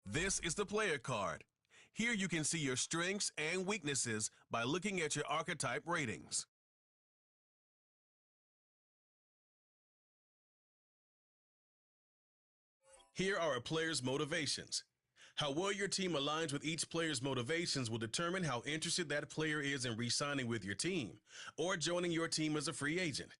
This is the player card. Here you can see your strengths and weaknesses by looking at your archetype ratings. Here are a player's motivations. How well your team aligns with each player's motivations will determine how interested that player is in re-signing with your team or joining your team as a free agent.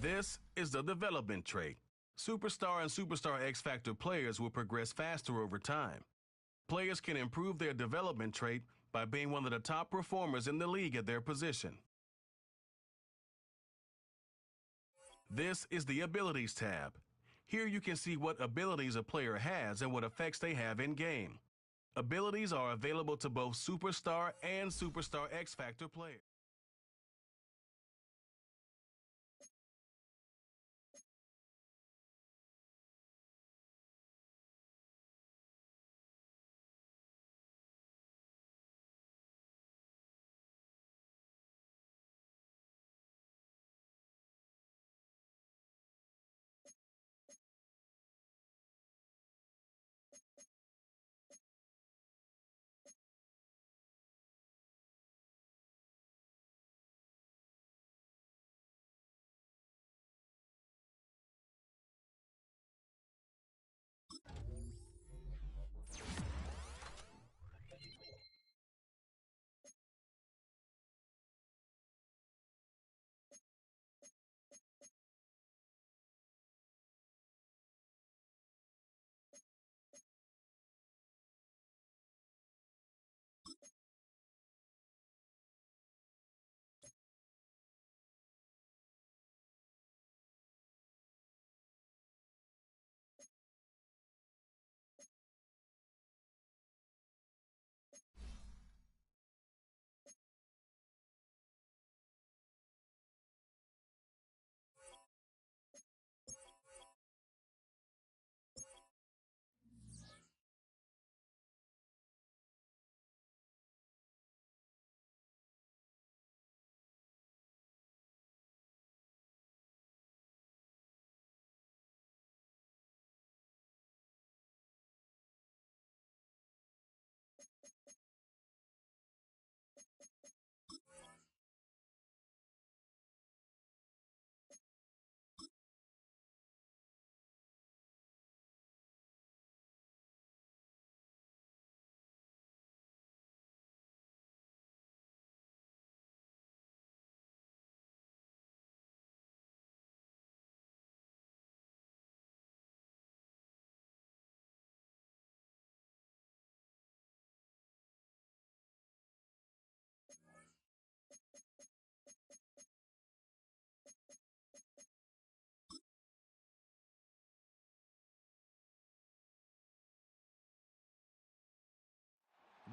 This is the development trait. Superstar and Superstar X Factor players will progress faster over time. Players can improve their development trait by being one of the top performers in the league at their position. This is the Abilities tab. Here you can see what abilities a player has and what effects they have in-game. Abilities are available to both Superstar and Superstar X Factor players.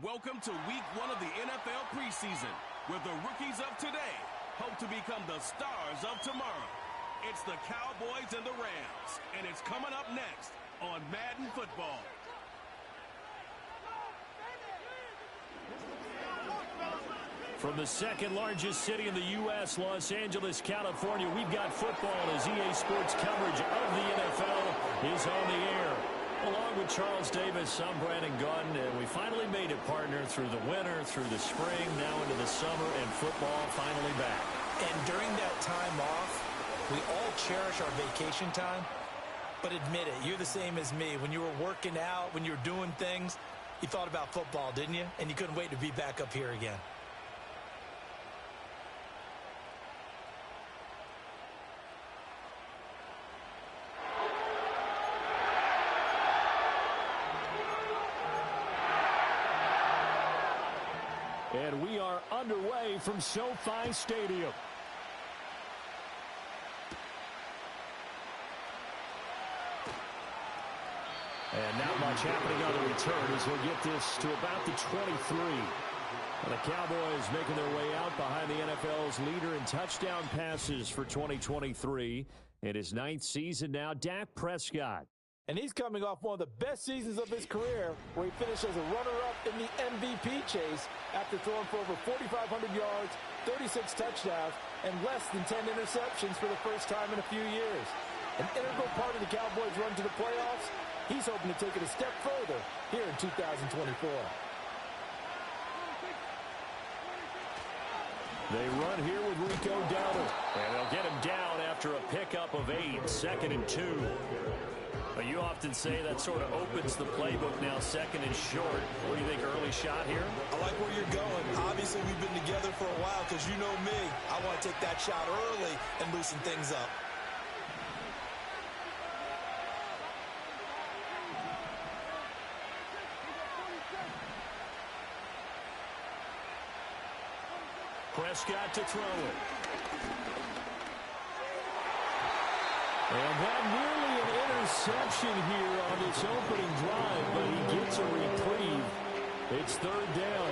Welcome to week 1 of the NFL preseason, where the rookies of today hope to become the stars of tomorrow. It's the Cowboys and the Rams, and it's coming up next on Madden Football. From the second largest city in the U.S., Los Angeles, California, we've got football as EA Sports coverage of the NFL is on the air. Along with Charles Davis, I'm Brandon Gaudin, and we finally made it, partner, through the winter, through the spring, now into the summer, and football finally back. And during that time off, we all cherish our vacation time, but admit it, you're the same as me. When you were working out, when you were doing things, you thought about football, didn't you? And you couldn't wait to be back up here again. And we are underway from SoFi Stadium. And not much happening on the return as he'll get this to about the 23. And the Cowboys making their way out behind the NFL's leader in touchdown passes for 2023. In his 9th season now, Dak Prescott. And he's coming off one of the best seasons of his career, where he finished as a runner-up in the MVP chase after throwing for over 4,500 yards, 36 touchdowns, and less than 10 interceptions for the first time in a few years. An integral part of the Cowboys' run to the playoffs. He's hoping to take it a step further here in 2024. They run here with Rico Dowdle, and they'll get him down after a pickup of 8, 2nd and 2. But you often say that sort of opens the playbook now, 2nd and short. What do you think, early shot here? I like where you're going. Obviously, we've been together for a while because you know me. I want to take that shot early and loosen things up. Prescott to throw it. And that nearly an interception here on this opening drive, but he gets a reprieve. It's 3rd down.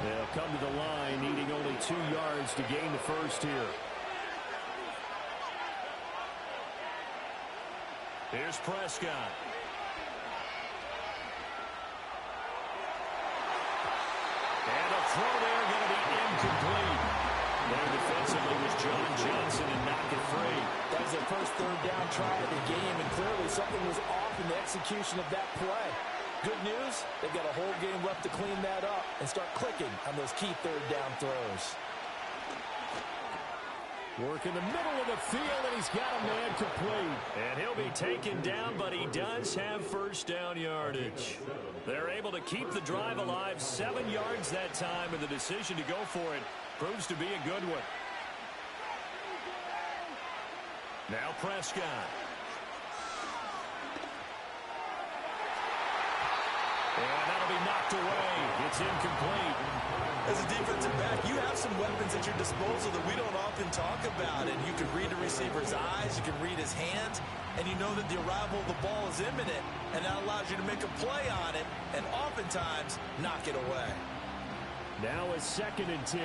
They'll come to the line, needing only 2 yards to gain the first here. Here's Prescott. And a throw there going to be incomplete. There defensively was John Johnson and knocked it free. That was their first 3rd down try of the game, and clearly something was off in the execution of that play. Good news, they've got a whole game left to clean that up and start clicking on those key 3rd down throws. Work in the middle of the field, and he's got a man complete. And he'll be taken down, but he does have first down yardage. They're able to keep the drive alive, 7 yards that time, and the decision to go for it proves to be a good one. Now Prescott. And that'll be knocked away. It's incomplete. As a defensive back, you have some weapons at your disposal that we don't often talk about. And you can read a receiver's eyes, you can read his hands, and you know that the arrival of the ball is imminent, and that allows you to make a play on it and oftentimes knock it away. Now it's 2nd and 10.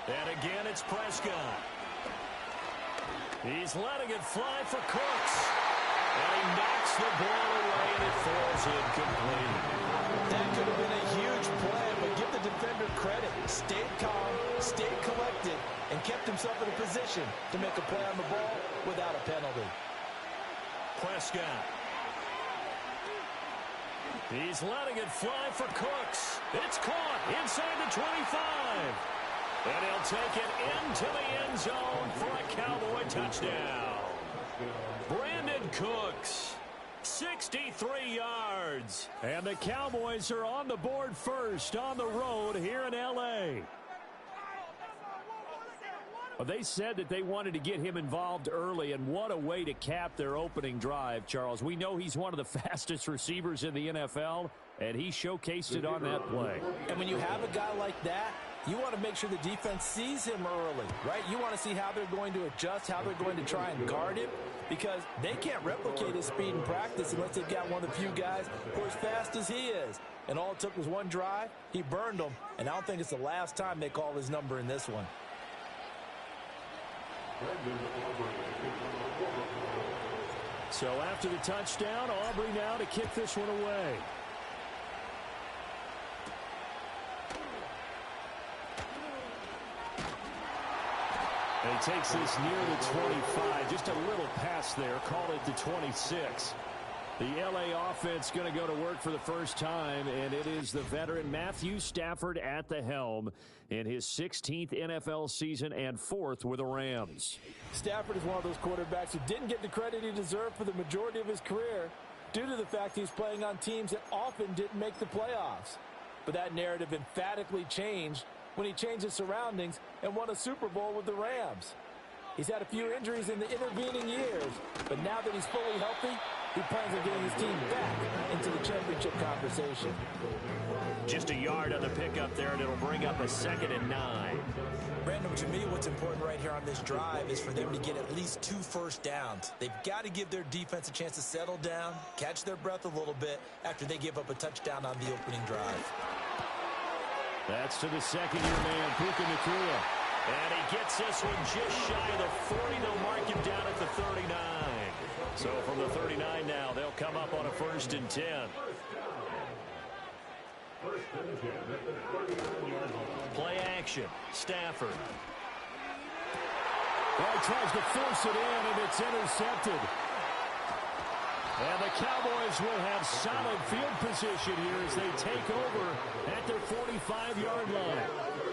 And again, it's Prescott. He's letting it fly for Cooks. And he knocks the ball away, and it falls incomplete. That could have been a huge play, but give the defender credit. Stayed calm, stayed collected, and kept himself in a position to make a play on the ball without a penalty. Prescott. He's letting it fly for Cooks. It's caught inside the 25. And he'll take it into the end zone for a Cowboy touchdown. Brandon Cooks, 63 yards. And the Cowboys are on the board first on the road here in L.A. Well, they said that they wanted to get him involved early, and what a way to cap their opening drive, Charles. We know he's one of the fastest receivers in the NFL, and he showced it on that play. And when you have a guy like that, you want to make sure the defense sees him early, right? You want to see how they're going to adjust, how they're going to try and guard him, because they can't replicate his speed in practice unless they've got one of the few guys who are as fast as he is. And all it took was one drive. He burned them, and I don't think it's the last time they call his number in this one. So after the touchdown, Aubrey now to kick this one away. And he takes this near the 25. Just a little pass there. Call it the 26. The LA offense going to go to work for the first time, and it is the veteran Matthew Stafford at the helm in his 16th NFL season and 4th with the Rams. Stafford is one of those quarterbacks who didn't get the credit he deserved for the majority of his career due to the fact he's playing on teams that often didn't make the playoffs. But that narrative emphatically changed when he changed his surroundings and won a Super Bowl with the Rams. He's had a few injuries in the intervening years, but now that he's fully healthy, he plans on getting his team back into the championship conversation. Just a yard on the pickup there, and it'll bring up a 2nd and 9. Brandon, to me, what's important right here on this drive is for them to get at least 2 first downs. They've got to give their defense a chance to settle down, catch their breath a little bit after they give up a touchdown on the opening drive. That's to the second-year man, Puka Nacua. And he gets this one just shy of the 40. They'll mark him down at the 39. So from the 39 now, they'll come up on a 1st and 10. Play action. Stafford. Well, he tries to force it in, and it's intercepted. And the Cowboys will have solid field position here as they take over at their 45-yard line.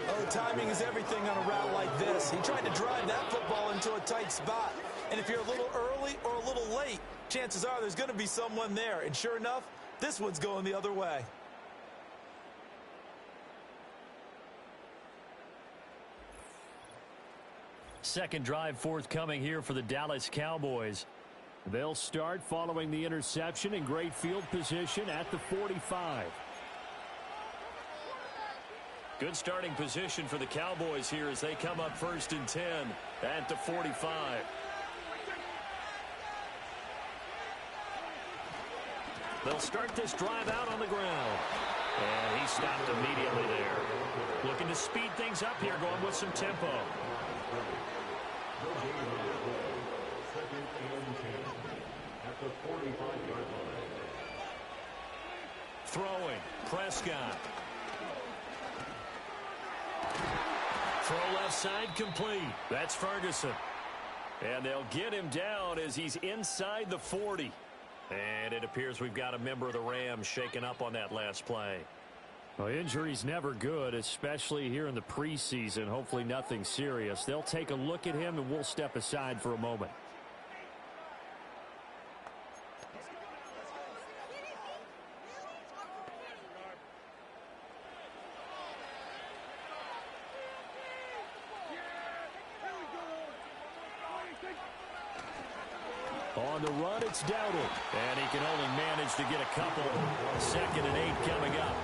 Oh, timing is everything on a route like this. He tried to drive that football into a tight spot. And if you're a little early or a little late, chances are there's going to be someone there. And sure enough, this one's going the other way. Second drive forthcoming here for the Dallas Cowboys. They'll start following the interception in great field position at the 45. Good starting position for the Cowboys here as they come up 1st and 10 at the 45. They'll start this drive out on the ground. And he stopped immediately there. Looking to speed things up here, going with some tempo. Throwing, Prescott. Throw left side complete. That's Ferguson. And they'll get him down as he's inside the 40. And it appears we've got a member of the Rams shaken up on that last play. Well, injury's never good, especially here in the preseason. Hopefully nothing serious. They'll take a look at him, and we'll step aside for a moment. On the run, it's Dowdle. And he can only manage to get a couple. 2nd and 8 coming up.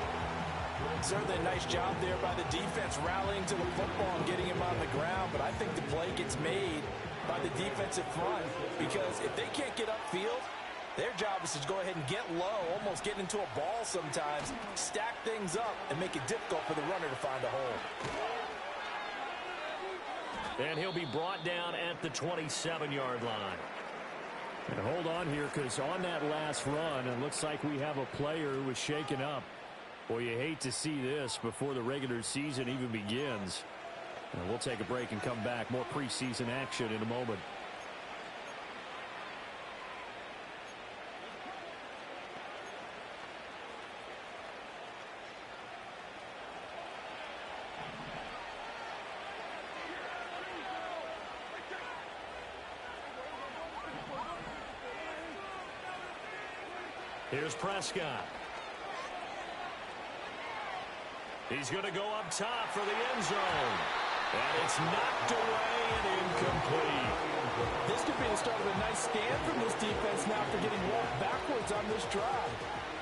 Certainly a nice job there by the defense rallying to the football and getting him on the ground. But I think the play gets made by the defensive front because if they can't get upfield, their job is to go ahead and get low, almost get into a ball sometimes, stack things up, and make it difficult for the runner to find a hole. And he'll be brought down at the 27-yard line. And hold on here, because on that last run, it looks like we have a player who was shaken up. Boy, you hate to see this before the regular season even begins. And we'll take a break and come back. More preseason action in a moment. Here's Prescott. He's going to go up top for the end zone. And it's knocked away and incomplete. This could be the start of a nice stand from this defense now after getting walked backwards on this drive.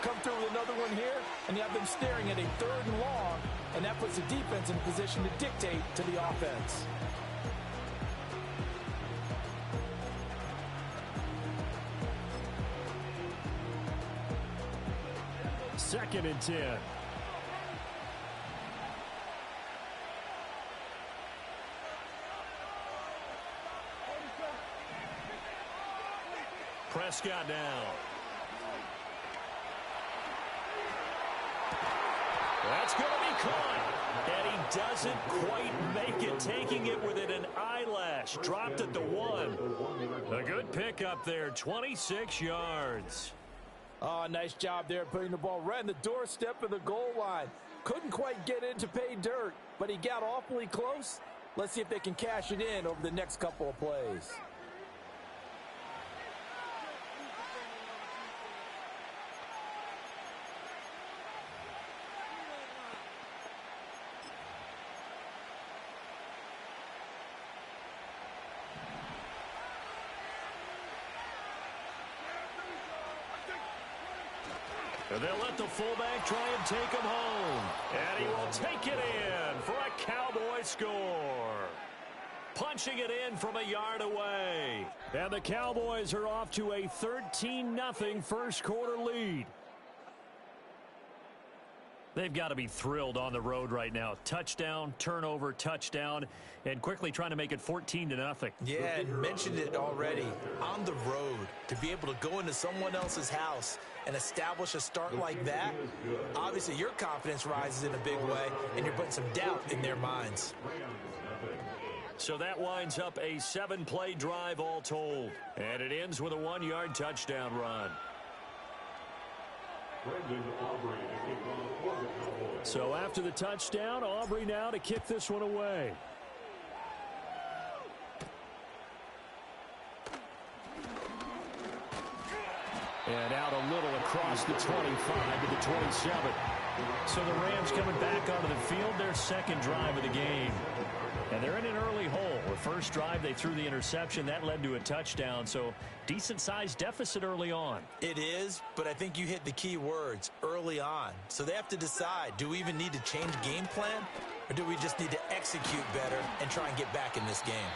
Come through with another another one here, and you have them staring at a 3rd and long, and that puts the defense in a position to dictate to the offense. Second and 10. Prescott down. That's going to be caught. And he doesn't quite make it, taking it within an eyelash. Dropped at the 1. A good pickup there, 26 yards. Oh, nice job there putting the ball right on the doorstep of the goal line. Couldn't quite get in to pay dirt, but he got awfully close. Let's see if they can cash it in over the next couple of plays. And they'll let the fullback try and take him home. And he will take it in for a Cowboy score. Punching it in from a yard away. And the Cowboys are off to a 13-0 first quarter lead. They've got to be thrilled on the road right now. Touchdown, turnover, touchdown, and quickly trying to make it 14-0. Yeah, and mentioned it already. On the road, to be able to go into someone else's house and establish a start like that, obviously your confidence rises in a big way, and you're putting some doubt in their minds. So that winds up a 7-play drive all told. And it ends with a 1-yard touchdown run. So after the touchdown, Aubrey now to kick this one away. And out a little across the 25 to the 27. So the Rams coming back onto the field, their second drive of the game. And they're in an early hole. The first drive, they threw the interception. That led to a touchdown. So decent-sized deficit early on. It is, but I think you hit the key words, early on. So they have to decide, do we even need to change game plan? Or do we just need to execute better and try and get back in this game?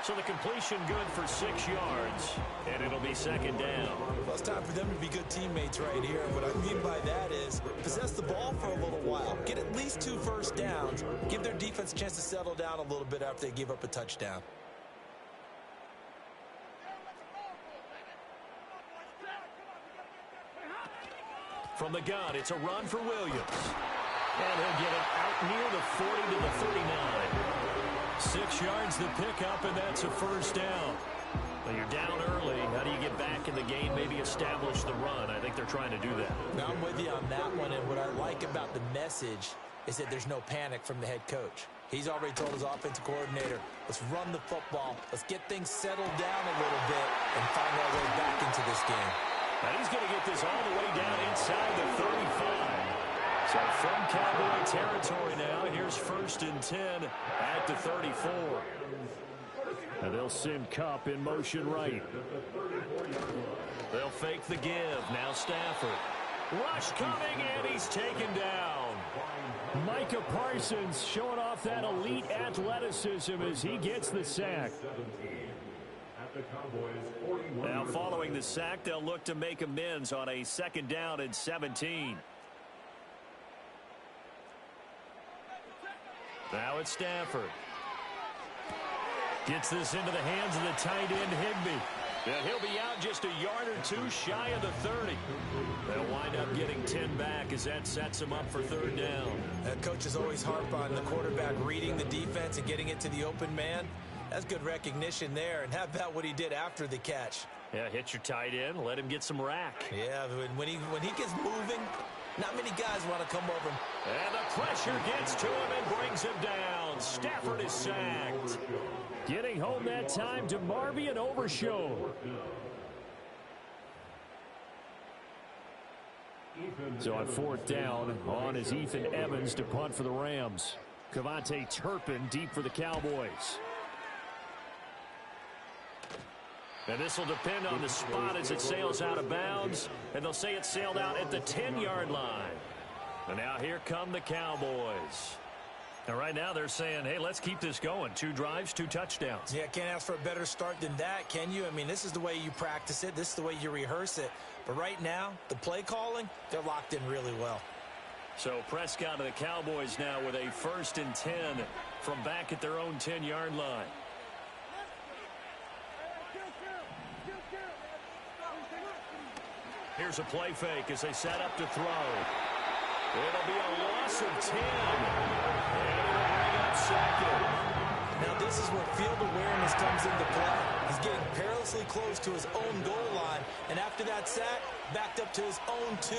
So the completion good for 6 yards, and it'll be second down. Well, it's time for them to be good teammates right here. What I mean by that is possess the ball for a little while, get at least 2 first downs, give their defense a chance to settle down a little bit after they give up a touchdown. From the gun, it's a run for Williams. And he'll get it out near the 40 to the 39. 6 yards the pickup, and that's a first down. Well, you're down early. How do you get back in the game, maybe establish the run? I think they're trying to do that. Now, I'm with you on that one, and what I like about the message is that there's no panic from the head coach. He's already told his offensive coordinator, let's run the football, let's get things settled down a little bit and find our way back into this game. And he's going to get this all the way down inside the 35. So from Cowboy territory now, here's 1st and 10 at the 34. And they'll send Kupp in motion right. They'll fake the give. Now Stafford. Rush coming, and he's taken down. Micah Parsons showing off that elite athleticism as he gets the sack. Now following the sack, they'll look to make amends on a 2nd down and 17. Now it's Stafford. Gets this into the hands of the tight end, Higbee. And he'll be out just a yard or 2 shy of the 30. They'll wind up getting 10 back as that sets him up for 3rd down. Coaches always harp on the quarterback reading the defense and getting it to the open man. That's good recognition there. And how about what he did after the catch? Yeah, hit your tight end, let him get some rack. Yeah, when he gets moving, not many guys want to come over him. And the pressure gets to him and brings him down. Stafford is sacked. Getting home that time to Marvian Overshow. So on 4th down, on is Ethan Evans to punt for the Rams. Cavante Turpin deep for the Cowboys. And this will depend on the spot as it sails out of bounds. And they'll say it sailed out at the 10-yard line. And now here come the Cowboys. And right now they're saying, hey, let's keep this going. 2 drives, 2 touchdowns. Yeah, can't ask for a better start than that, can you? I mean, this is the way you practice it. This is the way you rehearse it. But right now, the play calling, they're locked in really well. So Prescott and the Cowboys now with a 1st and 10 from back at their own 10-yard line. Here's a play fake as they set up to throw. It'll be a loss of 10. And it'll bring up 2nd. Now this is where field awareness comes into play. He's getting perilously close to his own goal line. And after that sack, backed up to his own 2.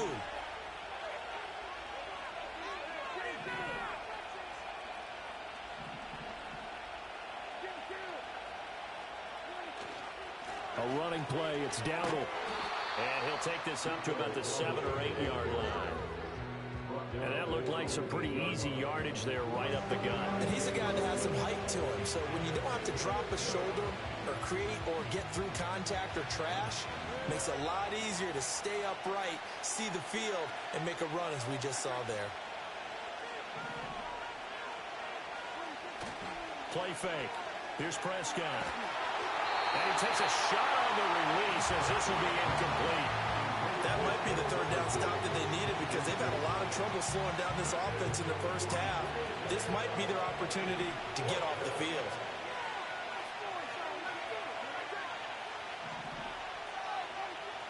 A running play. It's Dowdle. And he'll take this up to about the 7 or 8-yard line. And that looked like some pretty easy yardage there right up the gut. And he's a guy that has some height to him. So when you don't have to drop a shoulder or create or get through contact or trash, it makes it a lot easier to stay upright, see the field, and make a run as we just saw there. Play fake. Here's Prescott. And he takes a shot on the release as this will be incomplete. That might be the 3rd down stop that they needed because they've had a lot of trouble slowing down this offense in the first half. This might be their opportunity to get off the field.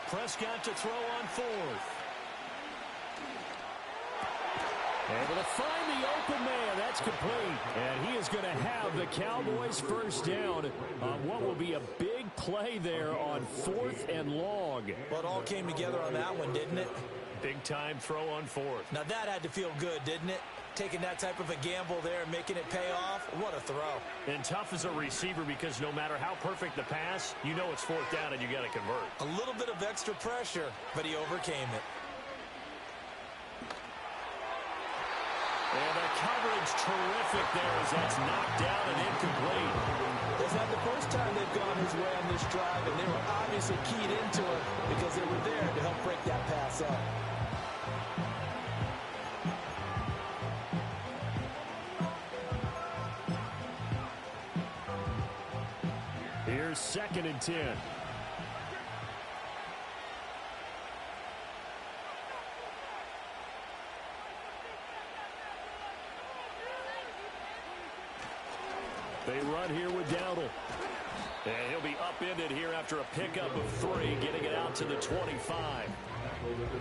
Prescott to throw on 4th. Able to find the open man. That's complete. And he is going to have the Cowboys 1st down on what will be a big play there on 4th and long. Well, it all came together on that one, didn't it? Big time throw on 4th. Now that had to feel good, didn't it? Taking that type of a gamble there and making it pay off. What a throw. And tough as a receiver because no matter how perfect the pass, you know it's 4th down and you got to convert. A little bit of extra pressure, but he overcame it. And the coverage terrific there as that's knocked down and incomplete. It's not the first time they've gone his way on this drive, and they were obviously keyed into it because they were there to help break that pass up. Here's 2nd and 10. They run here with Dowdle. And he'll be upended here after a pickup of 3, getting it out to the 25.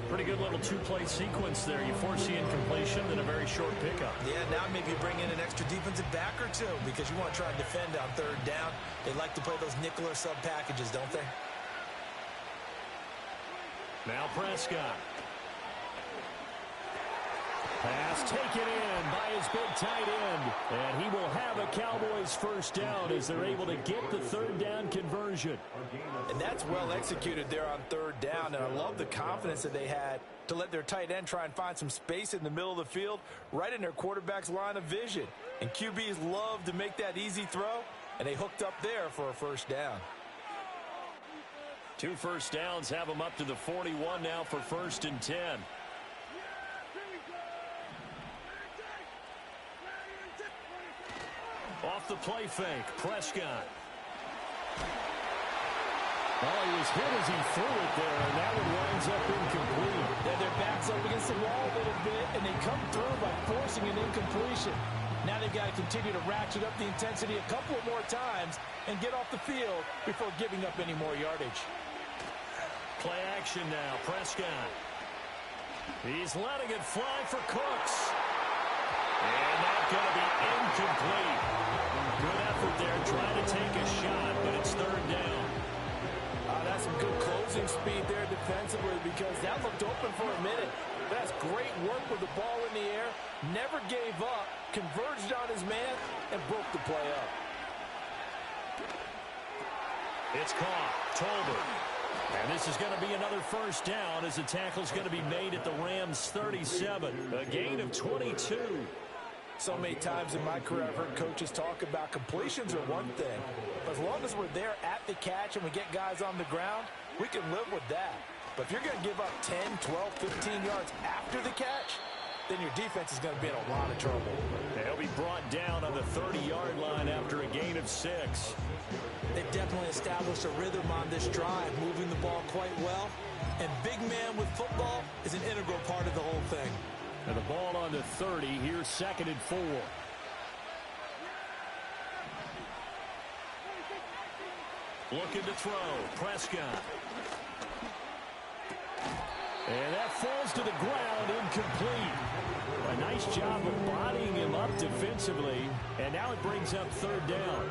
Pretty good little 2-play sequence there. You force the incompletion, then a very short pickup. Yeah, now maybe you bring in an extra defensive back or 2 because you want to try and defend on 3rd down. They like to play those nickel or sub packages, don't they? Now Prescott. Pass taken in by his big tight end. And he will have a Cowboys 1st down as they're able to get the 3rd down conversion. And that's well executed there on 3rd down. And I love the confidence that they had to let their tight end try and find some space in the middle of the field, right in their quarterback's line of vision. And QBs love to make that easy throw, and they hooked up there for a 1st down. 2 first downs have them up to the 41 now for 1st and 10. Off the play fake, Prescott. Oh, he was hit as he threw it there, and that one winds up incomplete. Yeah, their backs up against the wall a little bit, and they come through by forcing an incompletion. Now they've got to continue to ratchet up the intensity a couple more times and get off the field before giving up any more yardage. Play action now, Prescott. He's letting it fly for Cooks. And that's going to be incomplete. Good effort there trying to take a shot, but it's 3rd down. That's some good closing speed there defensively because that looked open for a minute. That's great work with the ball in the air. Never gave up, converged on his man, and broke the play up. It's caught. Tolbert. And this is going to be another 1st down as the tackle's going to be made at the Rams' 37. A gain of 22. So many times in my career, I've heard coaches talk about completions are one thing. But as long as we're there at the catch and we get guys on the ground, we can live with that. But if you're going to give up 10, 12, 15 yards after the catch, then your defense is going to be in a lot of trouble. They'll be brought down on the 30-yard line after a gain of 6. They've definitely established a rhythm on this drive, moving the ball quite well. And big man with football is an integral part of the whole thing. And the ball on the 30, here's 2nd and 4. Looking to throw, Prescott. And that falls to the ground, incomplete. A nice job of bodying him up defensively, and now it brings up 3rd down.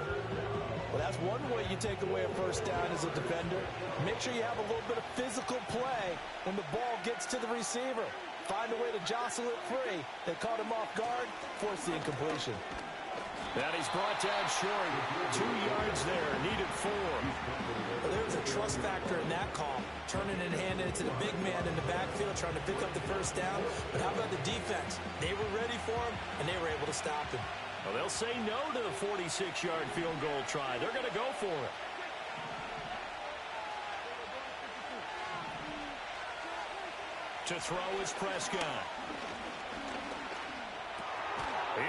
Well, that's one way you take away a first down as a defender. Make sure you have a little bit of physical play when the ball gets to the receiver. Find a way to jostle it free. They caught him off guard, forced the incompletion. That he's brought down short. 2 yards there, needed 4. Well, there's a trust factor in that call. Turning and handing it to the big man in the backfield, trying to pick up the first down. But how about the defense? They were ready for him, and they were able to stop him. Well, they'll say no to the 46-yard field goal try. They're going to go for it. To throw is Prescott.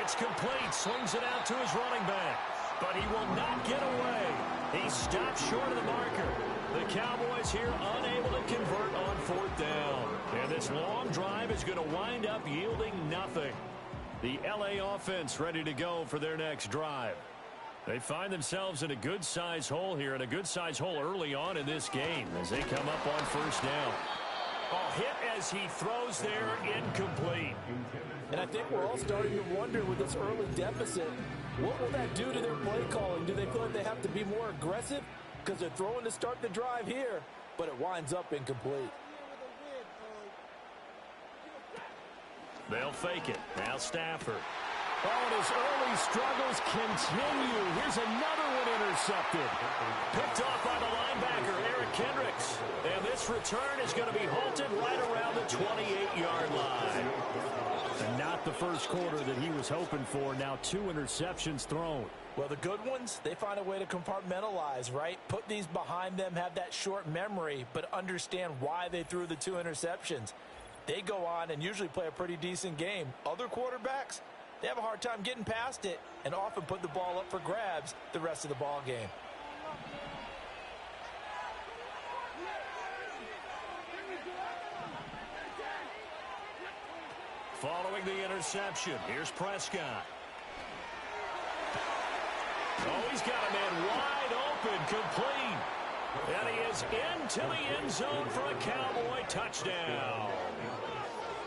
It's complete. Slings it out to his running back. But he will not get away. He stops short of the marker. The Cowboys here unable to convert on 4th down. And this long drive is going to wind up yielding nothing. The LA offense ready to go for their next drive. They find themselves in a good-sized hole here, and a good-sized hole early on in this game as they come up on 1st down. A hit as he throws there, incomplete. And I think we're all starting to wonder with this early deficit, what will that do to their play calling? Do they feel like they have to be more aggressive because they're throwing to start the drive here, but it winds up incomplete? They'll fake it. Now Stafford. Oh, and his early struggles continue. Here's another one intercepted. Picked off by the linebacker, Eric Kendricks. And this return is going to be halted right around the 28-yard line. And not the first quarter that he was hoping for. Now 2 interceptions thrown. Well, the good ones, they find a way to compartmentalize, right? Put these behind them, have that short memory, but understand why they threw the 2 interceptions. They go on and usually play a pretty decent game. Other quarterbacks, they have a hard time getting past it and often put the ball up for grabs the rest of the ball game. Following the interception, here's Prescott. Oh, he's got a man wide open, complete. And he is into the end zone for a Cowboy touchdown.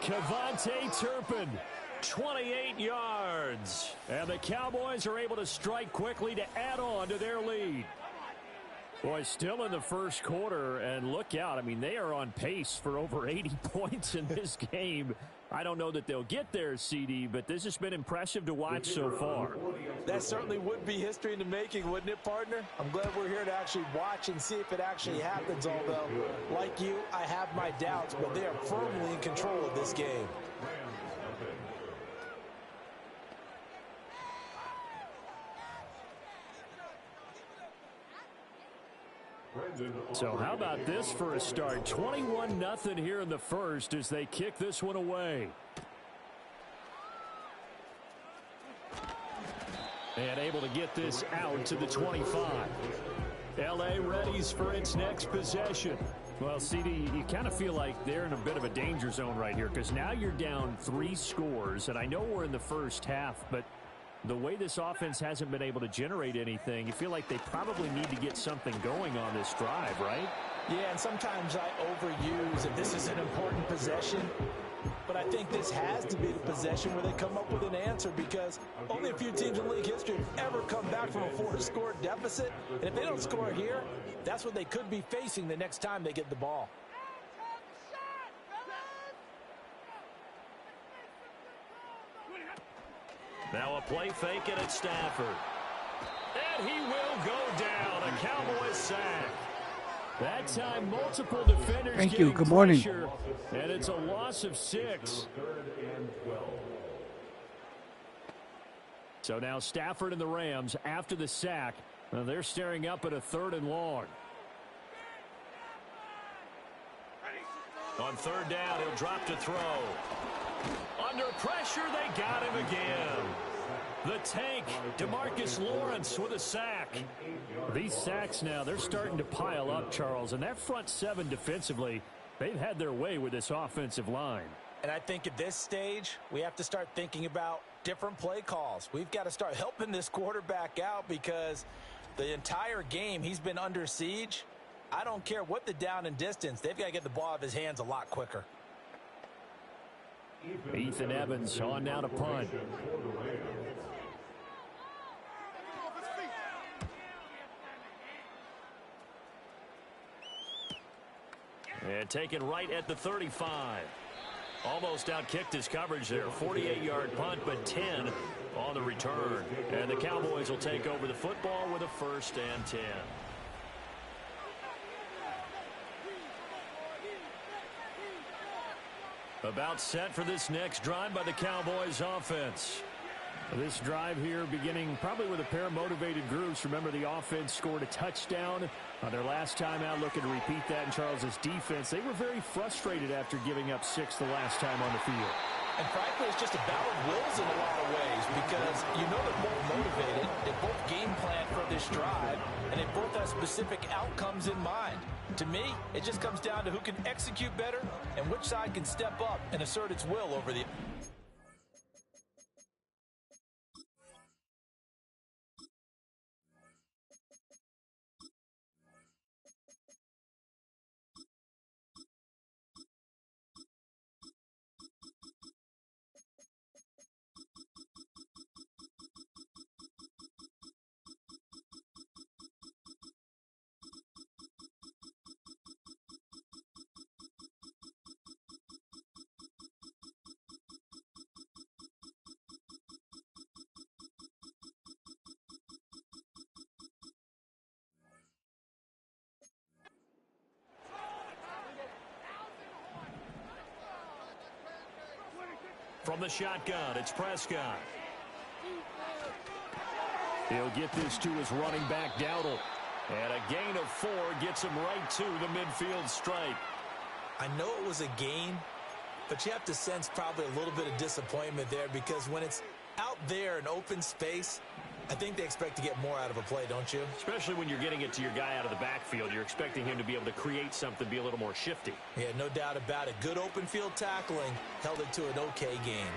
Kevontae Turpin, 28 yards. And the Cowboys are able to strike quickly to add on to their lead. Boy, still in the first quarter, and look out. I mean, they are on pace for over 80 points in this game. I don't know that they'll get there, CD, but this has been impressive to watch so far. That certainly would be history in the making, wouldn't it, partner? I'm glad we're here to actually watch and see if it actually happens, although, like you, I have my doubts, but they are firmly in control of this game. So how about this for a start? 21-0 here in the first as they kick this one away. And able to get this out to the 25. L.A. readies for its next possession. Well, CD, you kind of feel like they're in a bit of a danger zone right here because now you're down 3 scores, and I know we're in the first half, but the way this offense hasn't been able to generate anything, you feel like they probably need to get something going on this drive, right? Yeah, and sometimes I overuse if this is an important possession. But I think this has to be the possession where they come up with an answer because only a few teams in league history have ever come back from a 4-score deficit. And if they don't score here, that's what they could be facing the next time they get the ball. Now a play fake and it's Stafford. And he will go down. A Cowboys sack. That time, multiple defenders. Thank you. Good morning. Pressure, and it's a loss of 6. So now Stafford and the Rams, after the sack, they're staring up at a 3rd and long. On 3rd down, he'll drop to throw. Under pressure, they got him again. The tank, DeMarcus Lawrence with a sack. These sacks now, they're starting to pile up, Charles. And that front 7 defensively, they've had their way with this offensive line. And I think at this stage, we have to start thinking about different play calls. We've got to start helping this quarterback out because the entire game he's been under siege. I don't care what the down and distance. They've got to get the ball out of his hands a lot quicker. Ethan Evans on now to punt. And taken right at the 35. Almost outkicked his coverage there. 48-yard punt, but 10 on the return. And the Cowboys will take over the football with a 1st and 10. About set for this next drive by the Cowboys offense. This drive here beginning probably with a pair of motivated groups. Remember, the offense scored a touchdown on their last time out, looking to repeat that in Charles's defense. They were very frustrated after giving up 6 the last time on the field. And frankly, it's just a battle of wills in a lot of ways because you know they're both motivated, they both game plan for this drive, and they both have specific outcomes in mind. To me, it just comes down to who can execute better and which side can step up and assert its will over the... From the shotgun, it's Prescott. He'll get this to his running back, Dowdle. And a gain of 4 gets him right to the midfield stripe. I know it was a gain, but you have to sense probably a little bit of disappointment there because when it's out there in open space, I think they expect to get more out of a play, don't you? Especially when you're getting it to your guy out of the backfield. You're expecting him to be able to create something, be a little more shifty. Yeah, no doubt about it. Good open field tackling held it to an okay game.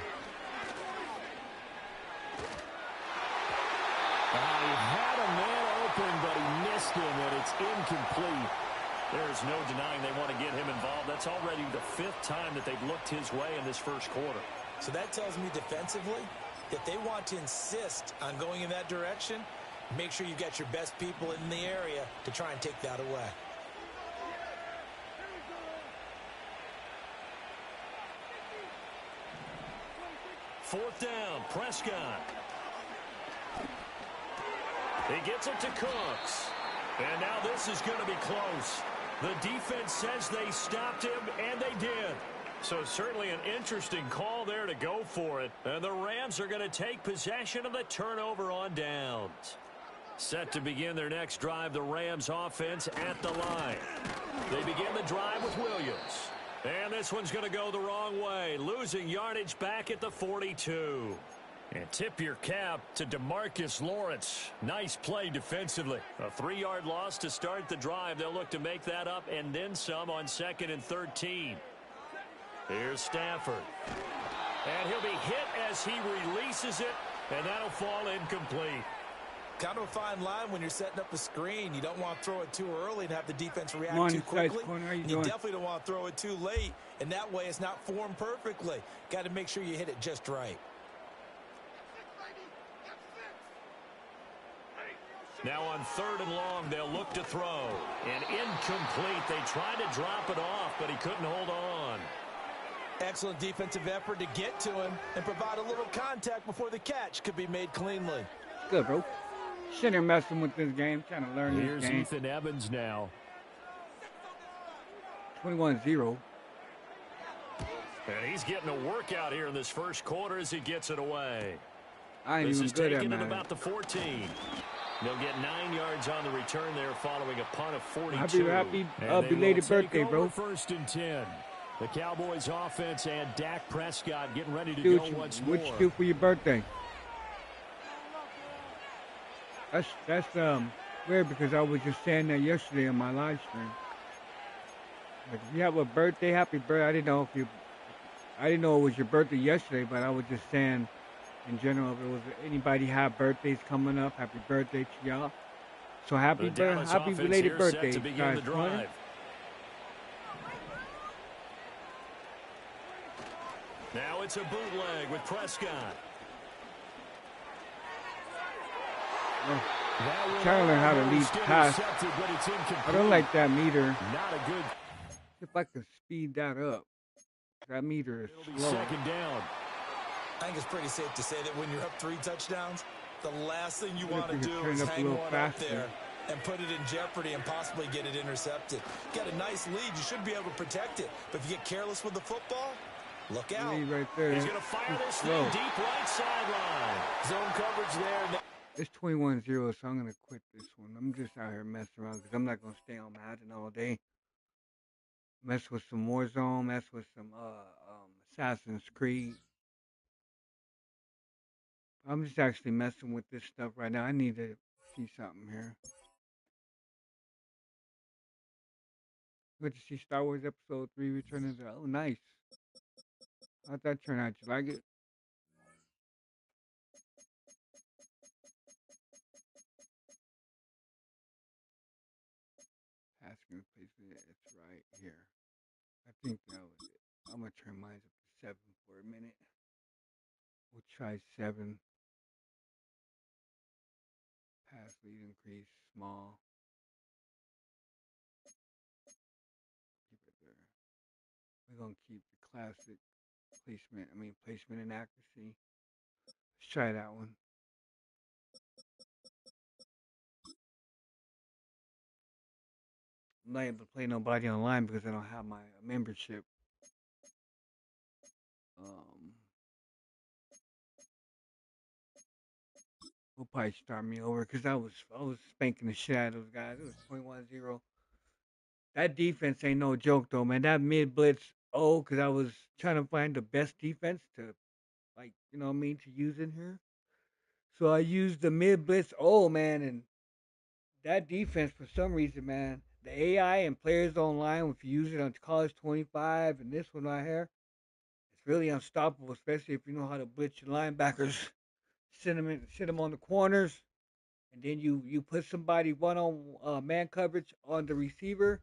He had a man open, but he missed him, and it's incomplete. There's no denying they want to get him involved. That's already the 5th time that they've looked his way in this first quarter. So that tells me defensively that they want to insist on going in that direction. Make sure you've got your best people in the area to try and take that away. Fourth down, Prescott. He gets it to Cooks. And now this is going to be close. The defense says they stopped him, and they did. So certainly an interesting call there to go for it. And the Rams are going to take possession of the turnover on downs. Set to begin their next drive, the Rams offense at the line. They begin the drive with Williams. And this one's going to go the wrong way, losing yardage back at the 42. And tip your cap to DeMarcus Lawrence. Nice play defensively. A 3-yard loss to start the drive. They'll look to make that up and then some on 2nd and 13. Here's Stafford. And he'll be hit as he releases it, and that'll fall incomplete. Kind of a fine line when you're setting up a screen. You don't want to throw it too early and have the defense react too quickly. You definitely don't want to throw it too late, and that way it's not formed perfectly. Got to make sure you hit it just right. Now on 3rd and long, they'll look to throw. And incomplete. They tried to drop it off, but he couldn't hold on. Excellent defensive effort to get to him and provide a little contact before the catch could be made cleanly. Good, bro. Shouldn't have messing with this game, trying to learn Here's this game. Ethan Evans now. 21-0. And he's getting a workout here in this first quarter as he gets it away. I ain't This even is good at taken at Madden. about the 14. They'll get 9 yards on the return there following a punt of 42. Happy And they belated will take birthday, bro. over 1st and 10. The Cowboys offense and Dak Prescott getting ready to Dude, go once what more. you do for your birthday? That's weird because I was just saying that yesterday on my live stream. Like, if you have a birthday, happy birthday. I didn't know it was your birthday yesterday, but I was just saying in general, if it was anybody have birthdays coming up, happy birthday to y'all. So happy belated birthday, guys. Now it's a bootleg with Prescott. Trying to learn how to lead pass. I don't like that meter. Not a good. If I could speed that up, that meter is slow. 2nd down. I think it's pretty safe to say that when you're up 3 touchdowns, the last thing you want to do is turn up a hang little one faster. up there and put it in jeopardy and possibly get it intercepted. Got a nice lead. You should be able to protect it. But if you get careless with the football, look out. Lead right there. He's going to fire this thing deep right sideline. Zone coverage there. It's 21-0, so I'm going to quit this one. I'm just out here messing around because I'm not going to stay on Madden all day. Mess with some Warzone, mess with some Assassin's Creed. I'm just actually messing with this stuff right now. I need to see something here. Good to see Star Wars Episode 3 returning to. Oh, nice. How'd that turn out? You like it? Asking to place it. It's right here. I think that was it. I'm going to turn mine up to 7 for a minute. We'll try 7. Pass lead increase, small. Keep it there. We're going to keep the classic placement and accuracy. Let's try that one. I'm not able to play nobody online because I don't have my membership. Will probably start me over because I was spanking the shit out of those guys. It was 21-0. That defense ain't no joke though, man. That mid blitz, because I was trying to find the best defense to, like, you know what I mean, to use in here. So I used the mid blitz, man, and that defense for some reason, man, the AI and players online, if you use it on college 25 and this one right here, it's really unstoppable, especially if you know how to blitz your linebackers. Sit them on the corners, and then you put somebody one on man coverage on the receiver.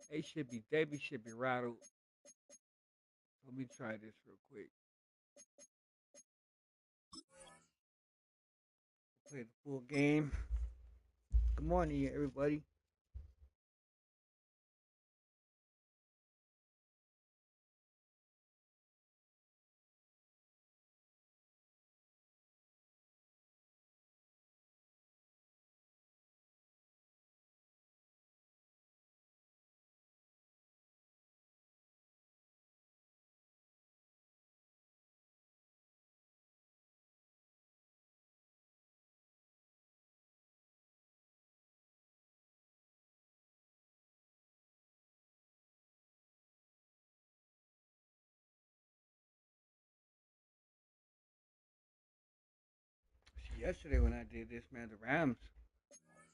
They should be rattled. Let me try this real quick. Play the full game. Good morning, everybody. Yesterday when I did this, man,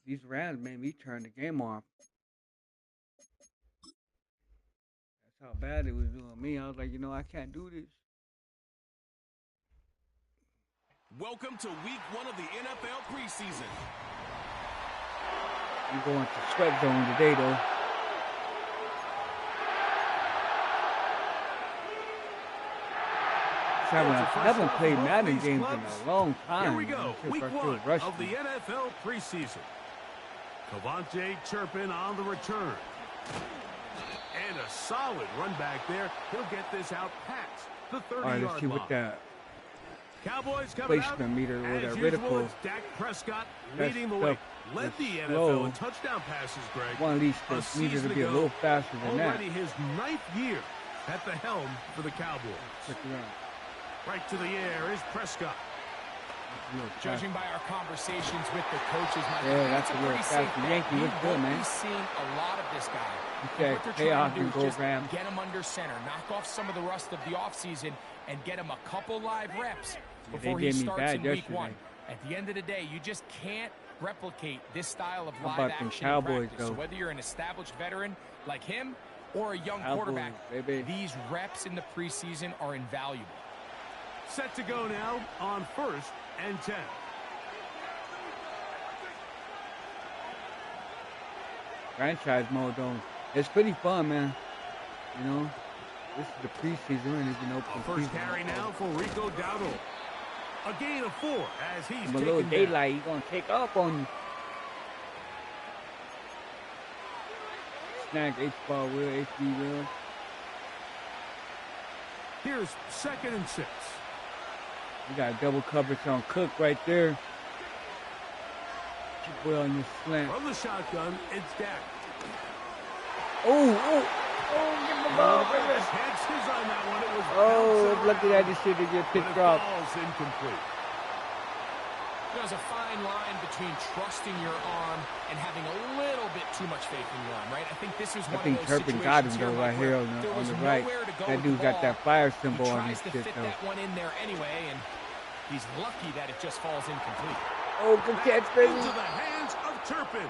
these Rams made me turn the game off. That's how bad it was doing me. I was like, I can't do this. Welcome to week 1 of the NFL preseason. I'm going to sweat zone today, though. I haven't played Madden games in a long time. Here we go, week 1 of the NFL preseason. Cavante Turpin on the return. And a solid run back there. He'll get this out past the 30-yard line. All right, let's see what that Cowboys coming out. Placement meter or that usual, reticle. it's Dak Prescott leading the way. Led the NFL in touchdown passes, Greg. One of these things needed to be a little faster than that. Already his 9th year at the helm for the Cowboys. Check it out. Right to the air is Prescott. Judging by our conversations with the coaches, that's a real fast. Yankee looks good, man. We've seen a lot of this guy. Okay, What they're payoff trying to do and is just program. get him under center, knock off some of the rust of the offseason, and get him a couple live reps before he starts in week 1. At the end of the day, you just can't replicate this style of live action in practice. So whether you're an established veteran like him or a young quarterback, these reps in the preseason are invaluable. Set to go now on 1st and 10. Franchise mode, though. It's pretty fun, man. You know, this is the preseason. We don't even know First carry now for Rico Dowdle. A gain of 4 as he's a little daylight. He's going to take off on you. Snag H-ball wheel, HB wheel. Here's 2nd and 6. We got double coverage on Cook right there. Well on this slant. From the shotgun, it's Dak. Oh, give the ball, baby. Chances on that one. It was lucky that this shit to get picked off. Ball's incomplete. There's a fine line between trusting your arm and having a little bit too much faith in your arm, right? I think this is one of those Turpin got him though right here on the right. That dude got that fire symbol on his shit though. He tries to fit that one in there anyway, and he's lucky that it just falls incomplete. Oh, good catch, baby. Into the hands of Turpin.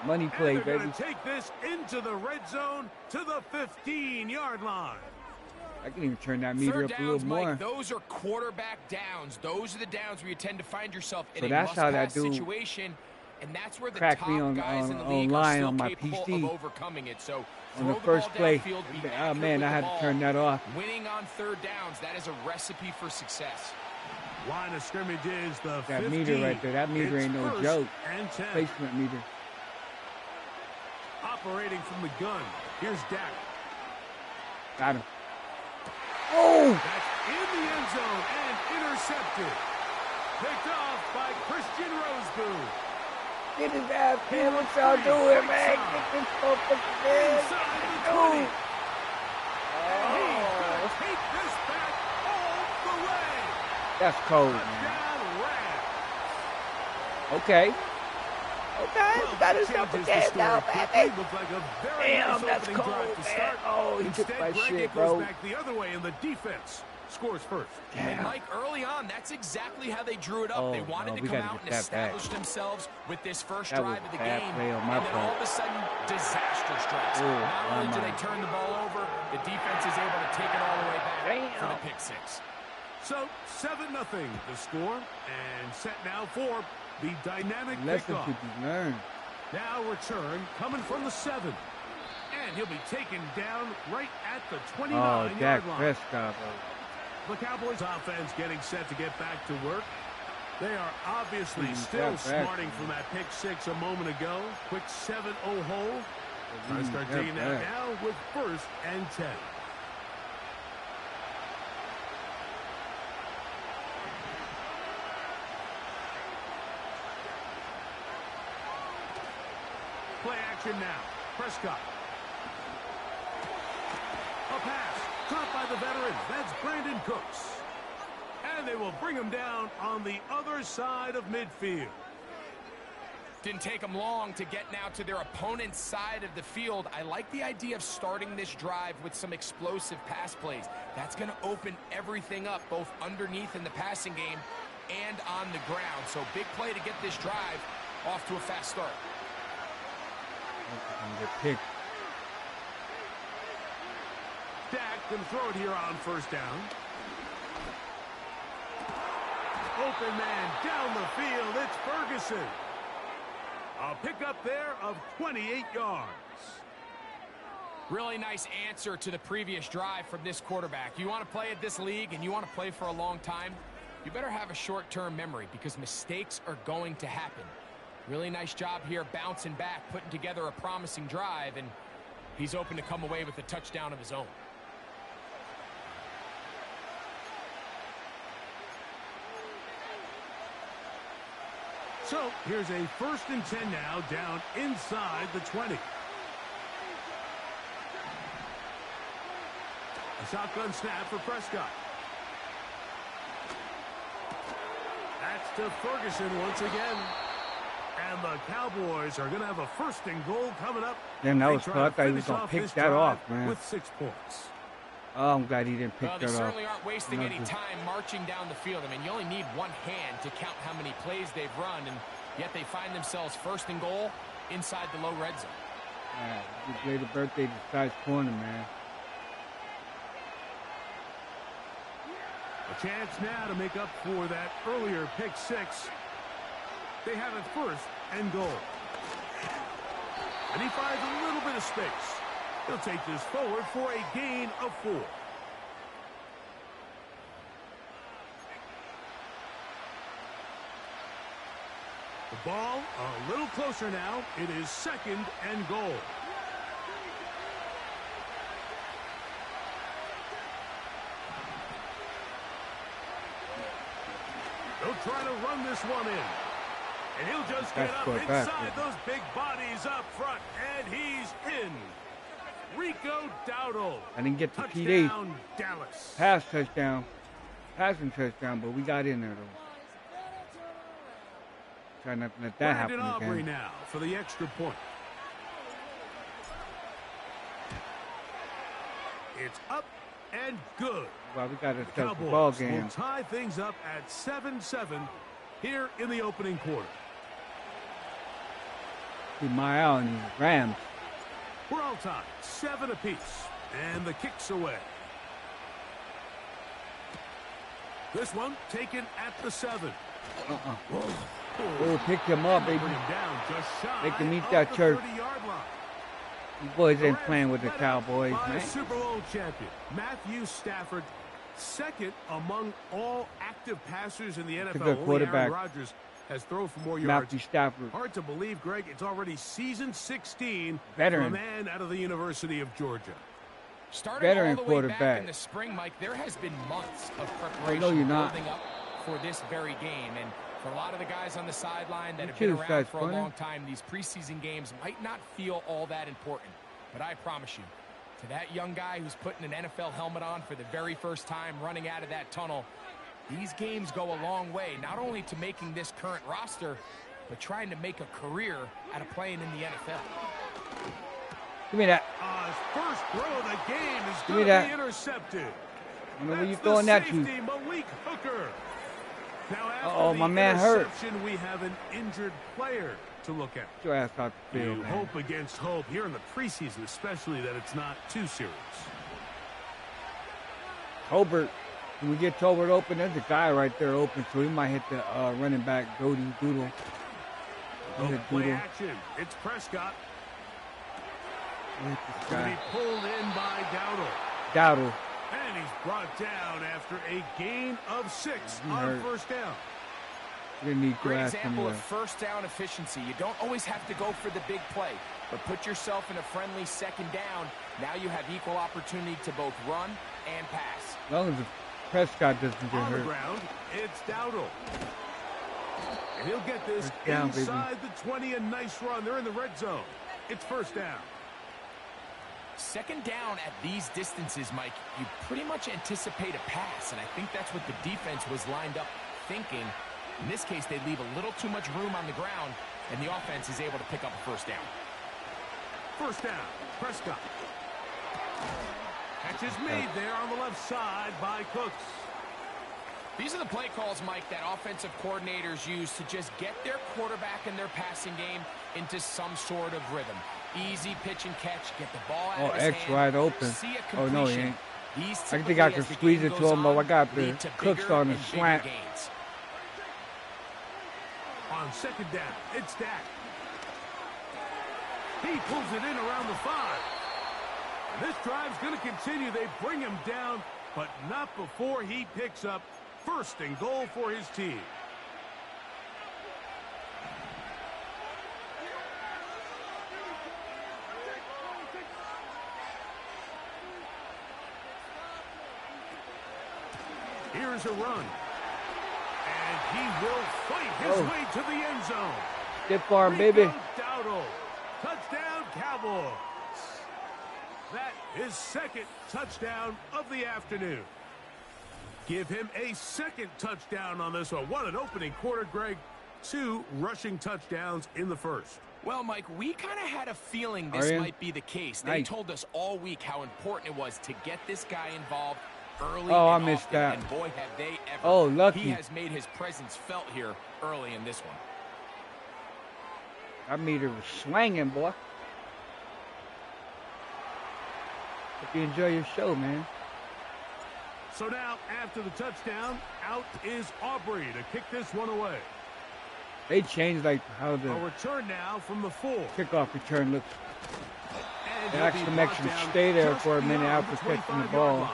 Money play, and they're baby. Going to take this into the red zone to the 15-yard line. I can even turn that meter up a little more. Mike, those are quarterback downs. Those are the downs where you tend to find yourself in a must-pass situation, and that's where the top guys in the league are still on my capable PC. of overcoming it. So on the first play, oh man, I had to turn that off. Winning on 3rd downs, that is a recipe for success. Line of scrimmage is the 15. That meter right there. That meter ain't no joke. And 10. Placement meter. Operating from the gun. Here's Dak. Got him. Oh! That's in the end zone and intercepted. Picked off by Christian Rosebud. Get his ass, man. What y'all doing, man? Get this motherfucker, man. Inside the 20. And he's going to take this back all the way. That's cold, man. Okay. Well, got himself a game now, baby. Damn, that's cold, man. Oh, he took my shit, bro. Goes back the other way, and the defense scores first. And Mike, early on, that's exactly how they drew it up. They wanted to come out and establish themselves with this first drive of the game. And then all of a sudden, disaster strikes. Not only do they turn the ball over, the defense is able to take it all the way back for the pick 6. So 7-0 the score, and set now for the dynamic kickoff. Now return coming from the 7. And he'll be taken down right at the 29-yard line. Prescott, the Cowboys offense getting set to get back to work. They are obviously still smarting from that pick 6 a moment ago. Quick 7-0 hole. Trying to start digging that now with 1st and 10. Play action now. Prescott. A pass caught by the veteran. That's Brandon Cooks. And they will bring him down on the other side of midfield. Didn't take them long to get now to their opponent's side of the field. I like the idea of starting this drive with some explosive pass plays. That's going to open everything up, both underneath in the passing game and on the ground. So big play to get this drive off to a fast start. Dak can throw it here on 1st down. Open man down the field. It's Ferguson. A pickup there of 28 yards. Really nice answer to the previous drive from this quarterback. You want to play at this league and you want to play for a long time, you better have a short-term memory because mistakes are going to happen. Really nice job here bouncing back, putting together a promising drive, and he's open to come away with a touchdown of his own. So here's a 1st and 10 now down inside the 20. A shotgun snap for Prescott. That's to Ferguson once again. And the Cowboys are going to have a 1st and goal coming up. Damn, that was cool. I thought he was going to pick that off, man. With 6 points. Oh, I'm glad he didn't pick that off. They certainly aren't wasting any time marching down the field. I mean, you only need one hand to count how many plays they've run, and yet they find themselves 1st and goal inside the low red zone. Just later birthday to Size Corner, man. A chance now to make up for that earlier pick 6. They have it 1st and goal. And he finds a little bit of space. He'll take this forward for a gain of 4. The ball a little closer now. It is 2nd and goal. They'll try to run this one in. And he'll just get up inside those big bodies up front. And he's in. Rico Dowdle. I didn't get the TD. Dallas. Pass touchdown. Passing touchdown, but we got in there, though. Try not to let that happen again. Now for the extra point. It's up and good. Well, we got a ball game. Will tie things up at 7-7 here in the opening quarter. Keep my eye on these Rams. We're all tied, 7 apiece, and the kick's away. This one taken at the 7. Oh, pick him up, baby. They can meet that church. These boys ain't playing with the Cowboys, man. Super Bowl champion Matthew Stafford, 2nd among all active passers in the NFL. It's a good quarterback. Aaron Rodgers has thrown for more yards. Matthew Stafford. Hard to believe, Greg. It's already season 16 Veteran. for a man out of the University of Georgia. Starting all the way back in the spring, Mike, there has been months of preparation building up for this very game. And for a lot of the guys on the sideline that have been around for a long time, these preseason games might not feel all that important. But I promise you, to that young guy who's putting an NFL helmet on for the very first time, running out of that tunnel, these games go a long way, not only to making this current roster, but trying to make a career out of playing in the NFL. Give me that. His first throw of the game is going to be intercepted. I know where you throwing that to. Malik Hooker. Now, uh-oh, my man hurt. We have an injured player to look at. Get your ass out the field, man. Hope against hope here in the preseason, especially that it's not too serious. Tolbert. When we get Tolbert open, there's a guy right there open, so he might hit the running back, Doodle. Play action. It's Prescott. Going to be pulled in by Dowdle. And he's brought down after a gain of 6 on first down. Great example of first down efficiency. You don't always have to go for the big play, but put yourself in a friendly 2nd down. Now you have equal opportunity to both run and pass. As long as Prescott doesn't get hurt. On the ground, it's Dowdle. And he'll get this inside the 20, a nice run. They're in the red zone. It's first down. 2nd down at these distances, Mike, you pretty much anticipate a pass, and I think that's what the defense was lined up thinking. In this case, they leave a little too much room on the ground, and the offense is able to pick up a first down. First down, Prescott. Catch is made there on the left side by Cooks. These are the play calls, Mike, that offensive coordinators use to just get their quarterback and their passing game into some sort of rhythm. Easy pitch and catch, get the ball out of his hand. Wide open. Oh, no, he ain't. I think I can squeeze it to him, but I got the Cooks on the slant. On 2nd down, it's Dak. He pulls it in around the 5. And this drive's going to continue. They bring him down, but not before he picks up 1st and goal for his team. Here's a run. And he will fight his way to the end zone. Stiff arm, baby. Dowdle. Touchdown, Cowboys. That is 2nd touchdown of the afternoon. Give him a second touchdown on this one. What an opening quarter, Greg. 2 rushing touchdowns in the first. Well, Mike, we kind of had a feeling this might be the case. They told us all week how important it was to get this guy involved early. Oh, I missed that. And boy, have they ever. Oh, lucky. He has made his presence felt here early in this one. That meter was swinging, boy. Hope you enjoy your show, man. So now, after the touchdown, out is Aubrey to kick this one away. They changed like how the return now from the 4. kickoff return looks. It actually makes them stay there for a minute after catching the ball.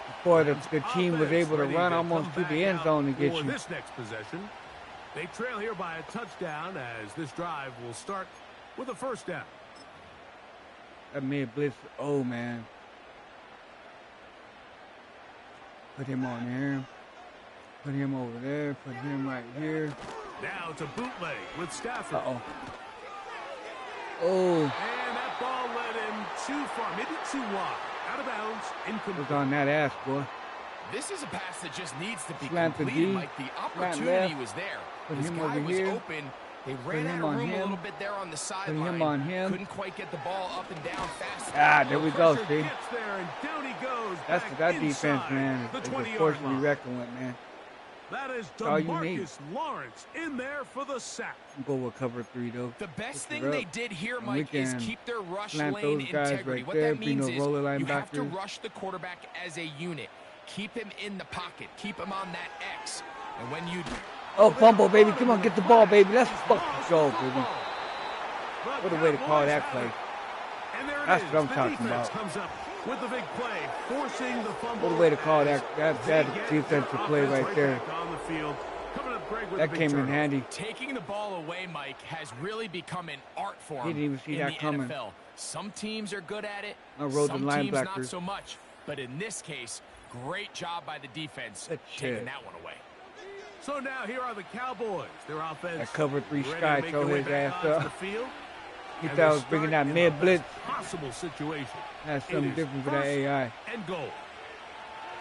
Before the team was able to run almost to the end zone to get you. This next possession, they trail here by a touchdown as this drive will start with a first down. That mid blitz. Oh man. Put him on there. Put him over there. Put him right here. Now to bootleg with Stafford. Uh-oh. Oh. And that ball led him too far, maybe too wide. Out of bounds, incomplete. Was on that ass, boy. This is a pass that just needs to be Slant completed. Like the opportunity was there. Put this him guy over was here. open. They ran out of room a little bit there on the sideline. Put him on him. Couldn't quite get the ball up and down fast. Ah, there we go, see. There and down he goes. That's that defense, man. It's a force to be reckoned with, man. That is all you need. DeMarcus Lawrence in there for the sack. Go with cover 3, though. The best thing they did here, Mike, is keep their rush lane integrity. Right what there, that means is you have to linebackers. rush the quarterback as a unit. Keep him in the pocket. Keep him on that X. And when you... Oh, fumble, baby. Come on, get the ball, baby. Let's fucking go, baby. What a way to call that play. That's what I'm talking about. Comes up with the big play, forcing the fumble. What a way to call that defensive play right there. On the field. Coming up, Greg, with that came in handy. Taking the ball away, Mike, has really become an art form. He didn't even see that coming. NFL. Some teams are good at it. Some teams not so much. But in this case, great job by the defense taking that one away. So now here are the Cowboys. Their offense. That cover 3 sky throw his ass up. He thought I was bringing that mid blitz. Possible situation. That's something different for that AI. And goal.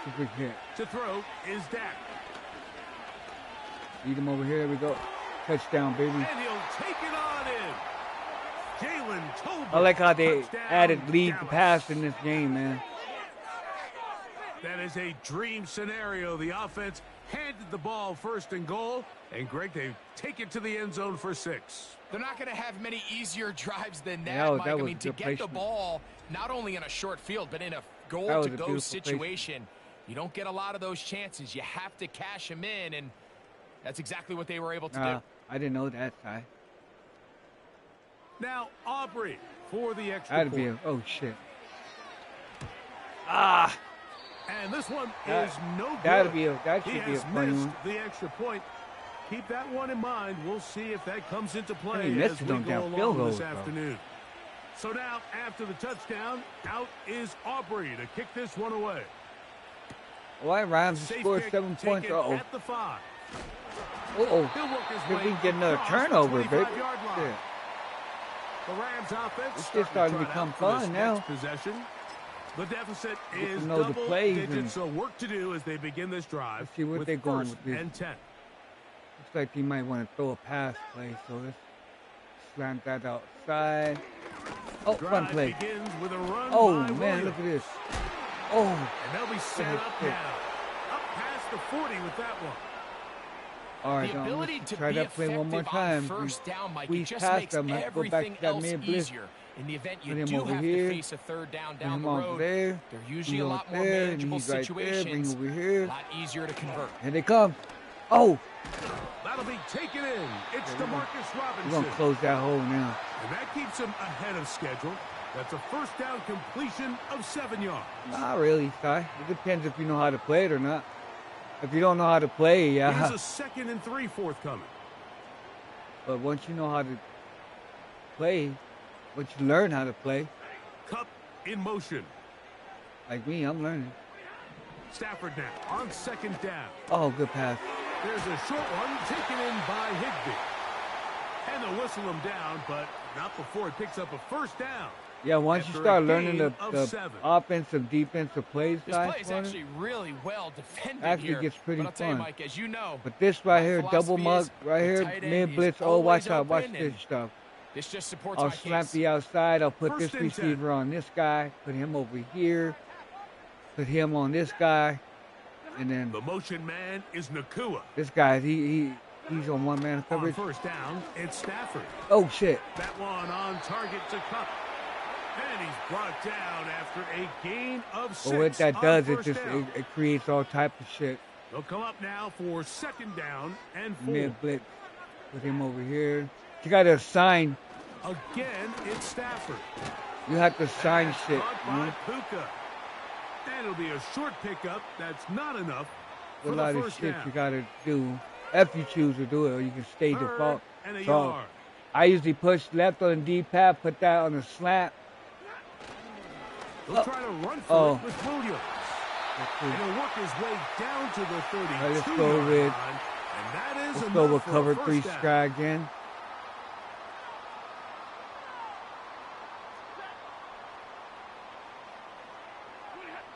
Super hit. To throw is Dak. Lead him over here. There we go. Touchdown, baby. And he'll take it on in. Jalen Tolbert. I like how they added lead to pass in this game, man. That is a dream scenario. The offense handed the ball first and goal. And, Greg, they take it to the end zone for 6. They're not going to have many easier drives than that, Mike. I mean, to get the ball, not only in a short field, but in a goal-to-go situation, you don't get a lot of those chances. You have to cash them in, and that's exactly what they were able to do. I didn't know that, Ty. Now, Aubrey for the extra point. Oh, shit. And this one is no good. That should be a funny one. The extra point. Keep that one in mind. We'll see if that comes into play as we go along this afternoon. So now, after the touchdown, out is Aubrey to kick this one away. Why Rams scored 7 points? Uh-oh. At the 5. If we can get another turnover, baby. Yeah. The Rams offense it's just starting to become fun now. Possession. The deficit is double digits, so work to do as they begin this drive. Let's see what they're going with this. And 10. Looks like he might want to throw a pass play, so let's slant that outside. Oh, fun play. With a run man, look at this. Oh. And they'll be set up now. Up past the 40 with that one. All right, let's try that play one more time. First down, Mike, we passed them. Let's go back to that mid blitz. In the event you do have to face a third down the road, they're usually a lot more manageable situations. Over here. A lot easier to convert. Here they come. Oh. That'll be taken in. It's DeMarcus Robinson. We're going to close that hole now. And that keeps him ahead of schedule. That's a first down completion of 7 yards. Not really, Ty. It depends if you know how to play it or not. If you don't know how to play, yeah. Here's a 2nd and 3 forthcoming. But once you know how to play, once you learn how to play. Cup in motion. Like me, I'm learning. Stafford now on 2nd down. Oh, good pass. There's a short one taken in by Higbee. And they'll whistle him down, but not before he picks up a first down. Yeah, once you start learning the offensive, defensive plays, this play is actually really well defended actually here. gets pretty but I'll fun. tell you, Mike, as you know, but this right here, double mug, right here, mid blitz. Oh, watch out, watch this stuff. This just supports I'll slant the outside. I'll put this receiver on this guy, put him over here, put him on this guy, and then the motion man is Nakua. This guy, he's on one-man coverage. On first down, it's Stafford. Oh shit! That one on target to Cup, and he's brought down after a gain of 6. But what that does, it creates all type of shit. They'll come up now for 2nd down and 4. Mid blitz, put him over here. You got to assign. Again, it's Stafford. You have to assign shit. By Puka. And it'll be a short pickup. That's not enough for a lot the of first shit down. You got to do. If you choose to do it, or you can stay default. And a So yard. I usually push left on the D-pad, put that on the slant. He'll try to run for it with Williams. And he'll work his way down to the 32 Let's go with, line. And that is let's go with cover 3 down. sky again.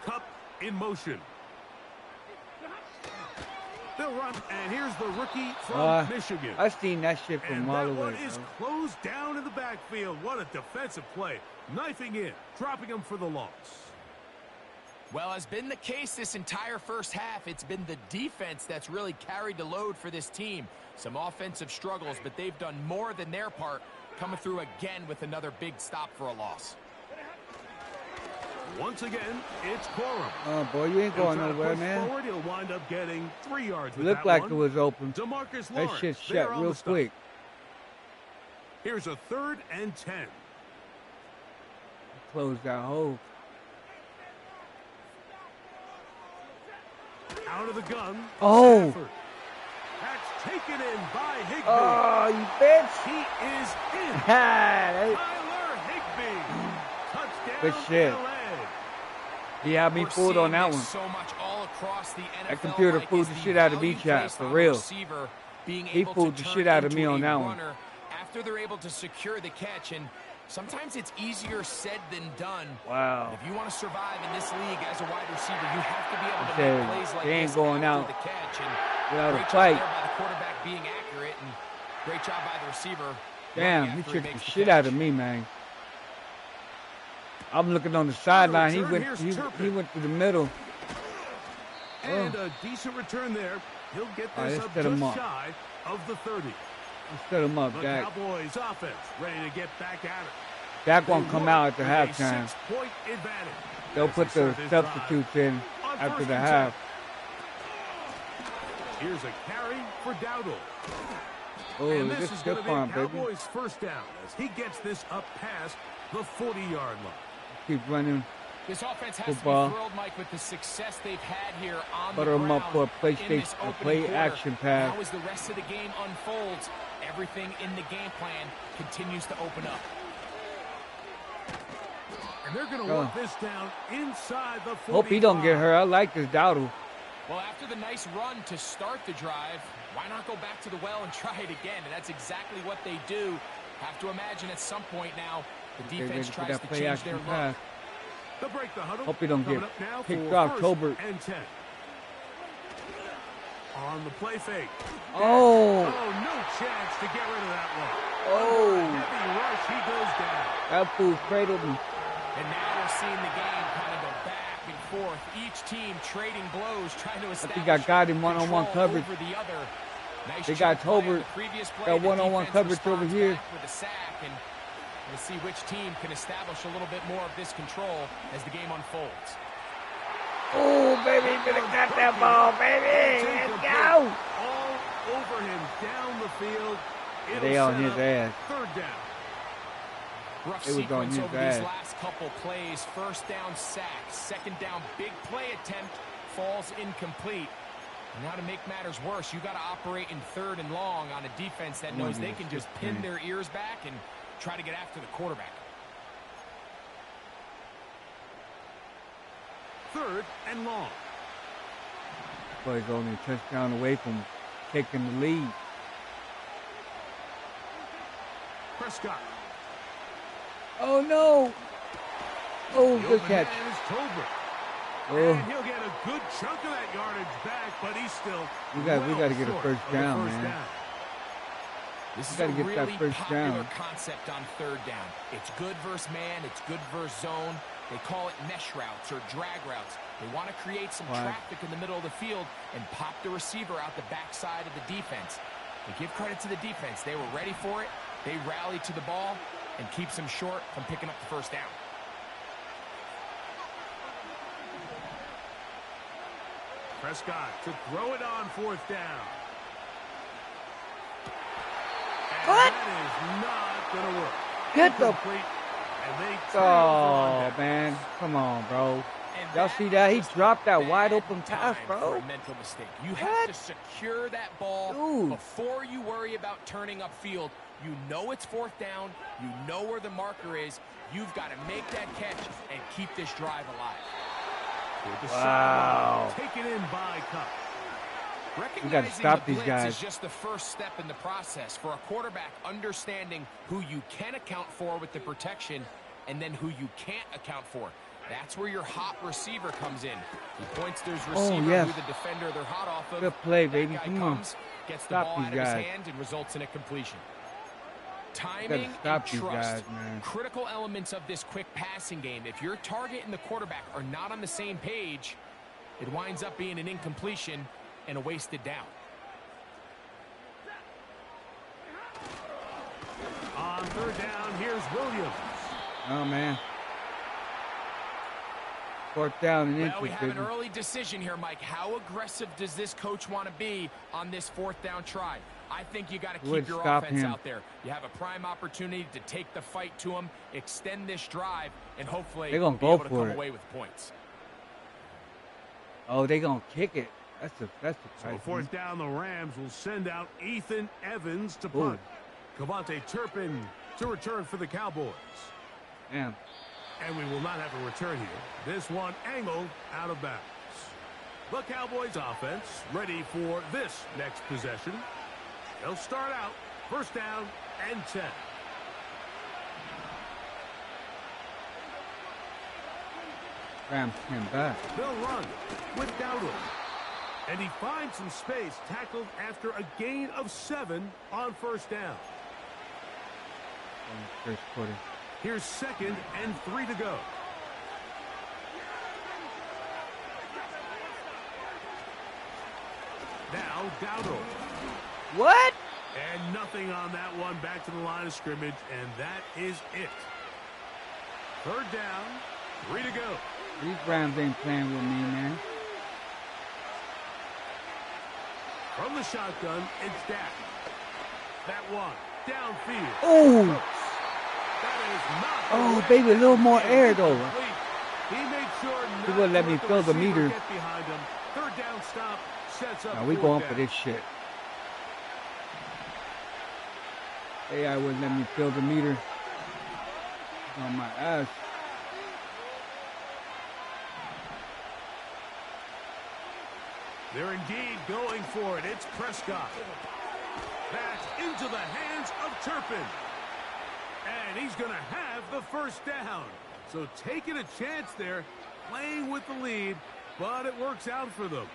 Cup in motion. They'll run, and here's the rookie from Michigan. I've seen that shit from all the way. And that one is closed down in the backfield. What a defensive play. Knifing in, dropping him for the loss. Well, has been the case this entire first half. It's been the defense that's really carried the load for this team. Some offensive struggles, but they've done more than their part, coming through again with another big stop for a loss. Once again, it's Corum. Oh, boy, you ain't going nowhere, man. Forward, he'll wind up getting 3 yards with Looked that like one. it was open. DeMarcus That Lawrence, shit shut real quick. Here's a 3rd and 10. Close that hole. Out of the gun. Oh. Stafford. That's taken in by Higbee. Oh, you bitch. He is in. Tyler Higbee. Touchdown. Good shit. LA. He had me fooled on that one. So much all across the NFL, that computer fooled the shit out of me, chat, for real. He fooled the shit out of me on that one. After they're able to secure the catch, and sometimes it's easier said than done. Wow. If you want to survive in this league as a wide receiver, you have to be able to make plays like they ain't this going after out the catch. And without great a fight. job there by the quarterback being accurate, and great job by the receiver. Damn, he tricked the shit out of me, man. I'm looking on the sideline. He went to the middle. And a decent return there. He'll get this up just shy of the 30. Let's set him up, Dak. Cowboys offense ready to get back at it. Dak won't come out at the halftime. 6-point advantage. They'll put the substitutes in after the half. Here's a carry for Dowdle. Oh, and this is going to be baby. Cowboys first down as he gets this up past the 40-yard line. Keep running. This offense has football. to be thrilled, Mike, with the success they've had here on Butter the them up for a PlayStation, play action pass. Now as the rest of the game unfolds, everything in the game plan continues to open up. And they're going to work this down inside the 40. Hope he don't get hurt. I like this Dowdle. Well, after the nice run to start the drive, why not go back to the well and try it again? And that's exactly what they do. Have to imagine at some point now, the defense tries to change their look. Break the huddle. Hope he don't get picked off. October. And 10. On the play fake. Oh. Oh, no chance to get rid of that one. Oh. Heavy rush, he goes down. That fool cradled him. And now we're seeing the game kind of go back and forth. Each team trading blows, trying to establish I think I got him one-on-one coverage. Over the other. Nice they got Tolbert. Got one-on-one coverage over here. With a sack, and we'll see which team can establish a little bit more of this control as the game unfolds. Oh, baby, you could have got that ball, baby. Let's go. All over him down the field. They on his ass. Third down. Rough it was on his over ass. These last couple plays. First down sack. Second down big play attempt falls incomplete. Now to make matters worse, you got to operate in 3rd and long on a defense that knows they can just pin their ears back and try to get after the quarterback. 3rd and long. Boy's only a touchdown away from taking the lead. Prescott. Oh no! Oh, good catch. Oh. And he'll get a good chunk of that yardage back, but he's still we got to get a first down, man. This is a really popular concept on third down. It's good versus man. It's good versus zone. They call it mesh routes or drag routes. They want to create some traffic in the middle of the field and pop the receiver out the backside of the defense. They give credit to the defense. They were ready for it. They rallied to the ball and keeps them short from picking up the first down. Prescott to throw it on fourth down. And what? That is not going to work. Get the... Oh, man. Come on, bro. Y'all see that? He dropped that wide open pass, bro. A mental mistake. You have to secure that ball before you worry about turning upfield. You know it's fourth down. You know where the marker is. You've got to make that catch and keep this drive alive. Wow. Taken in by Cup. We got to stop these guys. Is just the first step in the process for a quarterback understanding who you can account for with the protection and then who you can't account for. That's where your hot receiver comes in. He points to his receiver who the defender they're hot off of. Good play, baby. Come on. Gets the ball out of his hand and results in a completion. Timing and trust, critical elements of this quick passing game. If your target and the quarterback are not on the same page, it winds up being an incompletion and a wasted down. On third down, here's Williams. Oh, man. Fourth down and inches, we have an early decision here, Mike. How aggressive does this coach want to be on this fourth down try? I think you got to keep your offense out there. You have a prime opportunity to take the fight to them, extend this drive, and hopefully they're gonna be able to come away with points. Oh, they're going to kick it. That's the so fourth down, the Rams will send out Ethan Evans to punt. Cavante Turpin to return for the Cowboys. Damn. And we will not have a return here. This one angled out of bounds. The Cowboys offense ready for this next possession. They'll start out first down and 10. Rams came back. They'll run with Dowdle. And he finds some space, tackled after a gain of 7 on first down. First quarter. Here's second and 3 to go. Now Dowdle. What? And nothing on that one. Back to the line of scrimmage, and that is it. Third down, 3 to go. These Rams ain't playing with me, man. From the shotgun, it's Dak. That one, downfield. Oh! That is not oh, baby, a little more air, though. He made sure he wouldn't let me fill the meter. Get behind him. Third down stop sets up. Now we going for this shit. AI wouldn't let me fill the meter. On my ass. They're indeed going for it. It's Prescott. That's into the hands of Turpin. And he's going to have the first down. So taking a chance there, playing with the lead, but it works out for them.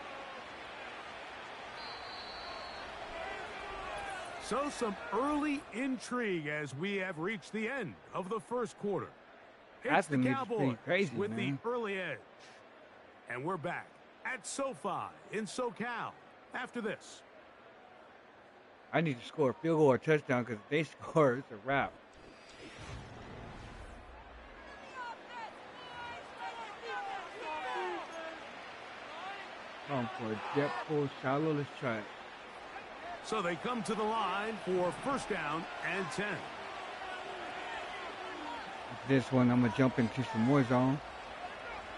So some early intrigue as we have reached the end of the first quarter. It's the Cowboys with the early edge. And we're back at SoFi in SoCal after this. I need to score a field goal or touchdown because if they score, it's a wrap. Going for a jet pull shallow. Let's try it. So they come to the line for first down and 10. This one, I'm going to jump into some more zone.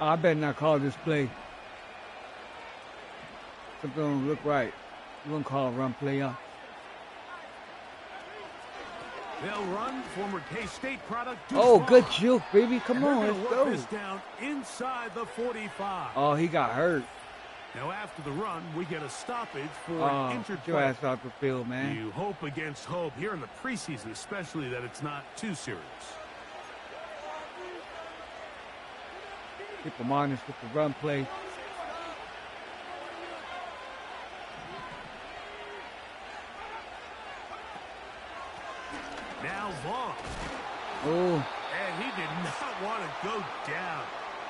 Oh, I better not call this play. Something don't look right. We're going to call a run play up. They'll run former K-State product. Oh, good juke, baby. Come on, let's go. This down inside the 45. Oh, he got hurt. Now after the run, we get a stoppage for an injured player. Get your ass off the field, man. You hope against hope here in the preseason, especially that it's not too serious. Keep them honest with the run play. Now Vaughn. Oh. And he did not want to go down.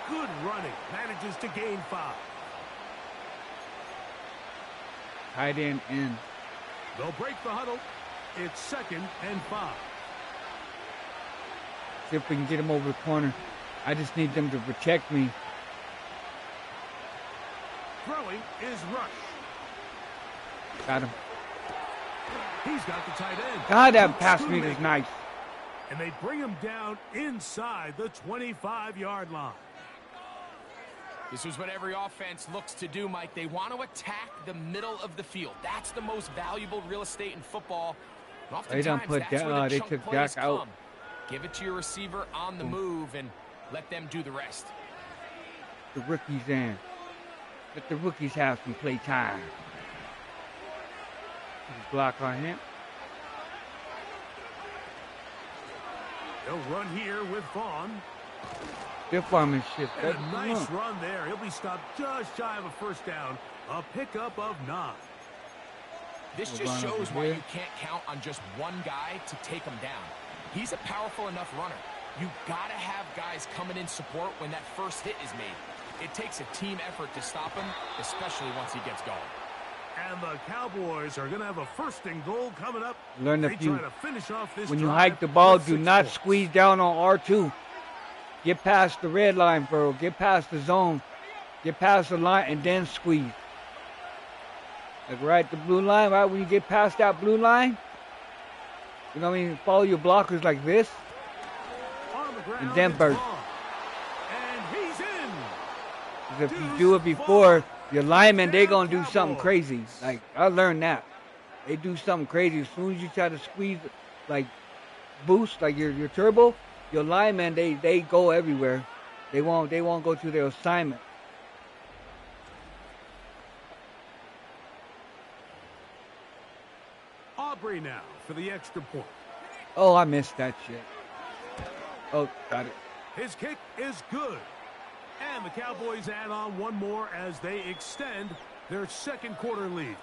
Good running. Manages to gain 5. Tight end in. They'll break the huddle. It's 2nd and 5. See if we can get him over the corner. I just need them to protect me. Throwing is Rush. Got him. He's got the tight end. God, that pass read is nice. And they bring him down inside the 25-yard line. This is what every offense looks to do, Mike. They want to attack the middle of the field. That's the most valuable real estate in football. And oftentimes, that's where the chunk plays come. Give it to your receiver on the move and let them do the rest. The rookies in. Let the rookies have some play time. Block on him. They'll run here with Vaughn. Stiff arm and shit. And a nice run there. He'll be stopped just shy of a first down. A pickup of 9. This just shows why you can't count on just one guy to take him down. He's a powerful enough runner. You gotta have guys coming in support when that first hit is made. It takes a team effort to stop him, especially once he gets going. And the Cowboys are going to have a 1st and goal coming up. Learn to finish off this when you hike the ball, do not squeeze down on R2. Get past the red line, bro. Get past the zone. Get past the line and then squeeze. Like right at the blue line, right when you get past that blue line. You know what I mean? Follow your blockers like this. And then burst. And he's in. Because if you do it before, your linemen, they going to do something crazy. Like, I learned that. They do something crazy. As soon as you try to squeeze, like, boost, like your turbo, your linemen, they go everywhere. They won't go to their assignment. Aubrey now for the extra point. Oh, I missed that shit. Oh, got it. His kick is good. And the Cowboys add on one more as they extend their 2nd quarter lead.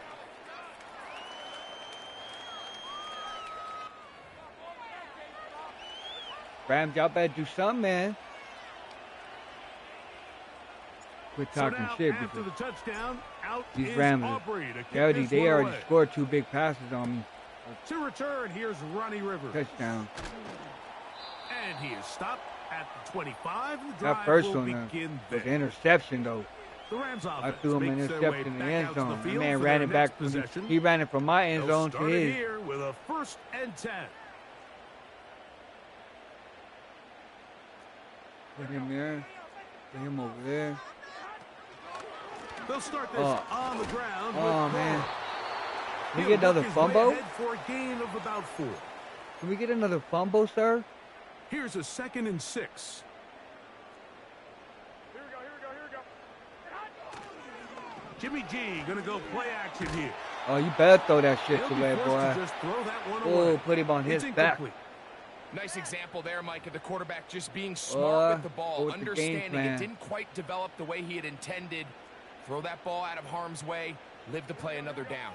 Rams, y'all better do something, man. Quit talking shit. After the touchdown, out these is Rams, Aubrey to kick they already scored 2 big passes on me. To return, here's Ronnie Rivers. Touchdown. And he is stopped at the 25. The that drive first will one begin was an interception, though. The Rams I threw him an interception in the end zone. The man ran it back. He ran it from my end zone to his. Here with a 1st and 10. Put him there. Put him over there. They'll start this on the ground. Oh, man. Can we get another fumble? For a gain of about 4. Can we get another fumble, sir? Here's a 2nd and 6. Here we go. Jimmy G gonna go play action here. Oh, you better throw that shit away, boy. Just throw that one away. Oh, put him on his back. Nice example there, Mike, of the quarterback just being smart with the ball, understanding it didn't quite develop the way he had intended. Throw that ball out of harm's way, live to play another down.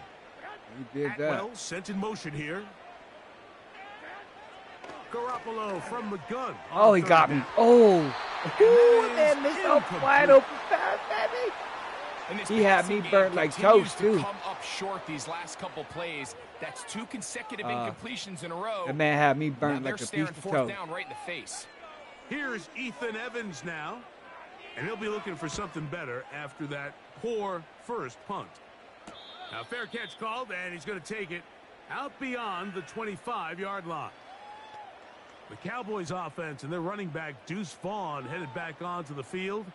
He did that. Atwell sent in motion here. Garoppolo from the gun. Oh, he got me. Oh. Man, missed a wide open pass, baby. He had me burnt like toast, too. Come up short these last couple plays. That's 2 consecutive incompletions in a row. The man had me burnt like a piece of toast. Down right in the face. Here's Ethan Evans now. And he'll be looking for something better after that poor first punt. Now, fair catch called, and he's going to take it out beyond the 25-yard line. The Cowboys offense and their running back, Deuce Vaughn, headed back onto the field.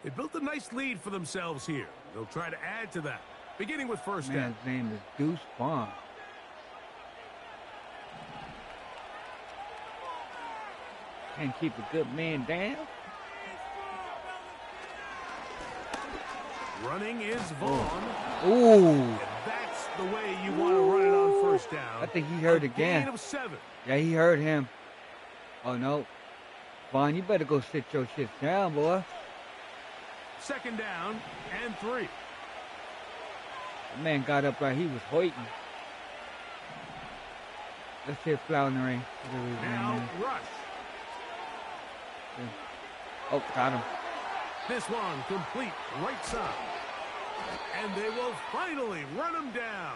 They built a nice lead for themselves here. They'll try to add to that, beginning with first down. Man's name is Deuce Vaughn. Can't keep a good man down. Running is Vaughn. Ooh. And that's the way you want to run it on first down. I think he heard again. Gain of 7. Yeah, he heard him. Oh, no. Vaughn, you better go sit your shit down, boy. 2nd down and 3. The man got up right. He was hoiting. Let's hit floundering. Now rush. Oh, got him. This one complete right side. And they will finally run him down.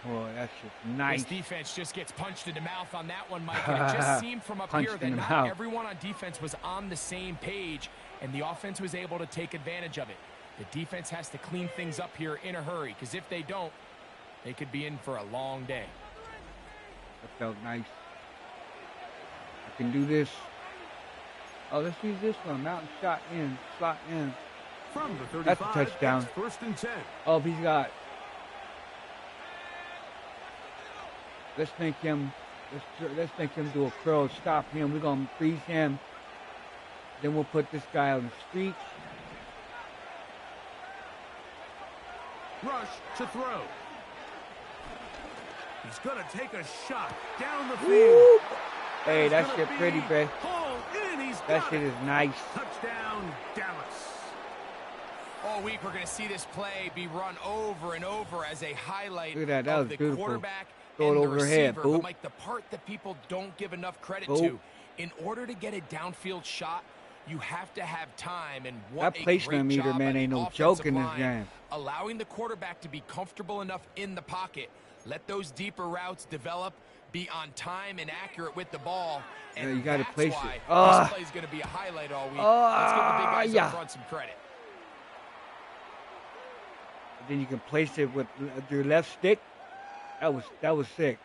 Boy, that's just nice. This defense just gets punched in the mouth on that one, Mike. And it just seemed from up here that not everyone on defense was on the same page, and the offense was able to take advantage of it. The defense has to clean things up here in a hurry, because if they don't, they could be in for a long day. That felt nice. I can do this. Oh, let's use this one. Mountain shot in, slot in. From the 35, that's a touchdown. 1st and 10. Oh, he's got. Let's make him do a curl. Stop him. We're gonna freeze him. Then we'll put this guy on the street. Rush to throw. He's gonna take a shot down the field. Woo! Hey, that shit pretty, bro. That shit is nice. Touchdown, Dallas. All week we're gonna see this play be run over and over as a highlight Look at that. That of was the beautiful. quarterback Throw it and the over her head. receiver. Boop. But Mike, the part that people don't give enough credit Boop. to, in order to get a downfield shot, you have to have time. And what that a placement great meter, job man, by ain't the no joke offensive in this line, game. allowing the quarterback to be comfortable enough in the pocket, let those deeper routes develop, be on time and accurate with the ball. And yeah, you got to place why it. this play is going to be a highlight all week. Let's give the big guys up front some credit. Then you can place it with your left stick. That was sick.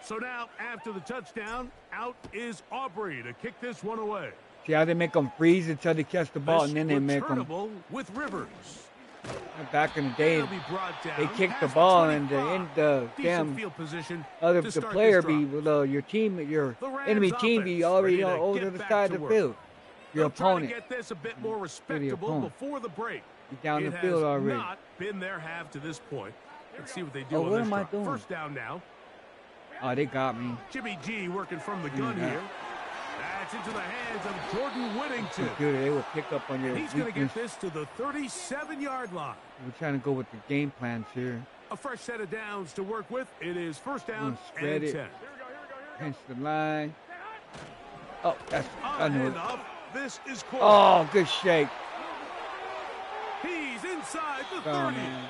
So now, after the touchdown, out is Aubrey to kick this one away. See how they make them freeze until they catch the ball, and then they make them. With Rivers. Back in the day, they kicked the ball, and the damn the player be your enemy team be already on over the side of the field. Your opponent. Get this a bit more respectable before the break. He's down the field already. Not been their half to this point. Let's see what they do. Oh, what am I doing? 1st down now. Oh, they got me. Jimmy G working from the gun here. That's into the hands of Jordan Whittington. Good, they will pick up on your He's going to get this to the 37-yard line. We're trying to go with the game plans here. A fresh set of downs to work with. It is 1st down and 10. Hence the line. Oh, that's I knew it. This is Corey. Oh, good shake. He's inside the 30. Man.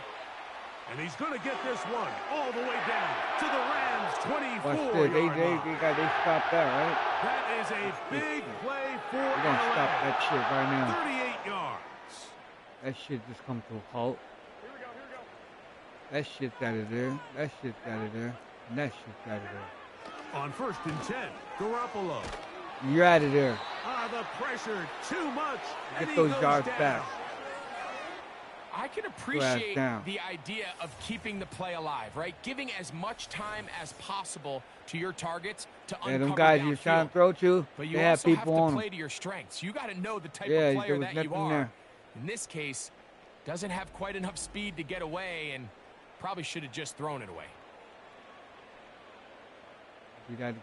And he's going to get this one all the way down to the Rams' 24-yard line. They stopped that, right? That is a big play for We're going to stop that shit right now. 38 yards. That shit just come to a halt. That shit's out of there. That shit's out of there. And that shit's out of there. On 1st and 10, Garoppolo. You're out of there. The pressure too much. Get those yards back. I can appreciate the idea of keeping the play alive, right? Giving as much time as possible to your targets to uncover them guys you're trying to throw to, but you they also have people have to on play them. to your strengths. You got to know the type of player that you are. There. In this case, doesn't have quite enough speed to get away, and probably should have just thrown it away.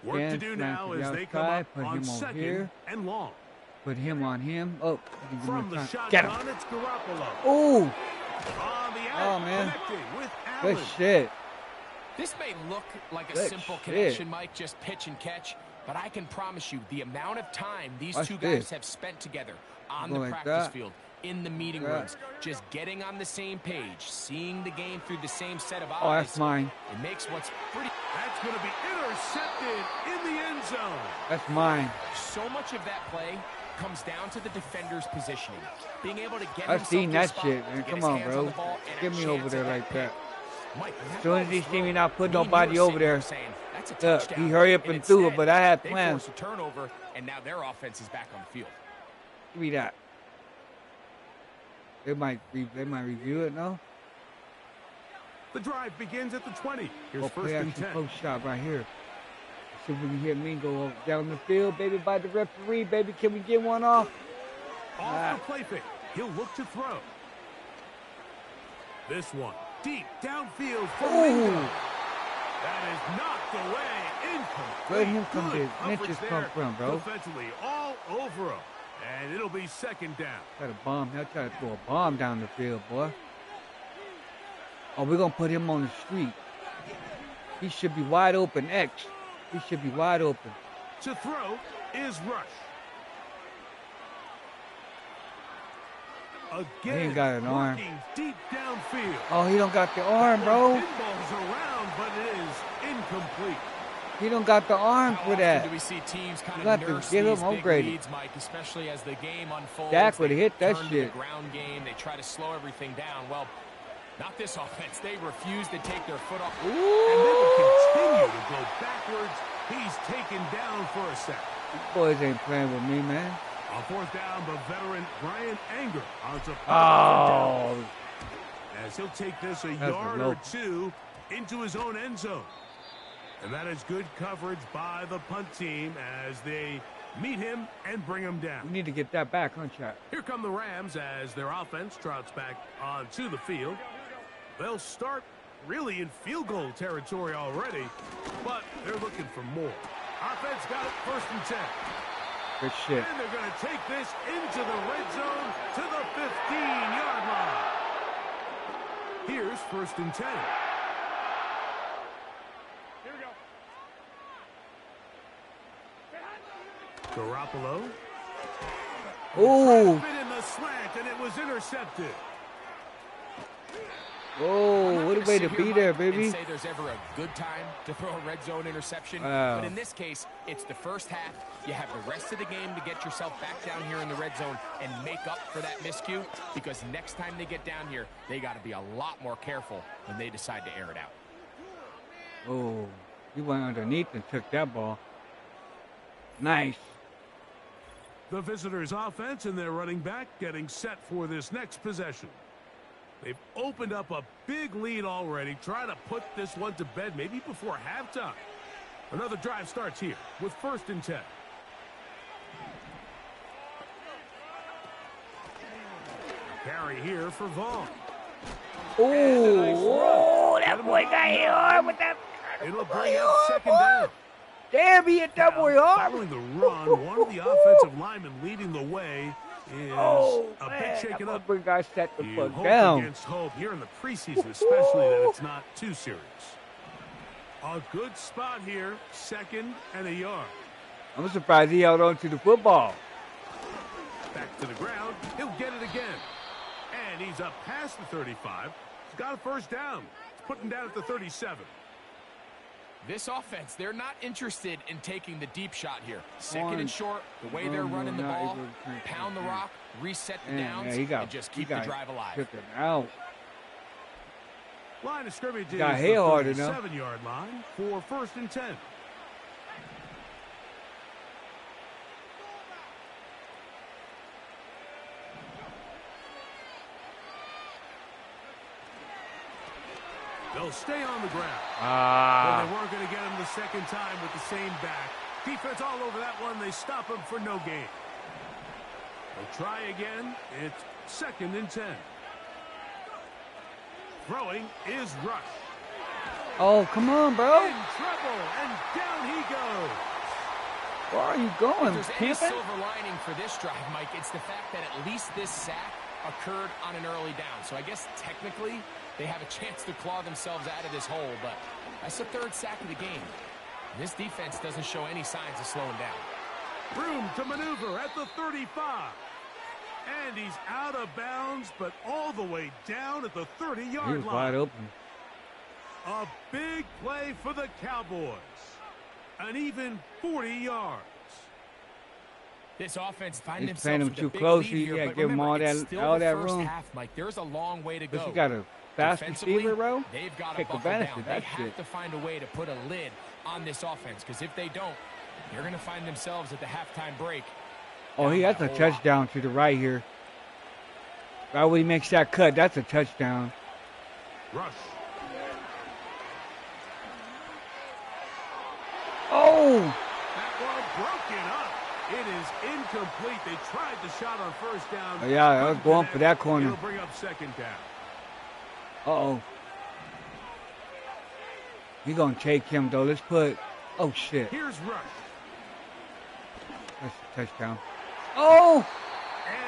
Work to do now as they come up on 2nd and long. Put him on him. Oh, from the get him. It's Garoppolo. Oh, oh man, with good shit. This may look like a simple connection, Mike, just pitch and catch, but I can promise you the amount of time these two guys have spent together on the practice field, in the meeting rooms, just getting on the same page, seeing the game through the same set of eyes. Oh, that's mine. It makes what's pretty. That's going to be intercepted in the end zone. That's mine. So much of that play comes down to the defender's positioning. Being able to get I've seen that shit, man. Come on, bro. Get me over there like that. Mike, as soon as he see me not put nobody over there, look, he hurry up and threw it, but I had plans. They forced a turnover, and now their offense is back on the field. Give me that. They might review it, no? The drive begins at the 20. Here's 1st and 10. Post shot right here. See if we can hit me go down the field, baby, by the referee, baby. Can we get one off? Off the play fake. He'll look to throw. This one deep downfield for Mingo. That is knocked away. Incomplete. Where him come Good the niches come from, bro? Defensively, all over him. And it'll be second down. Got a bomb. He'll try to throw a bomb down the field, boy. Oh, we're going to put him on the street. He should be wide open, X. He should be wide open. To throw is Rush. Again, He ain't got an arm. Deep downfield. Oh, he don't got the arm, bro. Pinball's around, but it is incomplete. He don't got the arm for that. Do we see teams kind You of got to nurse get these him big upgraded. leads, Mike, especially as the game unfolds? Dak would have hit that turn to shit. the ground game. They try to slow everything down. Well, not this offense. They refuse to take their foot off. Ooh. And they will continue to go backwards. He's taken down for a sack. These boys ain't playing with me, man. On fourth down, the veteran Brian Anger onto Oh. as he'll take this a That's yard a or low. two into his own end zone. And that is good coverage by the punt team as they meet him and bring him down. We need to get that back, huh, Chad? Here come the Rams as their offense trots back onto the field. They'll start really in field goal territory already, but they're looking for more. Offense got it, 1st and 10. Good shit. And they're going to take this into the red zone to the 15-yard line. Here's 1st and 10. Here we go. Garoppolo. Ooh. Fit in the slant, and it was intercepted. Oh, what a way to be there, baby. Say there's ever a good time to throw a red zone interception, Wow. but in this case, it's the first half. You have the rest of the game to get yourself back down here in the red zone and make up for that miscue, because next time they get down here, they got to be a lot more careful when they decide to air it out. Oh, he went underneath and took that ball. Nice. The visitors' offense and their running back getting set for this next possession. They've opened up a big lead already. Try to put this one to bed maybe before halftime. Another drive starts here with 1st and 10. Carry here for Vaughn. Oh, that boy got hit hard with that. It'll bring up 2nd down. Damn, he hit that boy hard. Following the run, one of the offensive linemen leading the way is a big Man, shaking that up. boy got set the You fuck hope down. against hope here in the preseason, especially that it's not too serious. A good spot here, 2nd and a yard. I'm surprised he held on to the football. Back to the ground, he'll get it again. And he's up past the 35. He's got a 1st down. He's putting down at the 37. This offense, they're not interested in taking the deep shot here. 2nd and short, the way they're running the ball, pound the rock, reset the downs, and just keep the drive alive. Took it out. Line of scrimmage is Got the hit hard enough. 37-yard line for 1st and 10. They'll stay on the ground. Well, they weren't going to get him the second time with the same back. Defense all over that one. They stop him for no gain. They'll try again. It's 2nd and 10. Throwing is Rush. Oh, come on, bro. In trouble, and down he goes. Where are you going, If there's any camping? silver lining for this drive, Mike, it's the fact that at least this sack occurred on an early down. So I guess technically they have a chance to claw themselves out of this hole, but that's the 3rd sack of the game. This defense doesn't show any signs of slowing down. Room to maneuver at the 35. And he's out of bounds, but all the way down at the 30-yard He was line. wide open. A big play for the Cowboys. An even 40 yards. This offense find He's playing themselves him with a too big close. lead He here, gotta but give him remember, all it's that- still all the that first room. half, Mike. There's a long way to go. Because he got a fast Defensively, receiver, bro. They've got to Take buckle advantage down. of They that have shit. to find a way to put a lid on this offense, because if they don't, they're going to find themselves at the halftime break. Oh, he has a touchdown to the right here. Right when he makes that cut, that's a touchdown. Rush. Oh! That one broken up. It is incomplete. They tried the shot on 1st down. Oh, yeah, I was Couldn't going for connect. that corner. It'll bring up 2nd down. Uh-oh. He's going to take him, though. Let's put... Oh, shit. Here's Rush. That's a touchdown. Oh!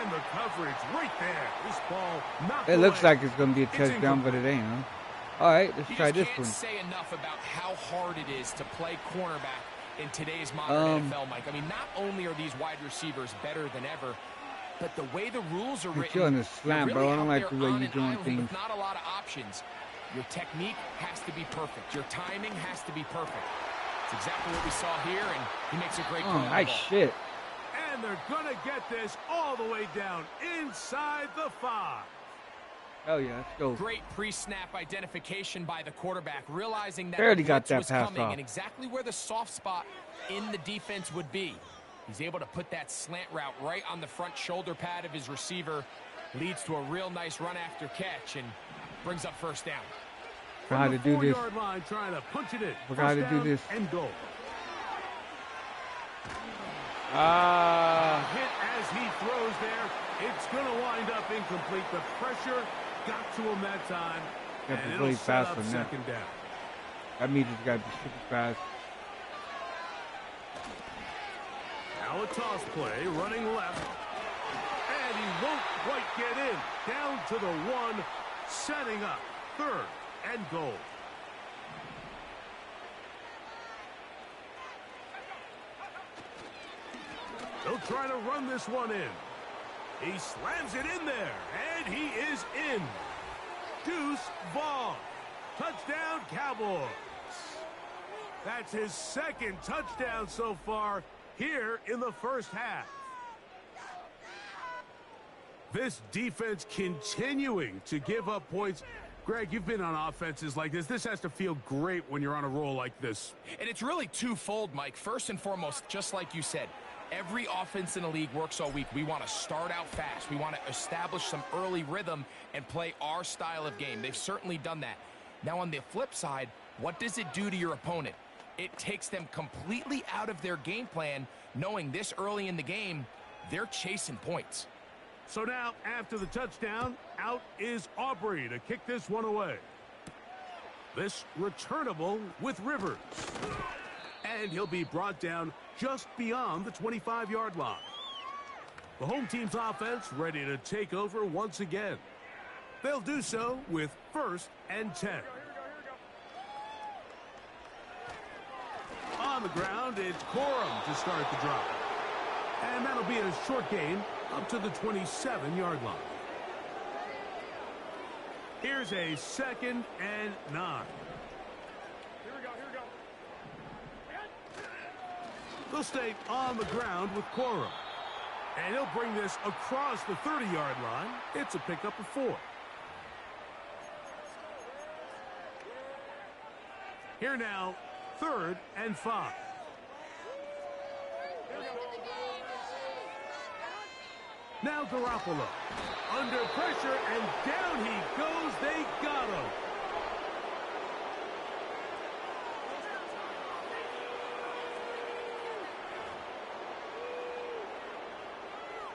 And the coverage right there. This ball knocked It looks away. like it's going to be a touchdown, but it ain't, huh? All right, let's try this one. You just can't say enough about how hard it is to play cornerback in today's modern NFL, Mike. I mean, not only are these wide receivers better than ever, but the way the rules are written, you're in the slam, really bro. I don't like the way on you're an doing island things. with not a lot of options. Your technique has to be perfect. Your timing has to be perfect. It's exactly what we saw here, and he makes a great play. Oh, nice shit. And they're going to get this all the way down inside the 5. Hell yeah, let's go. Great pre-snap identification by the quarterback, realizing that Barely the got blitz that was pass coming off. and exactly where the soft spot in the defense would be. He's able to put that slant route right on the front shoulder pad of his receiver, leads to a real nice run after catch, and brings up first down. Forgot to do this. Line, trying to punch it in. Forgot to do this. And goal. Ah. Hit as he throws there. It's going to wind up incomplete. The pressure got to him that time. Got to And be it'll really set fast up on that. second down. That means it's got to be super fast. Now a toss play, running left. And he won't quite get in. Down to the 1, setting up 3rd and goal. They'll try to run this one in. He slams it in there, and he is in. Deuce Vaughn. Touchdown, Cowboys. That's his 2nd touchdown so far here in the first half. This defense continuing to give up points. Greg, you've been on offenses like this. This has to feel great when you're on a roll like this. And it's really twofold, Mike. First and foremost, just like you said, every offense in the league works all week. We want to start out fast. We want to establish some early rhythm and play our style of game. They've certainly done that. Now, on the flip side, what does it do to your opponent? It takes them completely out of their game plan, knowing this early in the game, they're chasing points. So now, after the touchdown, out is Aubrey to kick this one away. This returnable with Rivers. And he'll be brought down just beyond the 25-yard line. The home team's offense ready to take over once again. They'll do so with 1st and 10. On the ground, it's Corum to start the drive. And that'll be a short game up to the 27-yard line. Here's a 2nd and 9. They'll stay on the ground with Corum. And he'll bring this across the 30-yard line. It's a pickup of 4. Here now, 3rd and 5. Now Garoppolo. Under pressure, and down he goes. They got him.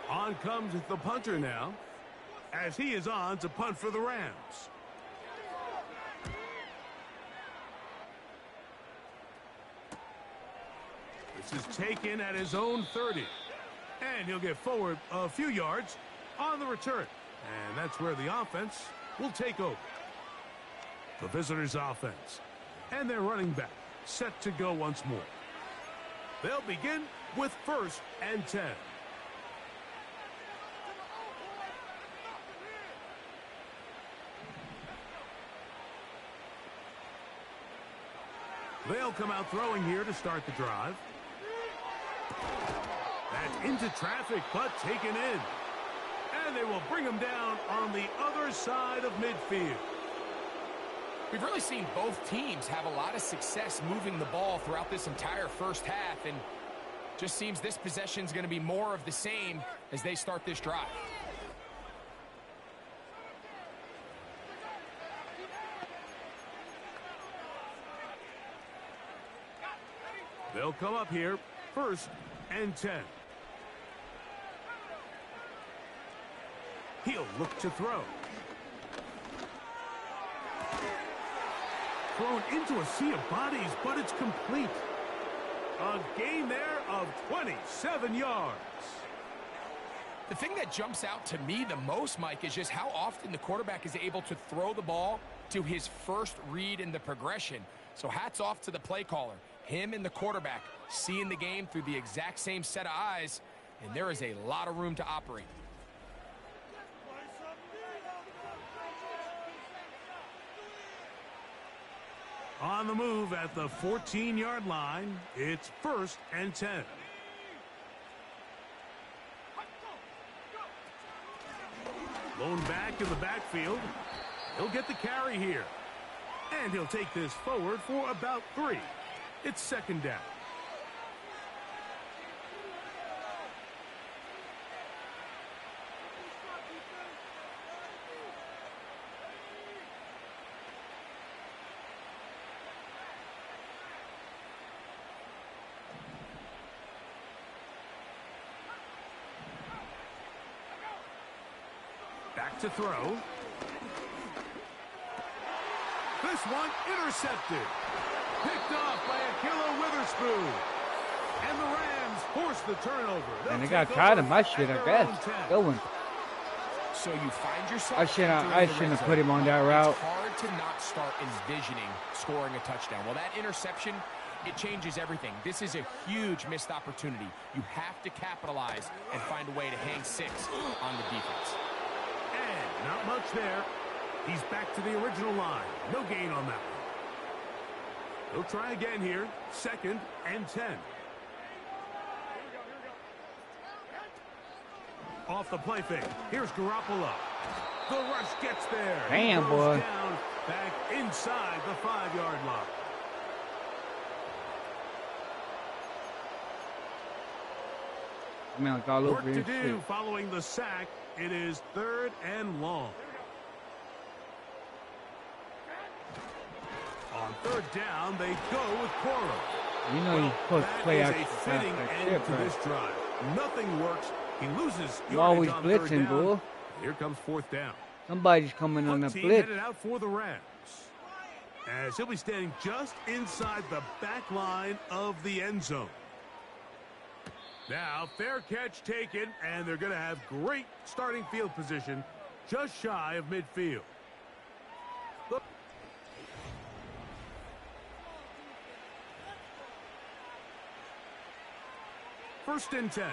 On comes the punter now, as he is on to punt for the Rams. This is taken at his own 30. And he'll get forward a few yards on the return. And that's where the offense will take over. The visitors' offense. And their running back set to go once more. They'll begin with 1st and 10. They'll come out throwing here to start the drive. That's into traffic, but taken in. And they will bring him down on the other side of midfield. We've really seen both teams have a lot of success moving the ball throughout this entire first half, and just seems this possession is going to be more of the same as they start this drive. They'll come up here, 1st and 10. He'll look to throw. thrown into a sea of bodies, but it's complete. A gain there of 27 yards. The thing that jumps out to me the most, Mike, is just how often the quarterback is able to throw the ball to his first read in the progression. So hats off to the play caller. Him and the quarterback seeing the game through the exact same set of eyes, and there is a lot of room to operate. On the move at the 14-yard line, it's 1st and 10. Lone back in the backfield. He'll get the carry here. And he'll take this forward for about 3. It's 2nd down. Back to throw. This one intercepted. Picked off by Akilla Witherspoon. And the Rams force the turnover. And they got tired of my shit, I guess. Good one. So you find yourself... I shouldn't have put him on that route. It's hard to not start envisioning scoring a touchdown. Well, that interception, it changes everything. This is a huge missed opportunity. You have to capitalize and find a way to hang 6 on the defense. And not much there. He's back to the original line. No gain on that one. He'll try again here. 2nd and 10. Off the play fake. Here's Garoppolo. The rush gets there. Damn, boy. Down, back inside the 5-yard line. Man, it's all over Work to his do shit. following the sack. It is 3rd and long. On 3rd down, they go with Coro. You know you're supposed to play out a fitting end to this drive. Nothing works. He loses. You're always on blitzing, 3rd down. bro. Here comes 4th down. Somebody's coming on the Team blitz. headed out for the Rams. As he'll be standing just inside the back line of the end zone. Now, fair catch taken, and they're going to have great starting field position just shy of midfield. Look. 1st and 10.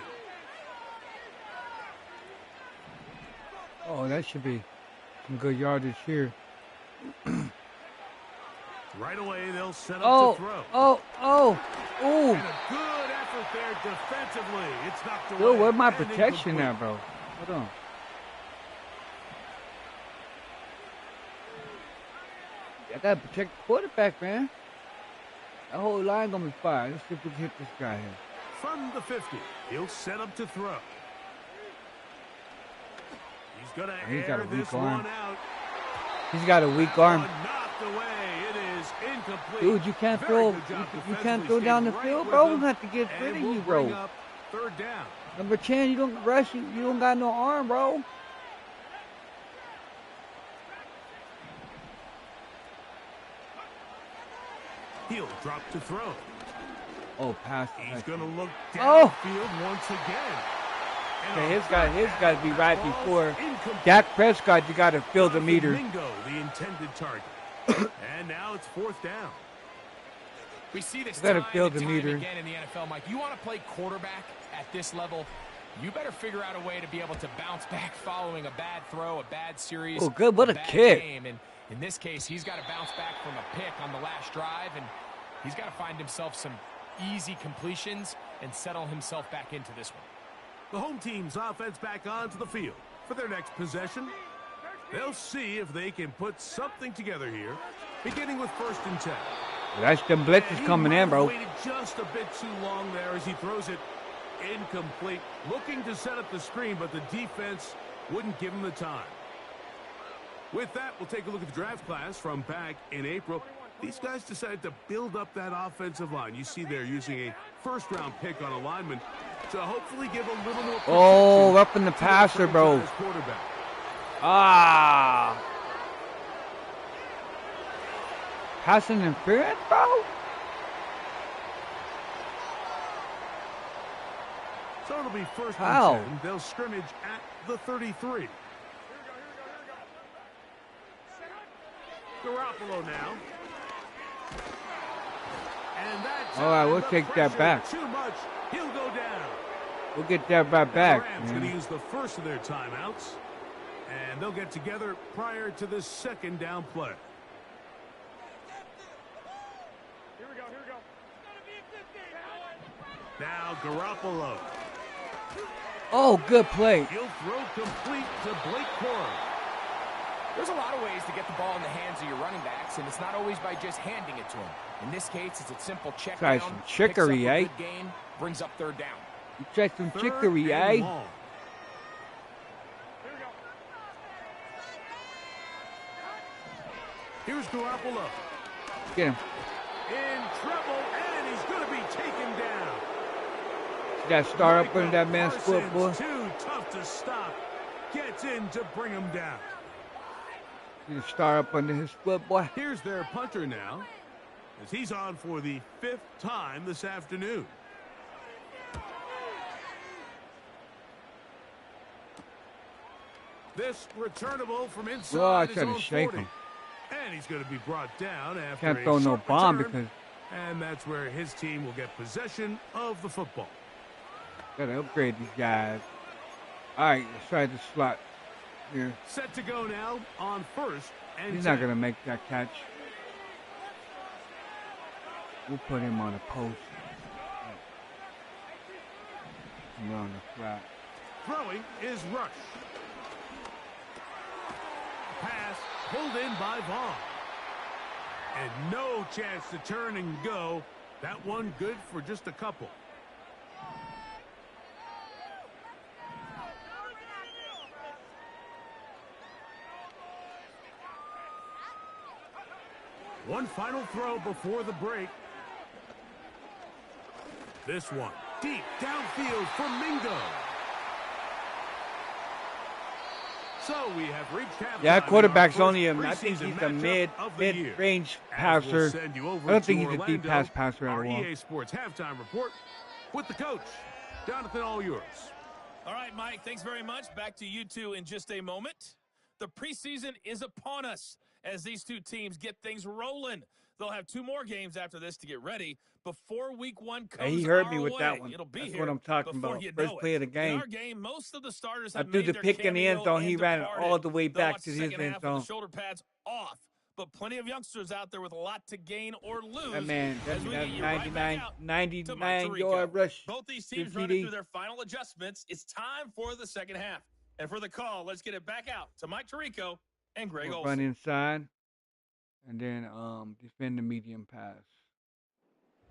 Oh, that should be some good yardage here. Right away, they'll set up to throw. Ooh. And a good effort there defensively. It's knocked away. Dude, where's my protection now, bro? Hold on. I gotta protect the quarterback, man. That whole line gonna be fine. Let's see if we can hit this guy here. From the 50, he'll set up to throw. He's gonna air this one out. He's got a weak arm. Knocked away. It is incomplete. Dude, you can't throw. You can't throw down the field, bro. We have to get rid of you, bro. 3rd down. Number 10, you don't rush. You don't got no arm, bro. He'll drop to throw. Oh, pass. He's going to look Oh. downfield once again. Okay, his got to be right before Dak Prescott. You got to fill the meter. Mingo, the intended target. And now it's 4th down. We see this Gotta time fill and the time meter. again in the NFL, Mike. You want to play quarterback at this level, you better figure out a way to be able to bounce back following a bad throw, a bad series. Oh, good. What a bad kick. Game. And in this case, he's got to bounce back from a pick on the last drive, and he's got to find himself some easy completions and settle himself back into this one. The home team's offense back onto the field for their next possession. They'll see if they can put something together here, beginning with 1st and 10. That's the blitz is coming in, bro. Waited just a bit too long there as he throws it incomplete. Looking to set up the screen, but the defense wouldn't give him the time. With that, we'll take a look at the draft class from back in April. These guys decided to build up that offensive line. You see they're using a 1st-round pick on a lineman to hopefully give a little more protection. Oh, up in the passer, bro. Ah. Passing interference, bro? So it'll be first How? and 10. They'll scrimmage at the 33. Garoppolo now. And that's all right, we'll take that back. Too much. He'll go down. We'll get that right back. The Rams going to use the first of their timeouts, and they'll get together prior to the second down play. Here we go. Now Garoppolo. Oh, good play. He'll throw complete to Blake Corum. There's a lot of ways to get the ball in the hands of your running backs, and it's not always by just handing it to them. In this case, it's a simple check down. Some trickery, picks up a eh? good gain, brings up third down. You check some Third trickery, and eh? long. Here's Garoppolo. Get him. In trouble, and he's going to be taken down. You got to start up under that man's foot, boy. Too tough to stop. Gets in to bring him down. You start up under his foot, boy. Here's their punter now, as he's on for the 5th time this afternoon. This returnable from inside Oh, I his tried own to shake 40. him. And he's going to be brought down after Can't a throw no short bomb return, because and that's where his team will get possession of the football. gotta upgrade these guys. All right, let's try the slot here. Set to go now on first and He's 10. not gonna make that catch. We'll put him on a post. And we're on the flat. Throwing is Rush. Pass pulled in by Vaughn. And no chance to turn and go. That one good for just a couple. One final throw before the break. This one deep downfield for Mingo. So we have reached halftime. Yeah, quarterback's in our only first I think preseason he's a matchup of the year. mid-range As passer. we'll send you over I don't think to he's a deep Orlando, pass passer at our all. EA Sports halftime report with the coach. Jonathan, all yours. All right, Mike, thanks very much. Back to you two in just a moment. The preseason is upon us as these two teams get things rolling. They'll have 2 more games after this to get ready before week 1 comes He heard our me with way. that one. It'll be That's here what I'm talking before about. you First know play it. of the game. In our game, most of the starters I have threw made the their pick in the end cameo zone. He and ran departed. all the way They'll back watch to the his second end half with zone. the shoulder pads off. But plenty of youngsters out there with a lot to gain or lose. That man, as we get you right back out to Mike 99-yard rush. Both these to teams TD. running through their final adjustments. It's time for the second half. And for the call, let's get it back out to Mike Tirico and Greg We'll Olson. run inside and then defend the medium pass.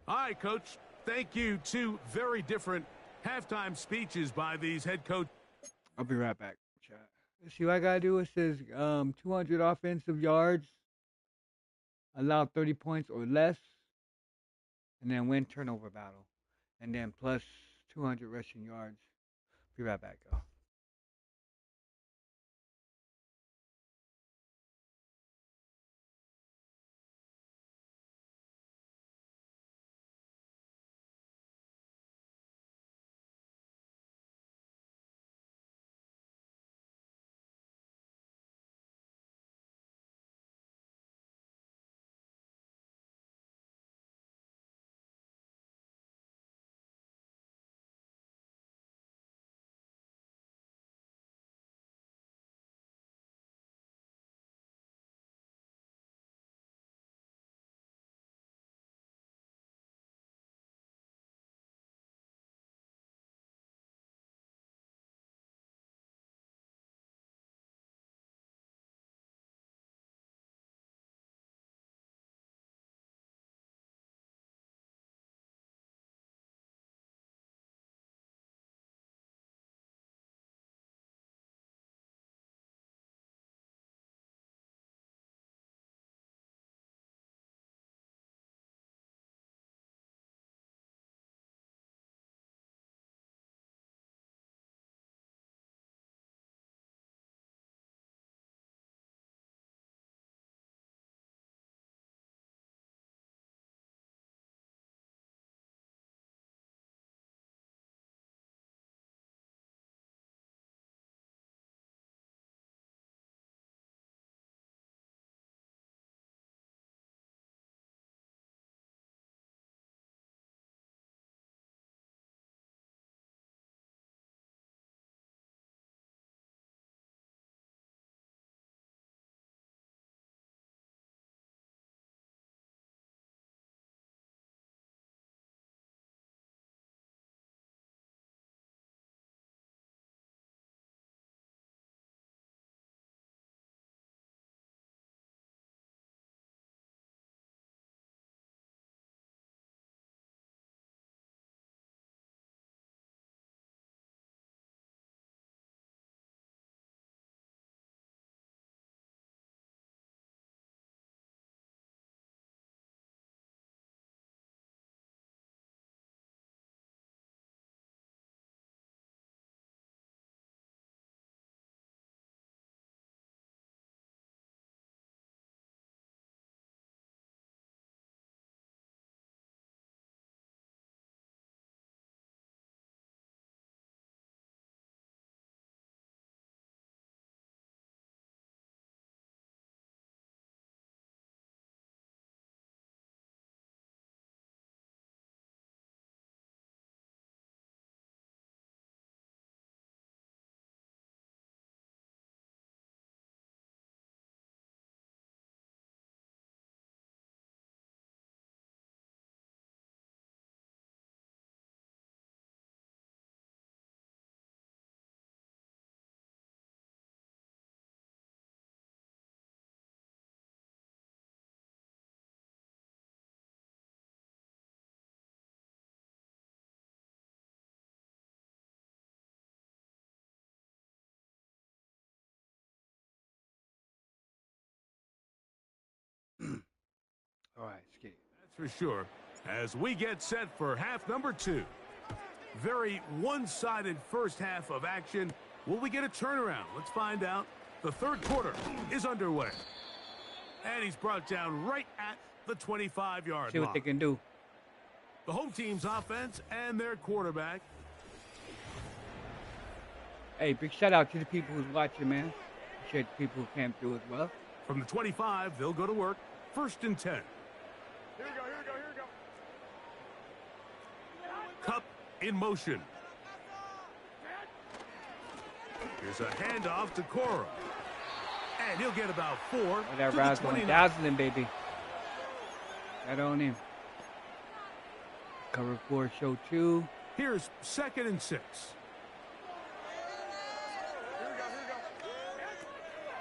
All right, Coach. Thank you. 2 very different halftime speeches by these head coaches. I'll be right back. Chat. Let's see what I gotta do. It says 200 offensive yards, allow 30 points or less, and then win turnover battle, and then plus 200 rushing yards. Be right back, y'all. All right, skate. That's for sure. As we get set for half number 2. Very one-sided first half of action. Will we get a turnaround? Let's find out. The third quarter is underway. And he's brought down right at the 25-yard line. See what they can do. The home team's offense and their quarterback. Hey, big shout out to the people who's watching, man. Appreciate the people who came through as well. From the 25, they'll go to work. 1st and 10. Here we go. Cup in motion. Here's a handoff to Cora. And he'll get about 4. Oh, that rouse 1,000, baby. That on him. Cover 4, show 2. Here's 2nd and 6.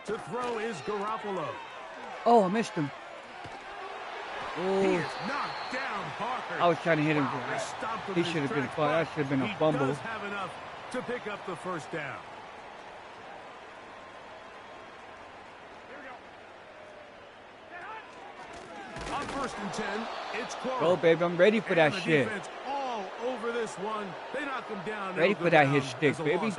To throw is Garoppolo. Oh, I missed him. Oh. He is knocked down Parker. I was trying to hit him. Wow, He should have been fun. That should have been a fumble. He does have enough to pick up the first down. On 1st and 10, it's Cora. Go, baby. I'm ready for that shit. All over this one. They knock him down. Ready for that hit stick, baby.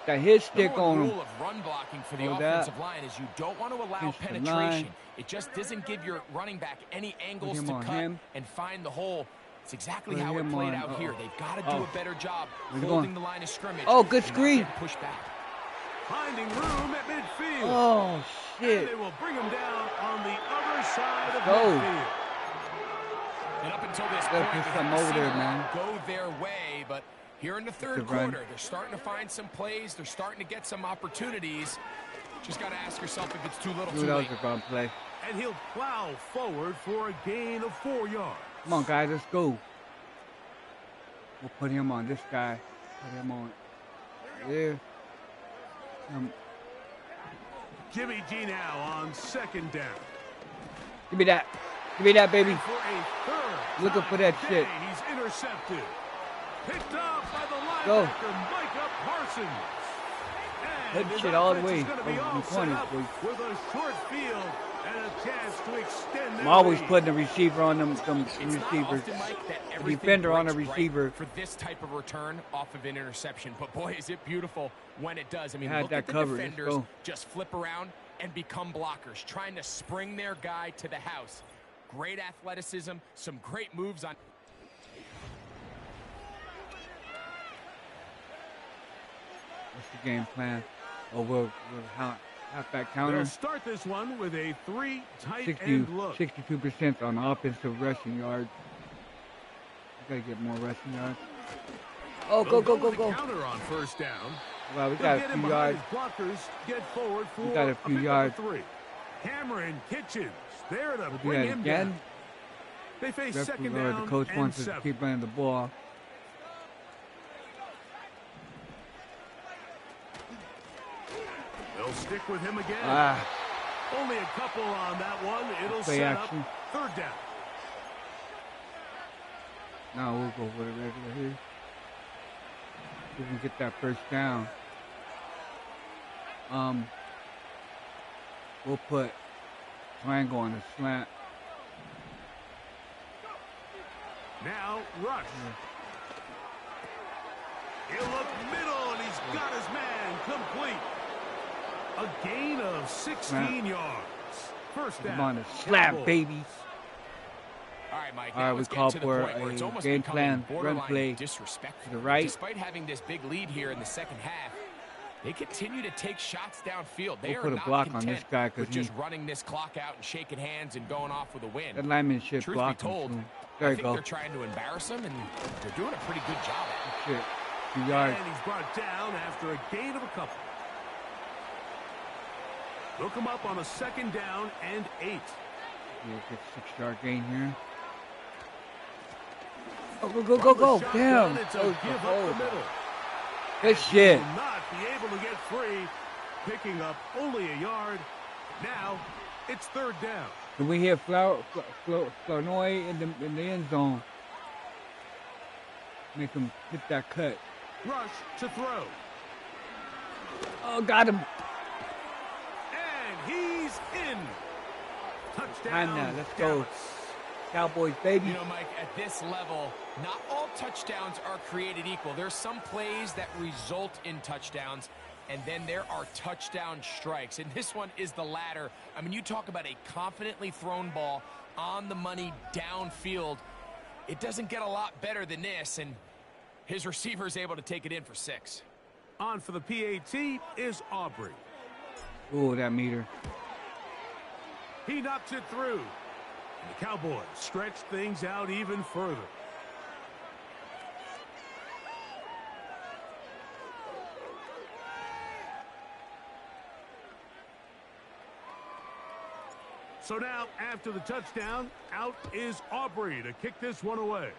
That hit stick on him. The rule of run blocking for the offensive line is you don't want to allow penetration. It just doesn't give your running back any angles to cut and find the hole. It's exactly how it played out here. They've got to do a better job holding the line of scrimmage. Oh, good screen. Push back. Finding room at midfield. Oh, shit. And they will bring him down on the other side of midfield. And up until this point, go their way, but here in the third quarter, they're starting to find some plays. They're starting to get some opportunities. Just got to ask yourself if it's too little, too late. Play. And he'll plow forward for a gain of 4 yards. Come on, guys, let's go. We'll put him on this guy. Put him on there. Jimmy G now on 2nd down. Give me that. Give me that, baby. Looking for that shit. He's intercepted. Picked up by the linebacker, Micah Parsons. That shit all the way over the corners, boy. With a short field and a chance to extend. I'm always putting the receiver on them receivers. The defender on a receiver. For this type of return off of an interception. But boy, is it beautiful when it does. I mean, look at the cover. defenders just flip around and become blockers, trying to spring their guy to the house. Great athleticism, some great moves on. What's the game plan? Oh, we'll halfback counter. They'll start this one with a 3 tight end look. 62% on offensive rushing yards. We gotta get more rushing yards. Oh, go. Counter on 1st down. Well, we got a few yards. Blockers get forward for we got a few yards. 3. Cameron Kitchens there to bring him down. They face 2nd down. The coach wants us to keep running the ball. They'll stick with him again. Only a couple on that one. It'll set up 3rd down. Now we'll go with it right here. We can get that 1st down. We'll put triangle on the slant. Now Rush. He'll look middle, and he's got his man complete. A gain of 16 yards. 1st down. Come on, a slap, baby. All right, Mike. All right, we call for a game plan, run play disrespectful. to the right. Despite having this big lead here in the second half, they continue to take shots downfield. They are put a not block content on this guy with just running this clock out and shaking hands and going off with a win. That lineman should Truth block be told, him. I think they're trying to embarrass him, and they're doing a pretty good job at it. Shit. 2 yards. And he's brought down after a gain of a couple. They'll come up on a 2nd down and 8. Yeah, get 6-yard gain here. Oh, go. Damn. Good shit. Will not be able to get free. Picking up only a yard. Now it's 3rd down. Can we hear Flournoy in the end zone? Make him hit that cut. Rush to throw. Oh, got him. And he's in. Touchdown. Time now. Let's go. Cowboys, baby. You know, Mike, at this level, not all touchdowns are created equal. There's some plays that result in touchdowns, and then there are touchdown strikes. And this one is the latter. I mean, you talk about a confidently thrown ball on the money downfield. It doesn't get a lot better than this, and his receiver is able to take it in for 6. On for the PAT is Aubrey. Oh, that meter. He knocks it through. And the Cowboys stretch things out even further. So now, after the touchdown, out is Aubrey to kick this one away.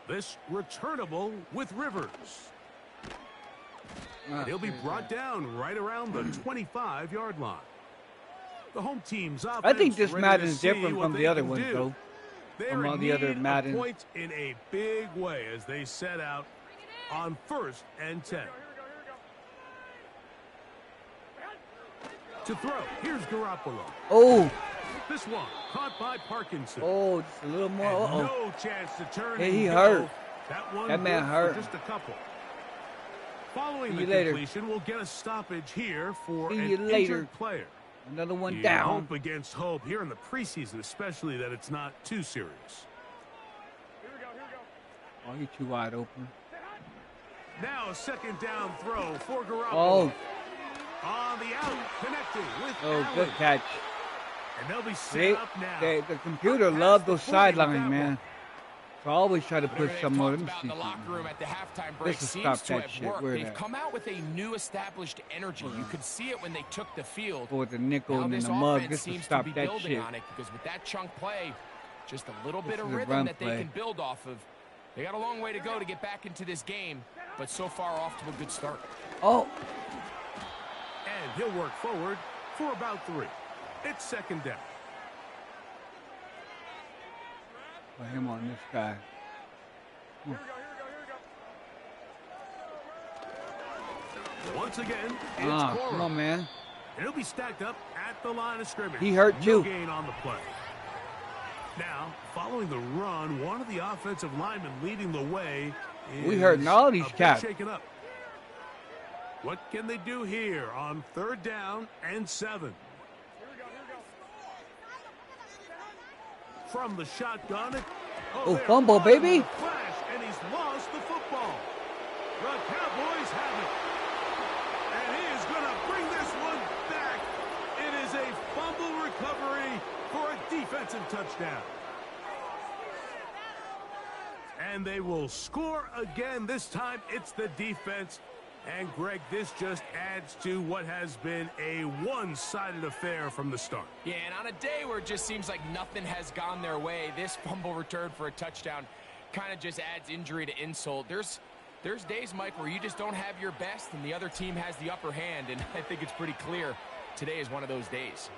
This returnable with Rivers. And he'll be brought down right around the 25-yard line. The home team's offense. I think this Madden is different from the other ones, though. From all the other Madden. Points in a big way as they set out on 1st and 10. To throw, here's Garoppolo. Oh. This one caught by Parkinson. Oh, just a little more. And no chance to turn. Hey, he hurt. That man hurt. Just a couple. Following the completion, we'll get a stoppage here for an injured player. Another one down. Hope against hope here in the preseason, especially that it's not too serious. Oh, you're too wide open. Now a 2nd down throw for Garoppolo. Oh. On the out, connecting with Allen. Good catch. And they'll be set up now. The computer loves those sidelines, man. So I always try to push some more. Let me see. The locker room at the halftime break seems to have worked. They've come out with a new established energy. You could see it when they took the field. With the nickel and the mug, this will stop that shit. On it because with that chunk play, just a little bit of rhythm that they can build off of. They got a long way to go to get back into this game, but so far off to a good start. Oh. And he'll work forward for about 3. It's 2nd down. Put him on this guy. Once again, it's come on, man. And he'll be stacked up at the line of scrimmage. He hurt no too. Gain on the play. Now, following the run, one of the offensive linemen leading the way is we hurting all these cats. Shaken up. What can they do here on 3rd down and 7? From the shotgun. Fumble, baby. Flash, and he's lost the football. The Cowboys have it. And he is going to bring this one back. It is a fumble recovery for a defensive touchdown. And they will score again. This time it's the defense. And, Greg, this just adds to what has been a one-sided affair from the start. Yeah, and on a day where it just seems like nothing has gone their way, this fumble return for a touchdown kind of just adds injury to insult. There's days, Mike, where you just don't have your best and the other team has the upper hand, and I think it's pretty clear today is one of those days.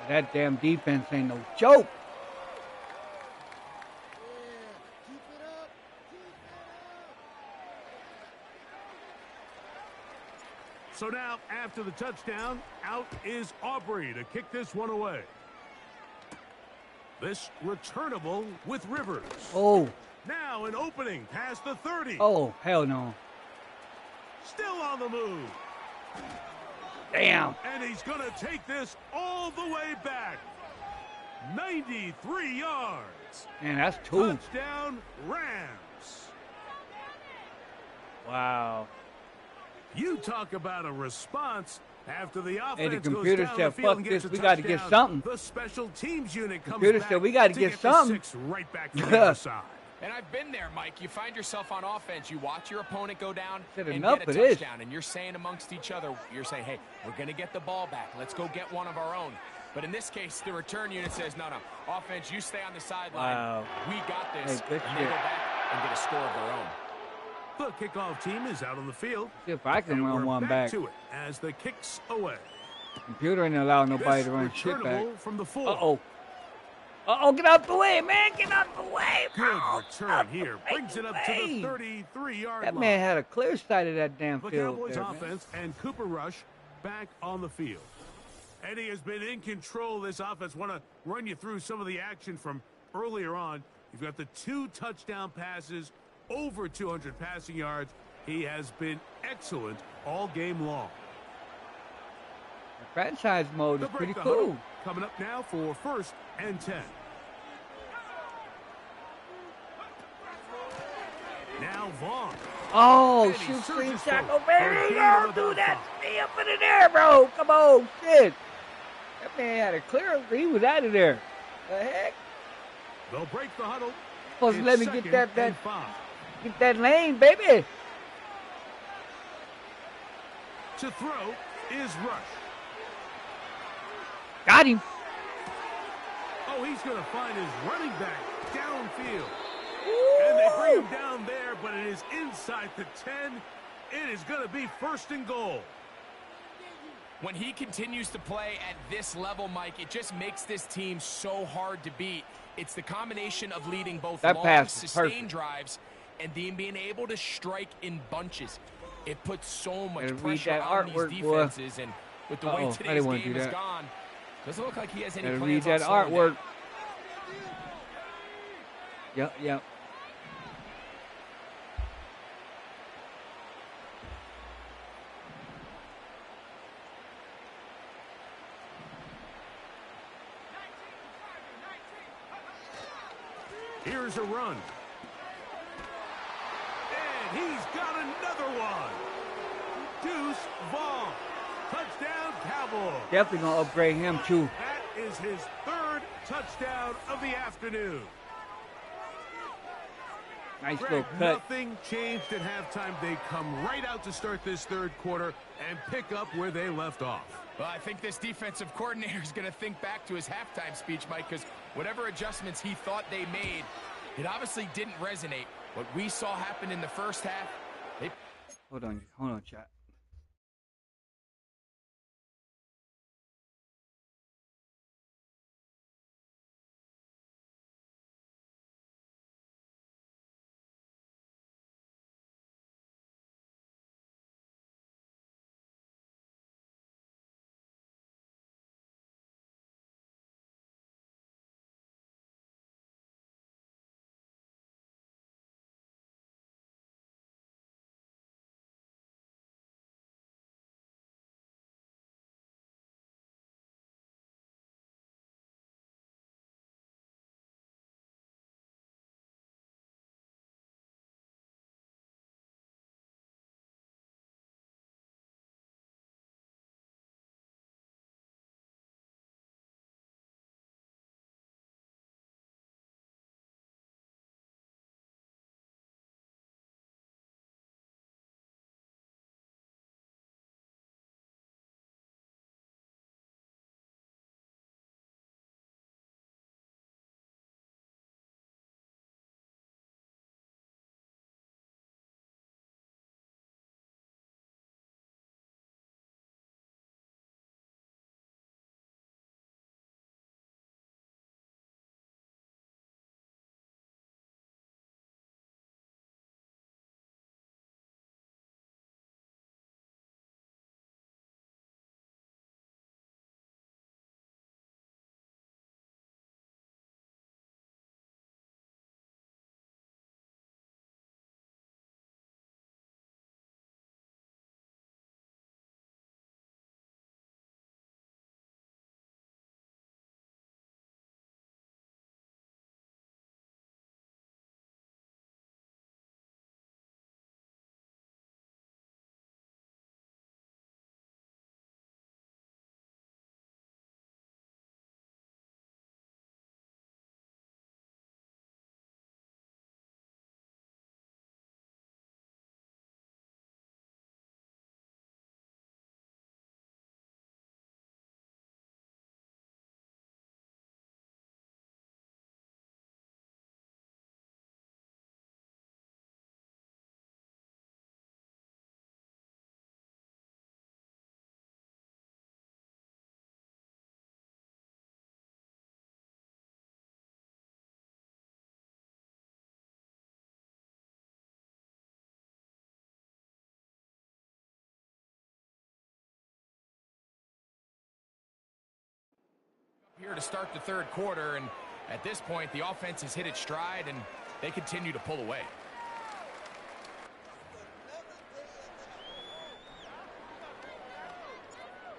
That damn defense ain't no joke. So now, after the touchdown, out is Aubrey to kick this one away. This returnable with Rivers. Oh. Now an opening past the 30. Oh, hell no. Still on the move. Damn. And he's going to take this all the way back. 93 yards. Man, that's 2. Touchdown, Rams. Wow. You talk about a response after the offense. Hey, the computer goes down said, the field fuck and this, gets we a got to get touchdown. something. The special teams unit comes computer back said, we got to get something. 6 right back from the other side. And I've been there, Mike. You find yourself on offense. You watch your opponent go down Said and enough get a of this. touchdown. And you're saying amongst each other, you're saying, hey, we're going to get the ball back. Let's go get one of our own. But in this case, the return unit says, no. Offense, you stay on the sideline. Wow. We got this. Hey, and they go back and get a score of their own. The kickoff team is out on the field. See if I can run one back. To it as the kicks away. Computer ain't allow nobody this to run shit back. From the 4. Uh-oh. Uh-oh, get out the way, man. Get out the way, bro. Good return here. Brings it up to the 33-yard line. That man had a clear sight of that damn The field Cowboys there, offense and Cooper Rush back on the field. Eddie has been in control of this offense. Want to run you through some of the action from earlier on. You've got the 2 touchdown passes, over 200 passing yards. He has been excellent all game long. The franchise mode is pretty cool. Coming up now for 1st and 10. Now Vaughn. Oh, shoot, screen tackle, baby. Don't do that to me up in the air, bro. Come on, shit. That man had a clear. He was out of there. The heck? They'll break the huddle. Supposed to let me get that lane, baby. To throw is Rush. Got him. Oh, he's going to find his running back downfield. Ooh. And they bring him down there, but it is inside the 10. It is going to be 1st and goal. When he continues to play at this level, Mike, it just makes this team so hard to beat. It's the combination of leading both long, sustained drives and then being able to strike in bunches. It puts so much pressure on these defenses, and with the way today's game has gone, doesn't look like he has any plans on read that artwork. Yep. Here's a run. And he's got another one. Deuce Vaughn. Touchdown, Cowboys. Definitely going to upgrade him, too. That is his 3rd touchdown of the afternoon. Nice Greg, little cut. Nothing changed at halftime. They come right out to start this 3rd quarter and pick up where they left off. Well, I think this defensive coordinator is going to think back to his halftime speech, Mike, because whatever adjustments he thought they made, it obviously didn't resonate. What we saw happen in the first half, Hold on, chat. To start the third quarter, and at this point, the offense has hit its stride, and they continue to pull away.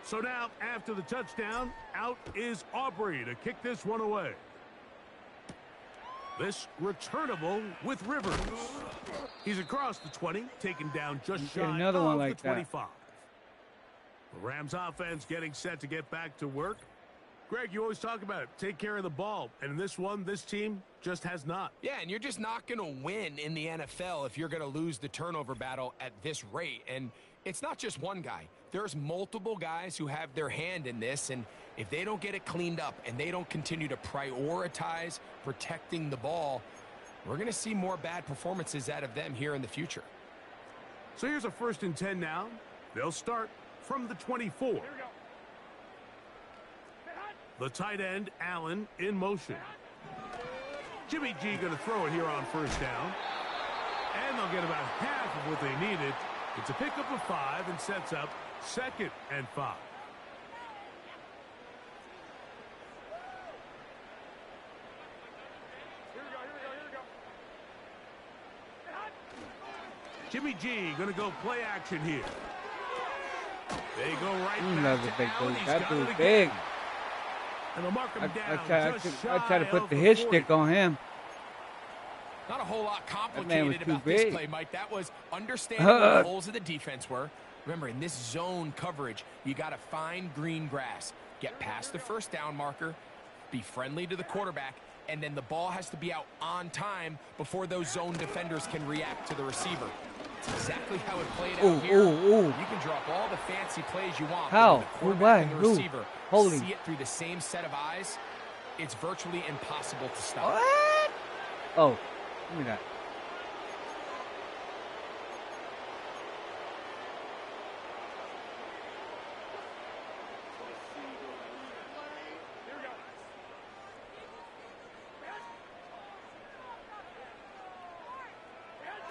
So now, after the touchdown, out is Aubrey to kick this one away. This returnable with Rivers. He's across the 20, taken down just shy another one of like the 25. The Rams offense getting set to get back to work. Greg, you always talk about it. Take care of the ball. And in this one, this team just has not. Yeah, and you're just not going to win in the NFL if you're going to lose the turnover battle at this rate. And it's not just one guy. There's multiple guys who have their hand in this, and if they don't get it cleaned up and they don't continue to prioritize protecting the ball, we're going to see more bad performances out of them here in the future. So here's a 1st and 10 now. They'll start from the 24. The tight end, Allen, in motion. Jimmy G going to throw it here on 1st down. And they'll get about half of what they needed. It's a pickup of 5 and sets up 2nd and 5. Jimmy G going to go play action here. They go right back to Allen. That dude's big. And they'll mark him down. I try to put the hit stick on him. Not a whole lot That man was complicated too about big. this play, Mike. That was understanding where the holes of the defense were. Remember, in this zone coverage, you got to find green grass. Get past the 1st down marker, be friendly to the quarterback, and then the ball has to be out on time before those zone defenders can react to the receiver. It's exactly how it played out here. You can draw up all the fancy plays you want. How? The quarterback and the Who? receiver Holy. see it through the same set of eyes. It's virtually impossible to stop. What? Oh, give me that.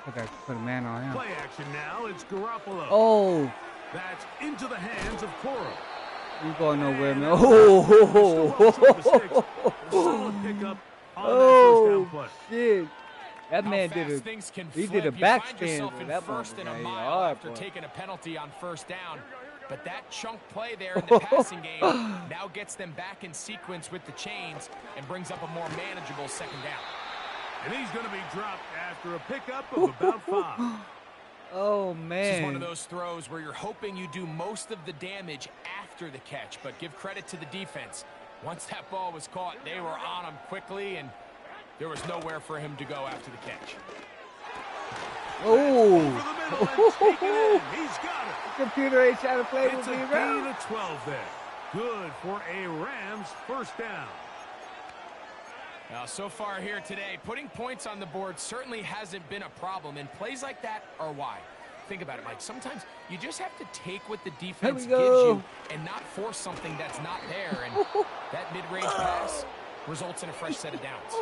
I got to put a man on him. Play action now. It's Garoppolo. Oh. That's into the hands of Coro. You going nowhere, man. Oh, shit. That man did a backstand. That first and a man, mile after taking a penalty on 1st down. But that chunk play there in the passing game now gets them back in sequence with the chains and brings up a more manageable 2nd down. And he's going to be dropped after a pickup of about 5. Oh, man. This is one of those throws where you're hoping you do most of the damage after the catch, but give credit to the defense. Once that ball was caught, they were on him quickly, and there was nowhere for him to go after the catch. Oh. He's got it. The computer ain't trying to play with me, It's a gain of 12 there. Good for a Rams 1st down. Now, so far here today, putting points on the board certainly hasn't been a problem, and plays like that are why. Think about it, Mike. Sometimes you just have to take what the defense gives you and not force something that's not there, and that mid-range pass results in a fresh set of downs.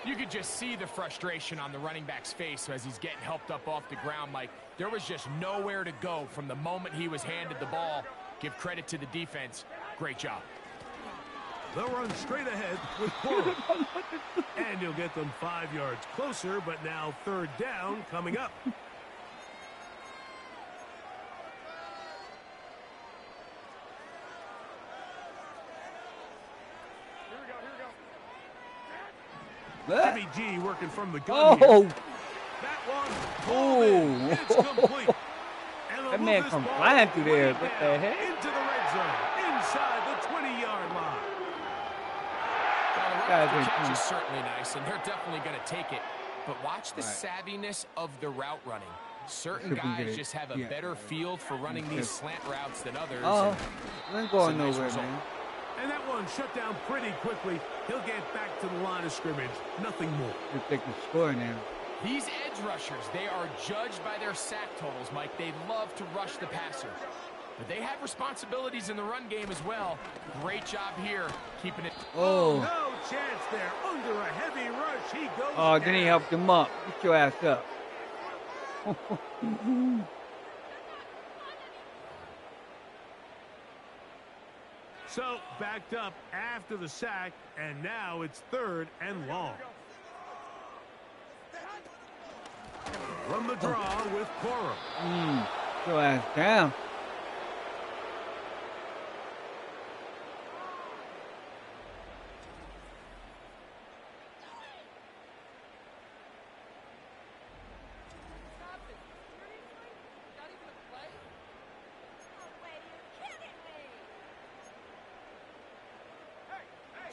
You could just see the frustration on the running back's face as he's getting helped up off the ground, Mike. There was just nowhere to go from the moment he was handed the ball. Give credit to the defense. Great job. They'll run straight ahead with Coro. And you'll get them 5 yards closer, but now 3rd down coming up. Jimmy G working from the gun here. That one, it's complete. That man come flying through there. What the heck? Into the red zone, inside the 20-yard line. Well, the catch is certainly nice, and they're definitely going to take it. But watch the savviness of the route running. Certain guys just have a better feel for running these slant routes than others. Oh, we ain't going nowhere, man. And that one shut down pretty quickly. He'll get back to the line of scrimmage. Nothing more. If they can score now. These edge rushers, they are judged by their sack totals, Mike. They love to rush the passer. But they have responsibilities in the run game as well. Great job here, keeping it. Oh. No chance there. Under a heavy rush, he goes Oh, down. then he helped him up. Get your ass up. So, backed up after the sack, and now it's 3rd and long. From the draw with Cora. Go ass down.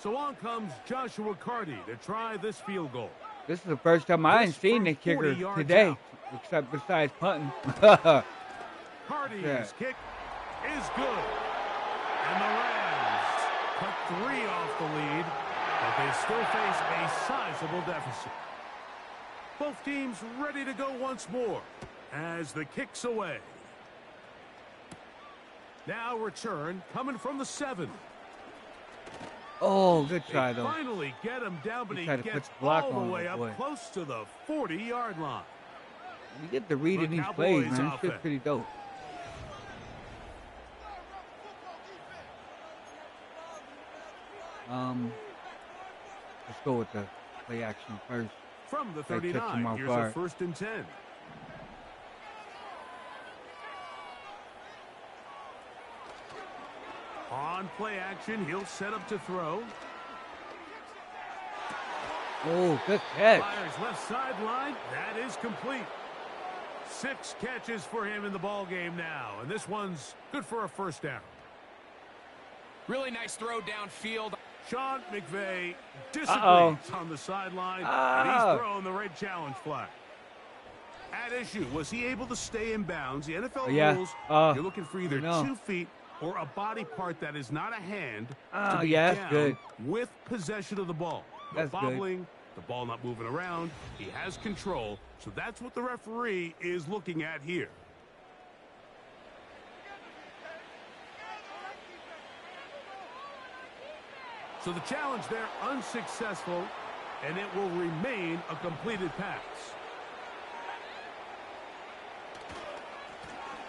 So on comes Joshua Carty to try this field goal. This is the first time I ain't seen the kicker today, except besides punting. Carty's kick is good. And the Rams cut 3 off the lead, but they still face a sizable deficit. Both teams ready to go once more as the kick's away. Now return coming from the 7. Oh, good try, though. Finally get him down, but he gets block all the on way him, up boy. close to the 40-yard line. You get the read in these plays, man. This shit's pretty dope. Let's go with the play action first. From the 39, here's a 1st and 10. On play action, he'll set up to throw. Oh, good catch. Fires left sideline. That is complete. 6 catches for him in the ball game now, and this one's good for a 1st down. Really nice throw downfield. Sean McVay disagrees on the sideline, and he's throwing the red challenge flag. At issue, was he able to stay in bounds? The NFL rules, you're looking for either 2 feet or a body part that is not a hand to be down with possession of the ball. No bobbling, the ball not moving around. He has control, so that's what the referee is looking at here. So the challenge there unsuccessful, and it will remain a completed pass.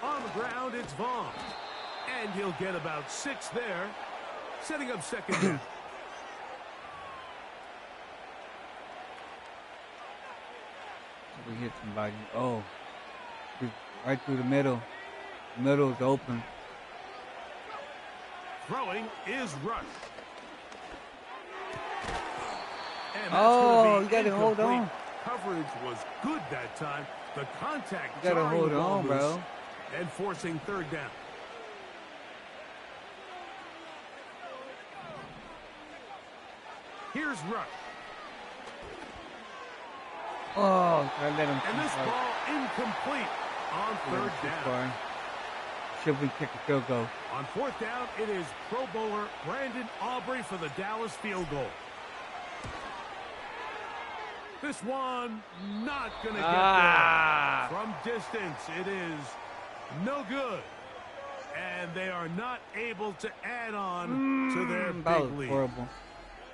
On the ground, it's Vaughn. And he'll get about 6 there, setting up 2nd down. We hit somebody. Oh, right through the middle. The middle is open. Throwing is Rush. Oh, you got to hold on. Coverage was good that time. The contact. You got to hold on, bro. And forcing 3rd down. Here's Rush. Oh, I let him. And this ball incomplete on 3rd down. Should we kick a field goal? On 4th down, it is Pro Bowler Brandon Aubrey for the Dallas field goal. This one not going to get there. From distance, it is no good. And they are not able to add on to their big lead. Horrible.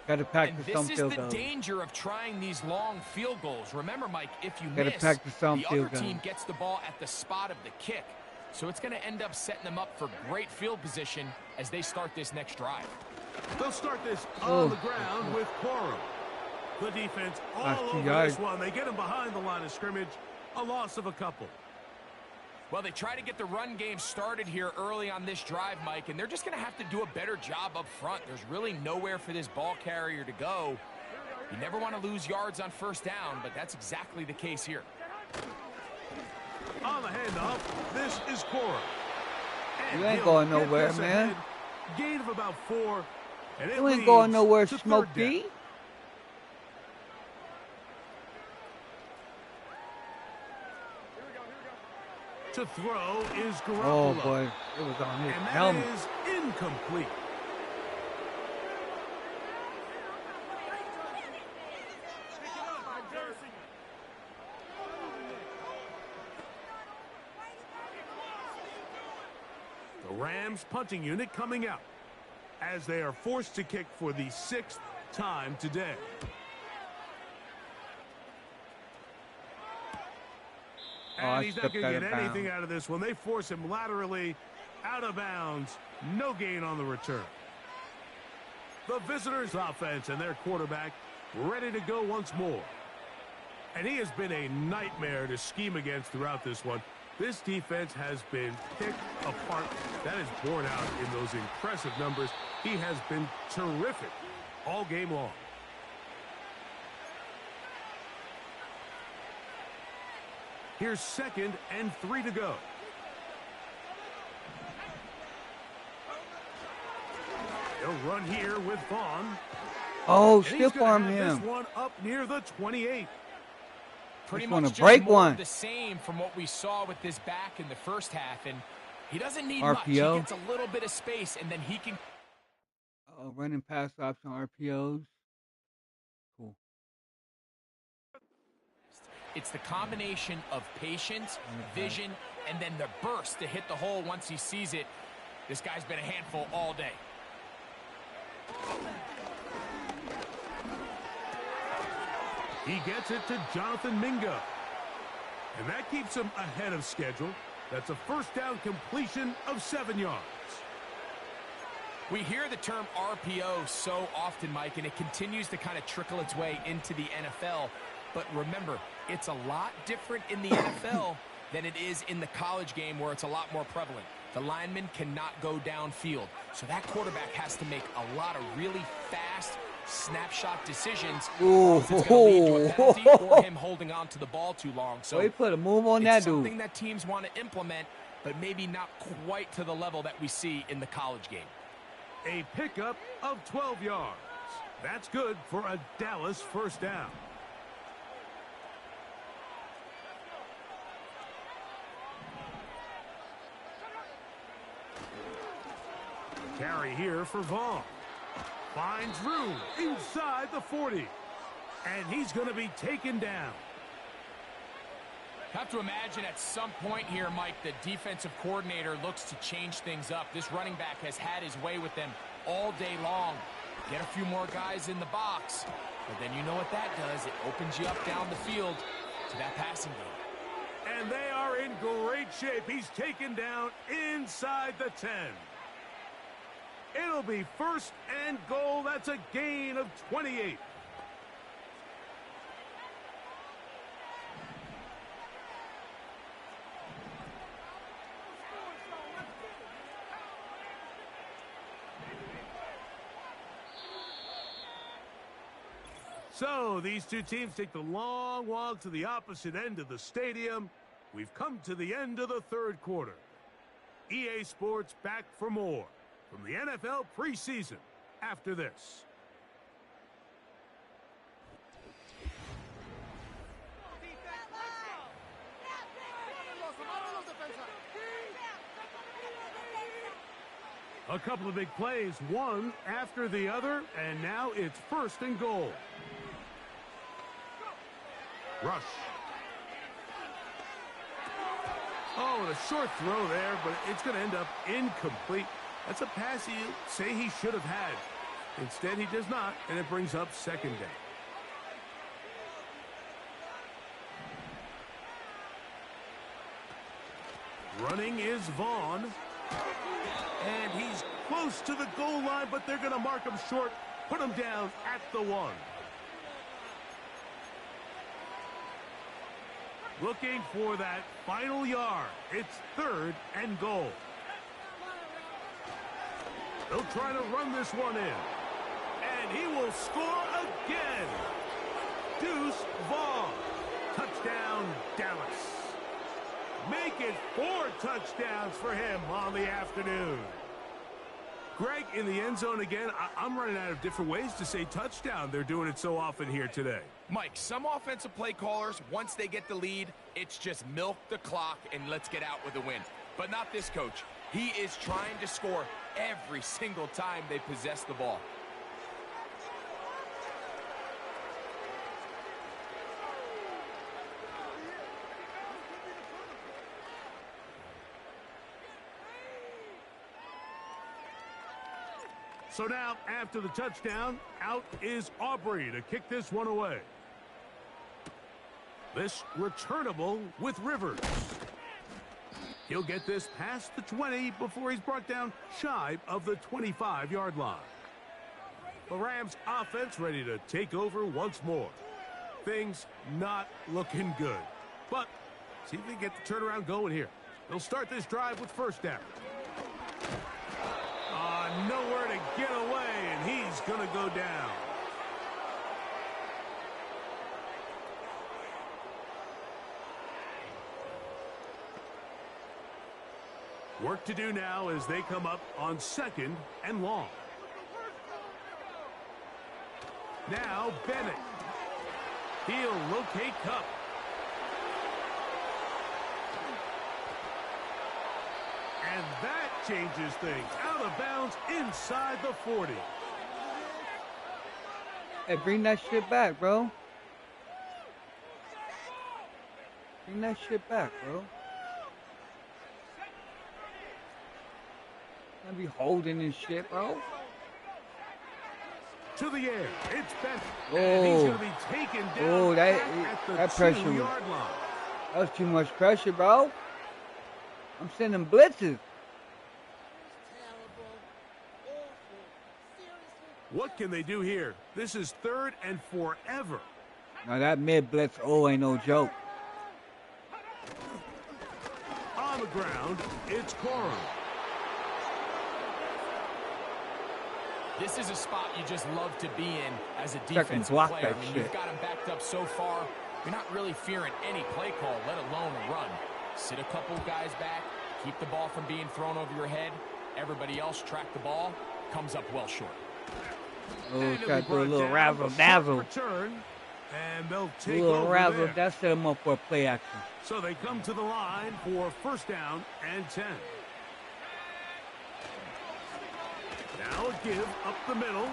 Got to practice some field goals. This is the danger of trying these long field goals. Remember, Mike, if you miss, the other team gets the ball at the spot of the kick. So it's going to end up setting them up for great field position as they start this next drive. They'll start this on the ground with Corum. The defense all over this one. They get him behind the line of scrimmage. A loss of a couple. Well, they try to get the run game started here early on this drive, Mike, and they're just going to have to do a better job up front. There's really nowhere for this ball carrier to go. You never want to lose yards on 1st down, but that's exactly the case here. On the handoff, this is Cora. You ain't going nowhere, man. Gain of about 4. And you ain't going nowhere, Smokey. To throw is Garoppolo. Oh, boy. It was on his helmet. And that is incomplete. The Rams punting unit coming out as they are forced to kick for the 6th time today. And he's not going to get anything out of this one. They force him laterally out of bounds. No gain on the return. the visitors' offense and their quarterback ready to go once more. And he has been a nightmare to scheme against throughout this one. This defense has been picked apart. That is borne out in those impressive numbers. He has been terrific all game long. Here's 2nd and 3 to go. He'll run here with Vaughn. Oh, stiff arm him. This one up near the 28. Pretty much just more of the same from what we saw with this back in the first half, and he doesn't need much. He gets a little bit of space, and then he can. Running pass option RPOs. Cool. It's the combination of patience, vision, and then the burst to hit the hole once he sees it. This guy's been a handful all day. He gets it to Jonathan Mingo. And that keeps him ahead of schedule. That's a first down completion of 7 yards. We hear the term RPO so often, Mike, and it continues to kind of trickle its way into the NFL. But remember, it's a lot different in the NFL than it is in the college game where it's a lot more prevalent. The lineman cannot go downfield. So that quarterback has to make a lot of really fast snapshot decisions. Ooh. It's going to lead to a penalty or him holding on to the ball too long. So he put a move on that dude. It's something that teams want to implement, but maybe not quite to the level that we see in the college game. A pickup of 12 yards. That's good for a Dallas first down. Carry here for Vaughn. Finds room inside the 40. And he's going to be taken down. Have to imagine at some point here, Mike, the defensive coordinator looks to change things up. This running back has had his way with them all day long. Get a few more guys in the box. But then you know what that does. It opens you up down the field to that passing game. And they are in great shape. He's taken down inside the 10. It'll be 1st and goal. That's a gain of 28. So these two teams take the long walk to the opposite end of the stadium. We've come to the end of the 3rd quarter. EA Sports back for more from the NFL preseason after this. A couple of big plays, one after the other, and now it's 1st and goal. Rush. Oh, and a short throw there, but it's going to end up incomplete. That's a pass you say he should have had. Instead, he does not, and it brings up 2nd down. Running is Vaughn. And he's close to the goal line, but they're going to mark him short, put him down at the 1. Looking for that final yard. It's 3rd and goal. They'll try to run this one in. And he will score again. Deuce Vaughn. Touchdown, Dallas. Make it 4 touchdowns for him on the afternoon. Greg, in the end zone again, I'm running out of different ways to say touchdown. They're doing it so often here today. Mike, some offensive play callers, once they get the lead, it's just milk the clock and let's get out with a win. But not this coach. He is trying to score every single time they possess the ball. So now, after the touchdown, out is Aubrey to kick this one away. This returnable with Rivers. He'll get this past the 20 before he's brought down shy of the 25-yard line. The Rams offense ready to take over once more. Things not looking good. But see if they get the turnaround going here. They'll start this drive with first down. Nowhere to get away, and he's going to go down. Work to do now as they come up on 2nd and long. Now Bennett. He'll locate Cup. And that changes things. Out of bounds inside the 40. Hey, bring that shit back, bro. Bring that shit back, bro. Can't be holding this shit, bro. To the air. It's Bennett. Oh. And he's going to be taken down. Oh, that pressure. 2-yard line. That was too much pressure, bro. I'm sending blitzes. What can they do here? This is 3rd and forever. Now that mid blitz, ain't no joke. On the ground, it's Corum. This is a spot you just love to be in as a defensive block player. that I mean, shit. you've got him backed up so far, you're not really fearing any play call, let alone a run. Sit a couple guys back, keep the ball from being thrown over your head. Everybody else track the ball, comes up well short. Got to do a little razzle-dazzle. And they'll take A little over razzle, there. that set them up for a play action. So they come to the line for first down and 10. Now a give up the middle.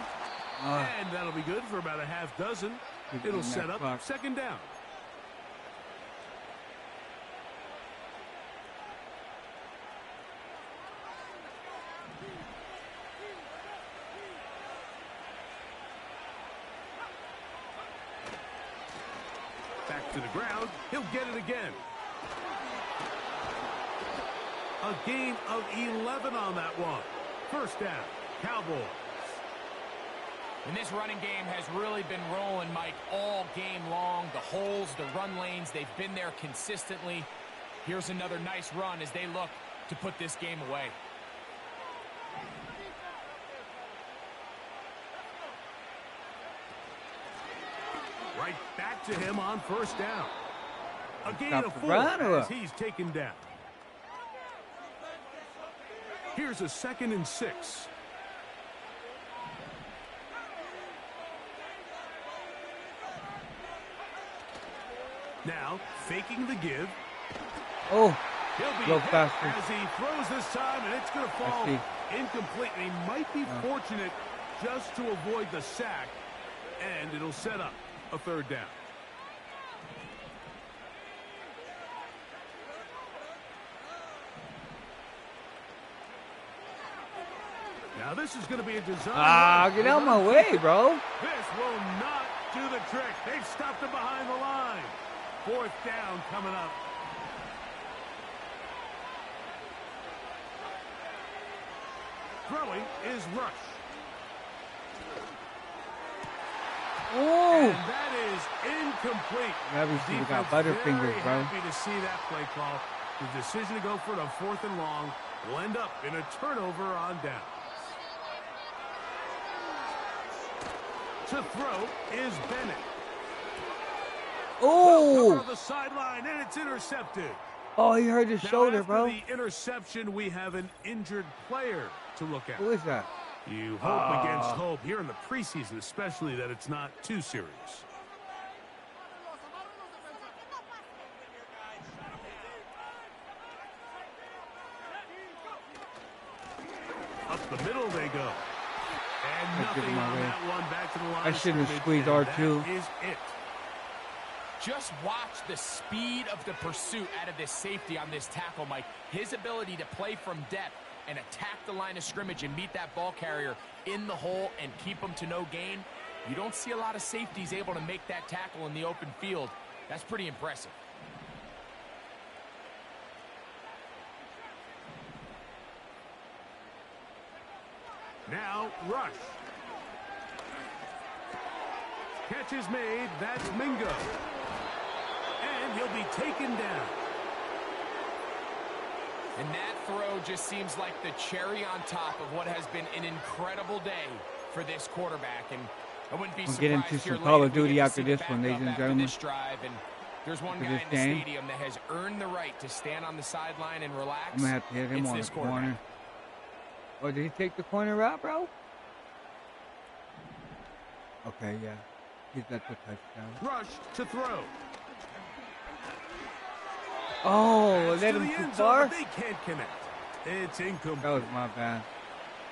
And that'll be good for about a half dozen. It'll set up clock. 2nd down. Back to the ground. He'll get it again. A gain of 11 on that one. First down, Cowboys. And this running game has really been rolling, Mike, all game long. The holes, the run lanes, they've been there consistently. Here's another nice run as they look to put this game away. Right back to him on first down. A gain Stop of the 4 run or as what? he's taken down. Here's a 2nd and 6. Now, faking the give. Oh, He'll be go hit faster. as he throws this time, and it's going to fall see. incomplete. And he might be fortunate just to avoid the sack, and it'll set up a 3rd down. Now this is going to be a design. Get out of my way, bro. This will not do the trick. They've stopped him behind the line. 4th down coming up. Throwing is Rush. Oh, And that is incomplete. obviously we got Defense butterfingers, very bro. happy to see that play call. The decision to go for it on 4th and long will end up in a turnover on downs. To throw is Bennett. Cover Oh, on the sideline, and it's intercepted. oh, he hurt his Now, shoulder, after bro. the interception, we have an injured player to look at. Who is that? You hope against hope here in the preseason, especially that it's not too serious. Up the middle they go. And Let's give nothing him on away. that one. Back to the line. I shouldn't have of squeezed scrimmage, and R2. That is it. Just watch the speed of the pursuit out of this safety on this tackle, Mike. His ability to play from depth and attack the line of scrimmage and meet that ball carrier in the hole and keep him to no gain. You don't see a lot of safeties able to make that tackle in the open field. That's pretty impressive. Now Rush. Catch is made. That's Mingo. And he'll be taken down. And that throw just seems like the cherry on top of what has been an incredible day for this quarterback. And I wouldn't be surprised get into here some Call of later if we Duty get to after see the this one, backup ladies and after gentlemen. this drive, and there's one After guy this in the game. stadium that has earned the right to stand on the sideline and relax. I'm going to have to hit him It's on this the corner. Oh, did he take the corner route, bro? Okay, yeah. He's got the touchdown. Rush to throw. Oh, Pass let to him the too end zone, far? but they can't connect. It's incomplete. That was my bad.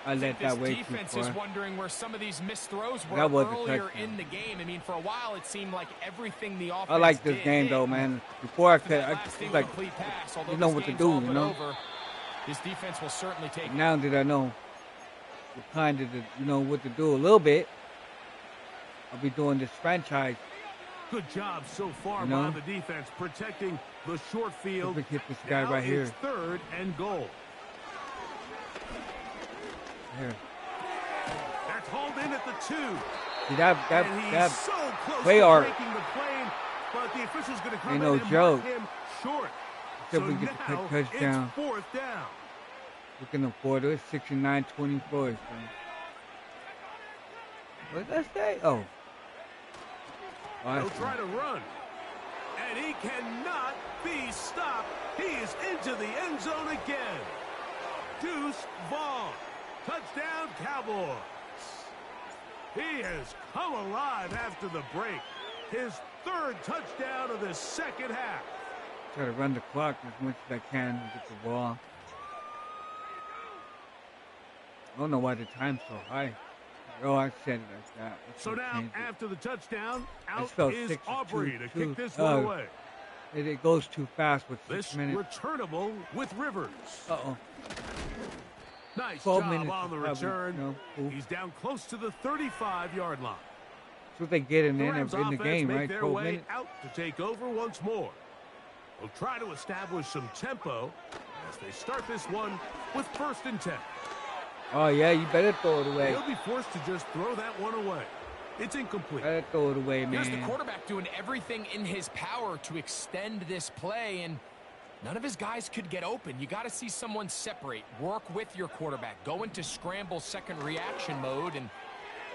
I let This that way too defense far. is wondering where some of these missed throws were That was a earlier touchdown. in the game. I mean, for a while it seemed like everything the offense I like this did game hit. though, man. Before I After could, that I last was like, incomplete pass, although you know this what to game's do, all you but know? over, this defense will certainly take it. Now that I know what kind of, you know, what to do a little bit, I'll be doing this franchise. Good job so far You know? by the defense protecting the short field. Let's hit this guy Now right here. it's 3rd and goal. Here. That's hauled in at the 2. See, that And he's so close play to art breaking the plane, but the official's going to come ain't in no and joke. mark him short. Except So we get the now touchdown. it's 4th down. Looking at Porter, it's 69-24. So. What did I say? Oh. He'll try to run. And he cannot be stopped. He is into the end zone again. Deuce Vaughn. Touchdown, Cowboys. He has come alive after the break. His 3rd touchdown of the second half. Try to run the clock as much as I can and get the ball. I don't know why the time's so high. Oh, I said it like that. So now, after the touchdown, out felt is 6-2, Aubrey to kick this oh. one away. It goes too fast with 6 This minutes. returnable with Rivers. Uh-oh. Nice 12 job minutes on the is probably, return. you know, cool. He's down close to the 35-yard line. That's what they get in The the, Rams in the offense game, make right? their 12 way minutes. out to take over once more. They'll try to establish some tempo as they start this one with 1st and 10. Oh, yeah, you better throw it away. He'll be forced to just throw that one away. It's incomplete. Better throw it away, Here's the man. quarterback doing everything in his power to extend this play, and none of his guys could get open. You got to see someone separate, work with your quarterback, go into scramble second reaction mode, and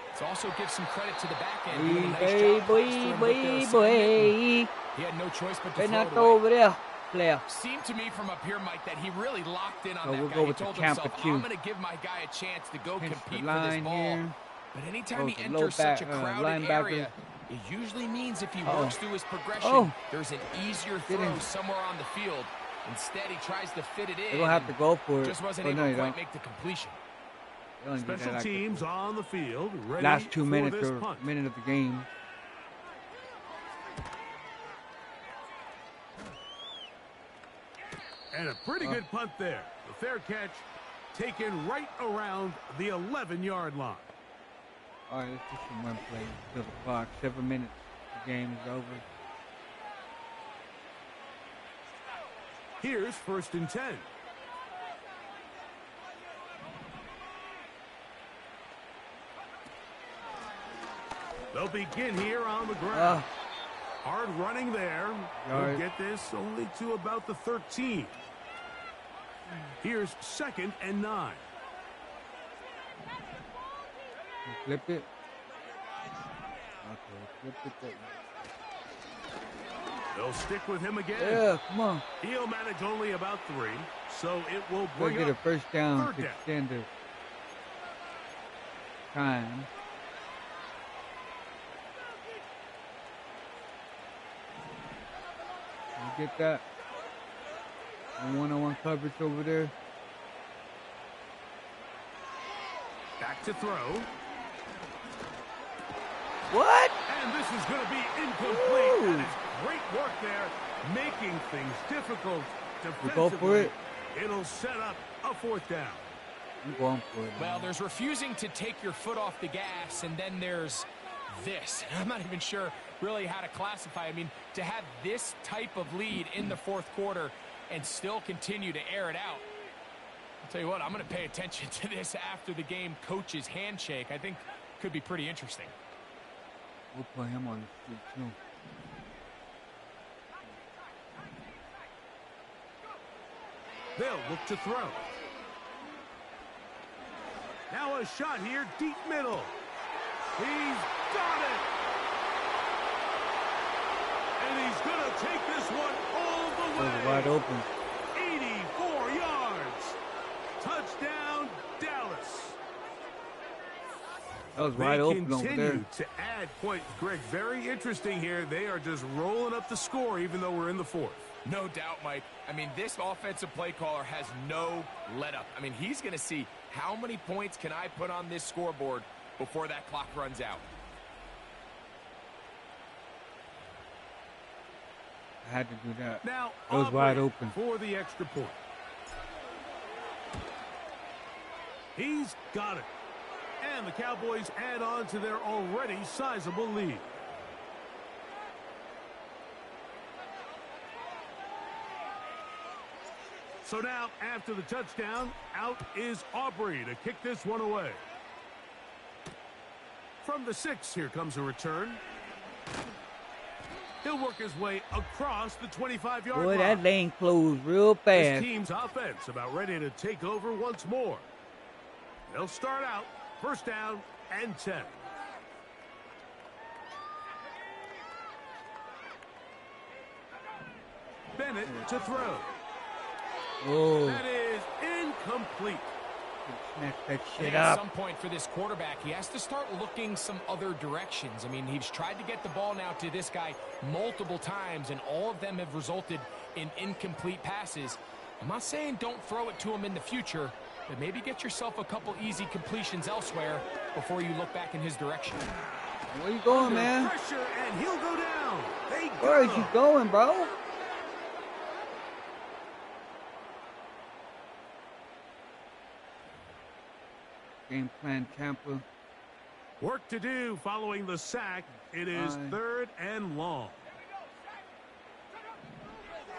let's also give some credit to the back end. Doing a nice job clustering with their assignment. He had no choice but to Better throw not it throw away. over there, player. Seemed to me from up here, Mike, that he really locked in on So that we'll guy. go He with the told Tampa himself, two. I'm going to give my guy a chance to go Pinch the compete for this line ball. here. But anytime he Goes to low enters such a back, crowded linebacker. area, it usually means if he Uh-oh. works through his progression, Oh. there's an easier Get throw him. somewhere on the field. Instead, he tries to fit it in. They don't have to go for it. Just wasn't Oh, able no, to you quite don't. make the completion. They only do that Special after teams on the field, ready last 2 for minutes this or punt. minute of the game. And a pretty good punt there. The fair catch taken right around the 11-yard line. All right, let's do some run play. Kill the clock. 7 minutes. The game is over. Here's 1st and 10. They'll begin here on the ground. Hard running there. They'll Yard. get this only to about the 13. Here's 2nd and 9. Flip it. Okay, flip it that way. They'll stick with him again. Yeah, come on. He'll manage only about 3, so it will We'll bring get a up first down 3rd to down. extend the time. You get that? One-on-one coverage over there. Back to throw. What? And this is going to be incomplete. That is great work there, making things difficult We go defensively. for it. It'll set up a 4th down. I'm going for it. Well, man. there's refusing to take your foot off the gas, and then there's this. I'm not even sure really how to classify. I mean, to have this type of lead in the 4th quarter and still continue to air it out. I'll tell you what, I'm going to pay attention to this after the game coach's handshake. I think could be pretty interesting. We'll put him on the street, too. They'll look to throw. Now a shot here, deep middle. He's got it. And he's going to take this one all the way. Wide open. 84 yards. Touchdown, Dallas. That was wide open over there. They continue to add points. Greg, very interesting here. They are just rolling up the score even though we're in the fourth. No doubt, Mike. I mean, this offensive play caller has no let up. I mean, he's going to see how many points can I put on this scoreboard before that clock runs out. I had to do that. Now, it was wide open. For the extra point. He's got it. And the Cowboys add on to their already sizable lead. So now, after the touchdown, out is Aubrey to kick this one away. From the 6, here comes a return. He'll work his way across the 25-yard line. Boy, that lane closed real fast. This team's offense about ready to take over once more. They'll start out first down and 10. Bennett to throw. Oh. That is incomplete. Snap that shit At up. some point for this quarterback, he has to start looking some other directions. I mean, he's tried to get the ball now to this guy multiple times, and all of them have resulted in incomplete passes. I'm not saying don't throw it to him in the future, but maybe get yourself a couple easy completions elsewhere before you look back in his direction. Where you going, Under man? pressure, and he'll go down. Where is you going, bro? Game plan, Tampa. Work to do following the sack. It is 3rd and long.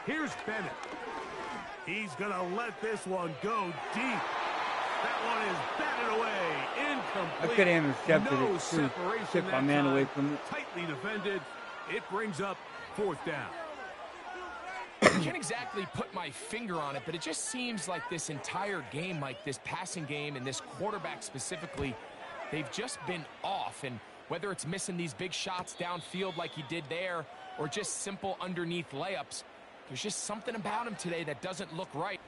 Here's Bennett. He's going to let this one go deep. That one is batted away. Incomplete. I could have intercepted no it, too. Separation Took my that man time. away from it. Tightly defended. It brings up 4th down. I can't exactly put my finger on it, but it just seems like this entire game, like this passing game and this quarterback specifically, they've just been off. And whether it's missing these big shots downfield like he did there or just simple underneath layups, there's just something about him today that doesn't look right.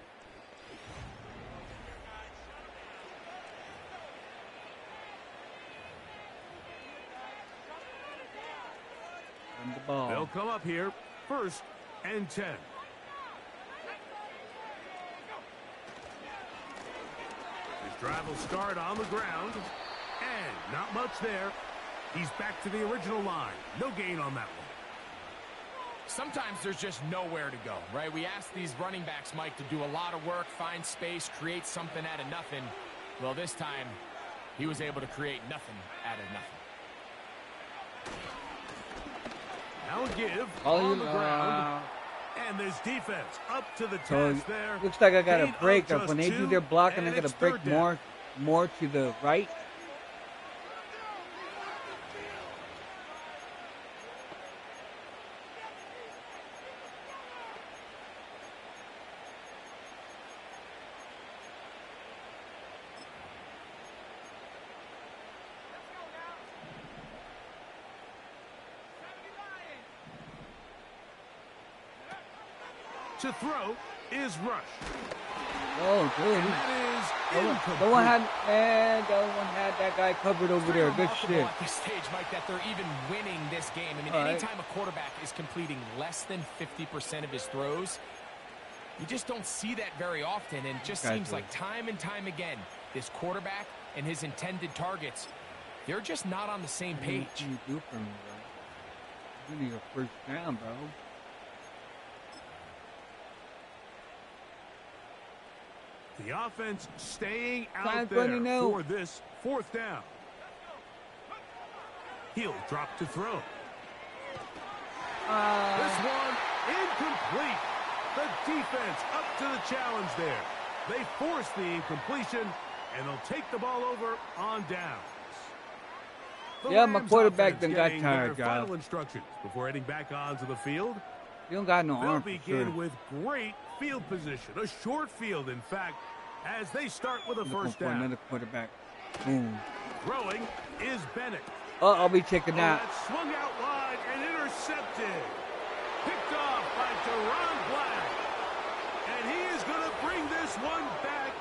On the ball. They'll come up here 1st and 10. His drive will start on the ground. And not much there. He's back to the original line. No gain on that one. Sometimes there's just nowhere to go, right? We ask these running backs, Mike, to do a lot of work, find space, create something out of nothing. Well, this time, he was able to create nothing out of nothing. Now a give Oh, on the ground. And this defense up to the So task there. looks like I got to Gain break of up. When just they do 2, their blocking, I and got to it's break 3rd down. more to the right. To throw is Rush. Oh, dude. And that is incomplete. The one had that guy covered over there. Good Remarkable shit. at this stage, Mike, that they're even winning this game. I mean, anytime a quarterback is completing less than 50% of his throws, you just don't see that very often. And it just seems like time and time again, this quarterback and his intended targets, they're just not on the same page. What do you do for me, bro? You need a first down, bro. The offense staying out there for this 4th down. He'll drop to throw. This one incomplete. The defense up to the challenge there. They force the incompletion, and they'll take the ball over on downs. Yeah, my Rams quarterback offense done got getting tired, their y'all. final instructions before heading back onto the field. You don't got no They'll arm for begin sure. with great field position, a short field, in fact, as they start with a first For down. another quarterback. Boom. Throwing is Bennett. I'll be checking out. That swung out wide and intercepted. Picked off by Deron Black. And he is going to bring this one back.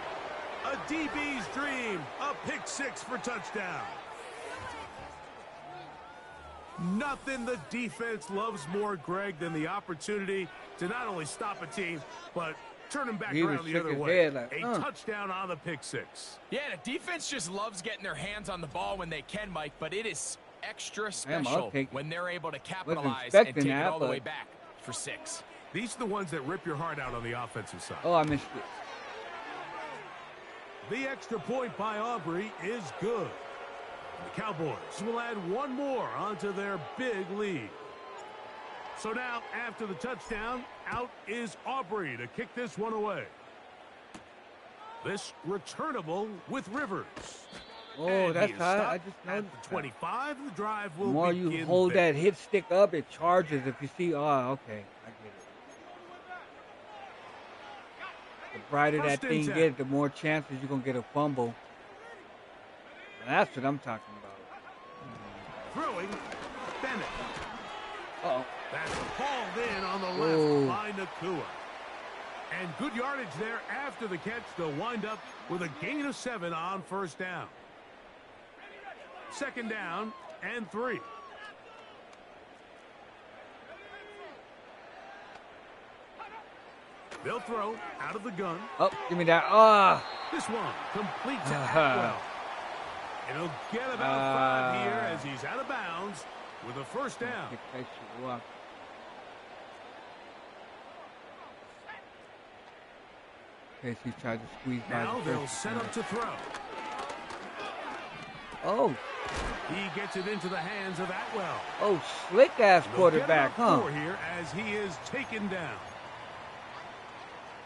A DB's dream. A pick six for touchdown. Nothing the defense loves more, Greg, than the opportunity to not only stop a team, but turn them back around the other way. A touchdown on the pick six. Yeah, the defense just loves getting their hands on the ball when they can, Mike, but it is extra special when they're able to capitalize and take it all the way back for 6. These are the ones that rip your heart out on the offensive side. Oh, I missed it. The extra point by Aubrey is good. The Cowboys will add one more onto their big lead. So now, after the touchdown, out is Aubrey to kick this one away. This returnable with Rivers. Oh, that's high. I just noticed at the 25. The drive will begin. The more you hold that hit stick up, it charges. If you see, oh, okay, I get it. The brighter that thing gets, the more chances you're gonna get a fumble. And that's what I'm talking about. Throwing, Bennett. Uh-oh. That's hauled in on the left by Nakua. And good yardage there after the catch. They'll wind up with a gain of 7 on first down. Second down and 3. They'll throw out of the gun. Oh, give me that. This one complete to Atwell. It'll get about 5 here as he's out of bounds with a first down. Okay, he tried to squeeze by. Now they'll set up to throw. Oh. He gets it into the hands of Atwell. Oh, slick-ass quarterback, huh? Here as he is taken down.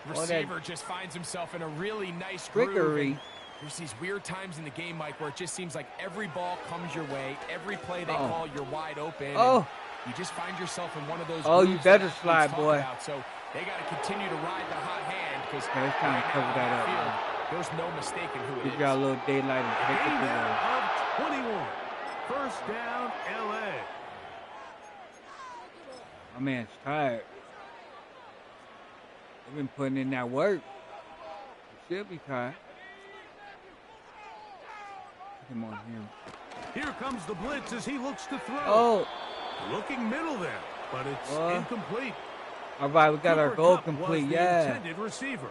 Receiver just finds himself in a really nice groove. There's these weird times in the game, Mike, where it just seems like every ball comes your way. Every play they call, you're wide open. You just find yourself in one of those. Oh, you better slide, boy. So they got to continue to ride the hot hand because it's time to cover that up. There's no mistaking who it is. You got a little daylight and take it of 21. First down, LA. My man's tired. They've been putting in that work. He should be tired. Come on, him. Here comes the blitz as he looks to throw. Oh. Looking middle there, but it's incomplete. All right, we got Cooper our goal Kupp complete, was the intended receiver.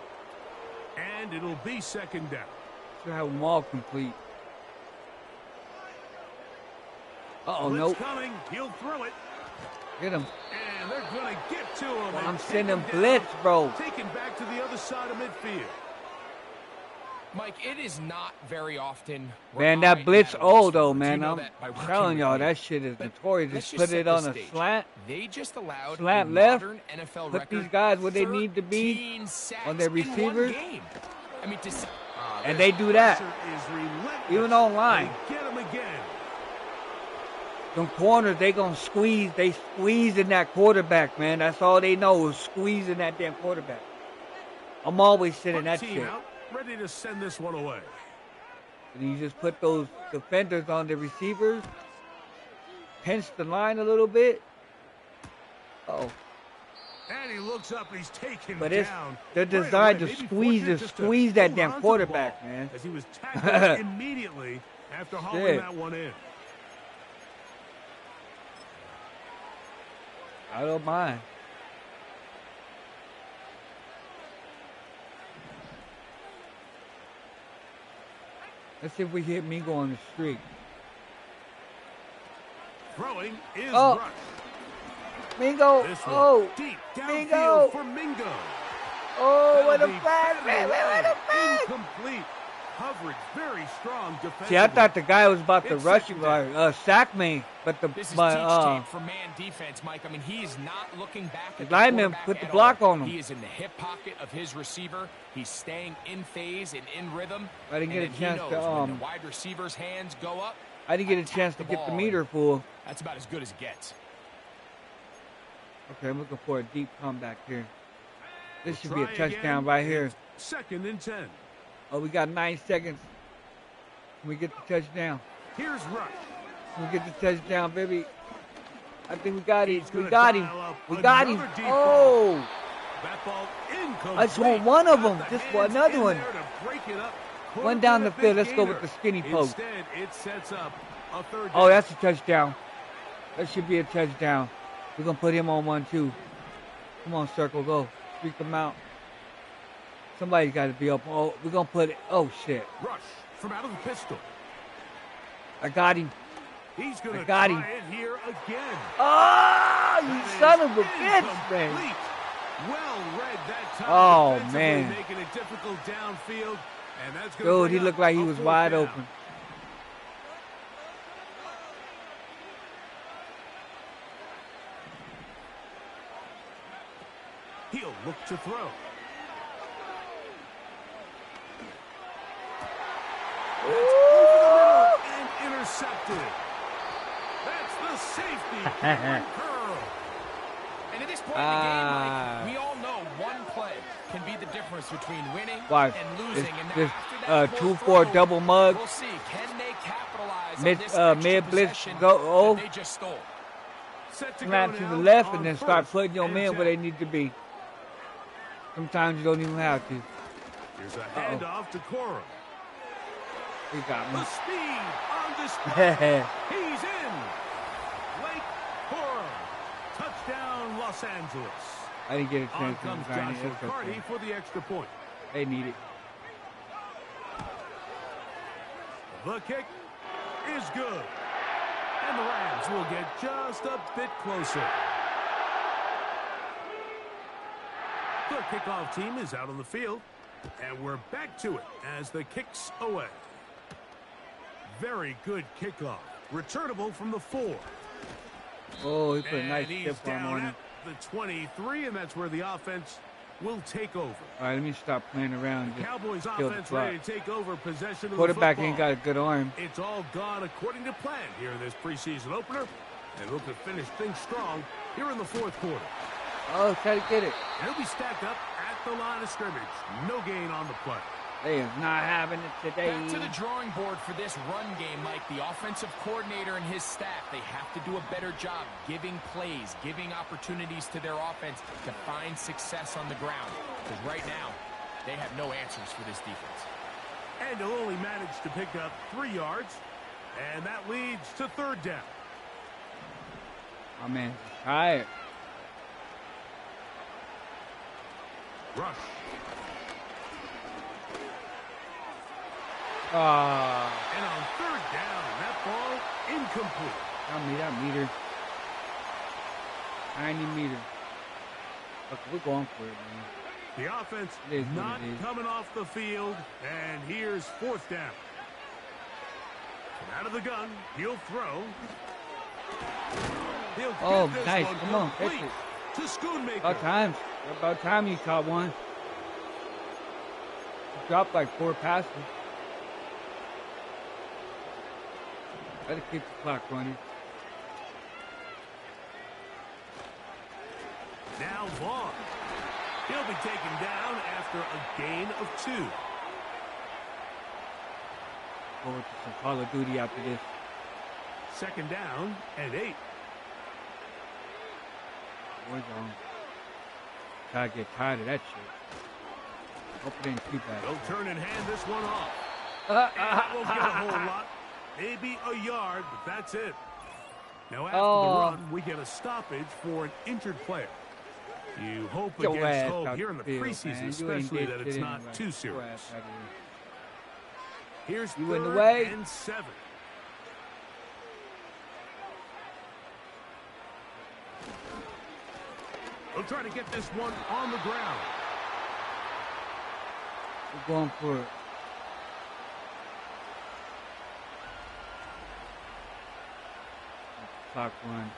And it'll be second down. Should have them all complete. Uh-oh, blitz nope. Coming, he'll throw it. Get him. And they're going to get to him. Well, I'm sending blitz, bro. Taken back to the other side of midfield. Mike, it is not very often. Man, that blitz though, man. I'm telling y'all, that shit is notorious. Just put it on a slant. They just allowed slant left. NFL put these guys where they need to be on their receivers. I mean, and they do that. Even online. Get him again. Them corners, they gonna squeeze. They squeeze in that quarterback, man. That's all they know is squeezing that damn quarterback. I'm always sitting that shit. Ready to send this one away. And you just put those defenders on the receivers, pinch the line a little bit. And he looks up, he's taken but down. They're designed to squeeze that damn quarterback, man. As he was tackled immediately after hauling that one in. I don't mind. Let's see if we hit Mingo on the street. Throwing is Rush. Mingo. Deep Mingo. For Mingo. Oh, what a flag, man. What a flag. Incomplete. Coverage, very strong defense. See, I thought the guy was about to rush you, sack me, but this is tape for man defense, Mike. I mean, he is not looking back. The lineman put the block on him. He is in the hip pocket of his receiver. He's staying in phase and in rhythm. I didn't get a chance to when the wide receiver's hands go up, I didn't get a chance to get the meter full. That's about as good as it gets. Okay, I'm looking for a deep comeback here. This should be a touchdown right here. 2nd and 10. Oh, we got 9 seconds. Can we get the touchdown? Here's Rush. Can we get the touchdown, baby? I think we got him. We got him. We got him. Oh! That ball incomplete. I just want one of them. Just one, another one. It up. One down the field. Let's go with the skinny post. Instead, it sets up a 3rd down. Oh, that's a touchdown. That should be a touchdown. We're going to put him on 1-2. Come on, Circle, go. Freak him out. Somebody's got to be up. Oh, we're going to put it. Oh, shit. Rush from out of the pistol. I got him. He's going to try it here again. Oh, you son of a bitch, man. Well read that time. Oh, man. Making it difficult downfield. And that's dude, he looked like he was wide open. He'll look to throw. And intercepted. That's the safety. Curl. And at this point in the game, Mike, we all know one play can be the difference between winning and losing. This 2-4 double mug. We'll see. Can they capitalize on this mid blitz go they just stole? Snap to the left and then start putting your men where they need to be. Sometimes you don't even have to. Here's a handoff to Cora. He got me. The speed on display. He's in. Blake Cora. Touchdown, Los Angeles. I didn't get a chance to comes Joshua Carty for the extra point. They need it. The kick is good. And the Rams will get just a bit closer. The kickoff team is out on the field. And we're back to it as the kick's away. Very good kickoff. Returnable from the 4. Oh, he put a nice stiff arm on him. The 23, and that's where the offense will take over. All right, let me stop playing around. The Cowboys offense ready to take over possession of the quarterback football. ain't got a good arm. It's all gone according to plan here in this preseason opener. And look to finish things strong here in the 4th quarter. Oh, try to get it. And he'll be stacked up at the line of scrimmage. No gain on the play. They is not having it today. Back to the drawing board for this run game, Mike. The offensive coordinator and his staff, they have to do a better job giving plays, giving opportunities to their offense to find success on the ground. Because right now, they have no answers for this defense. And he'll only manage to pick up 3 yards. And that leads to 3rd down. My man's tired. Rush. And on 3rd down, that ball incomplete. That meter. Tiny meter. Look, we're going for it, man. The offense not coming off the field, and here's 4th down. From out of the gun, he'll throw. He'll get this nice. one Come on, complete catch it. to Schoonmaker. About time you caught one. You dropped like 4 passes. Gotta keep the clock running. Now Vaughn. He'll be taken down after a gain of 2. Forward to some Call of Duty after this. 2nd down and 8. Boys on. Gotta get tired of that shit. Hope it ain't too bad. They'll turn and hand this one off. And that won't get a whole lot. Maybe a yard, but that's it. Now after the run, we get a stoppage for an injured player. You hope against hope here in the preseason, especially that it's not too serious. Here's 3rd and 7. They'll try to get this one on the ground. We're going for it. Clock run.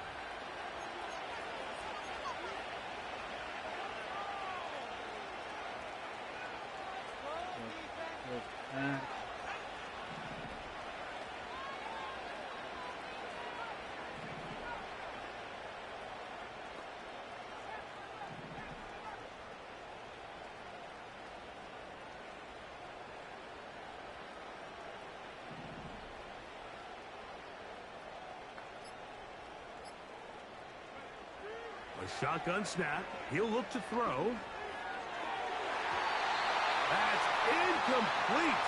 A shotgun snap. He'll look to throw. That's incomplete.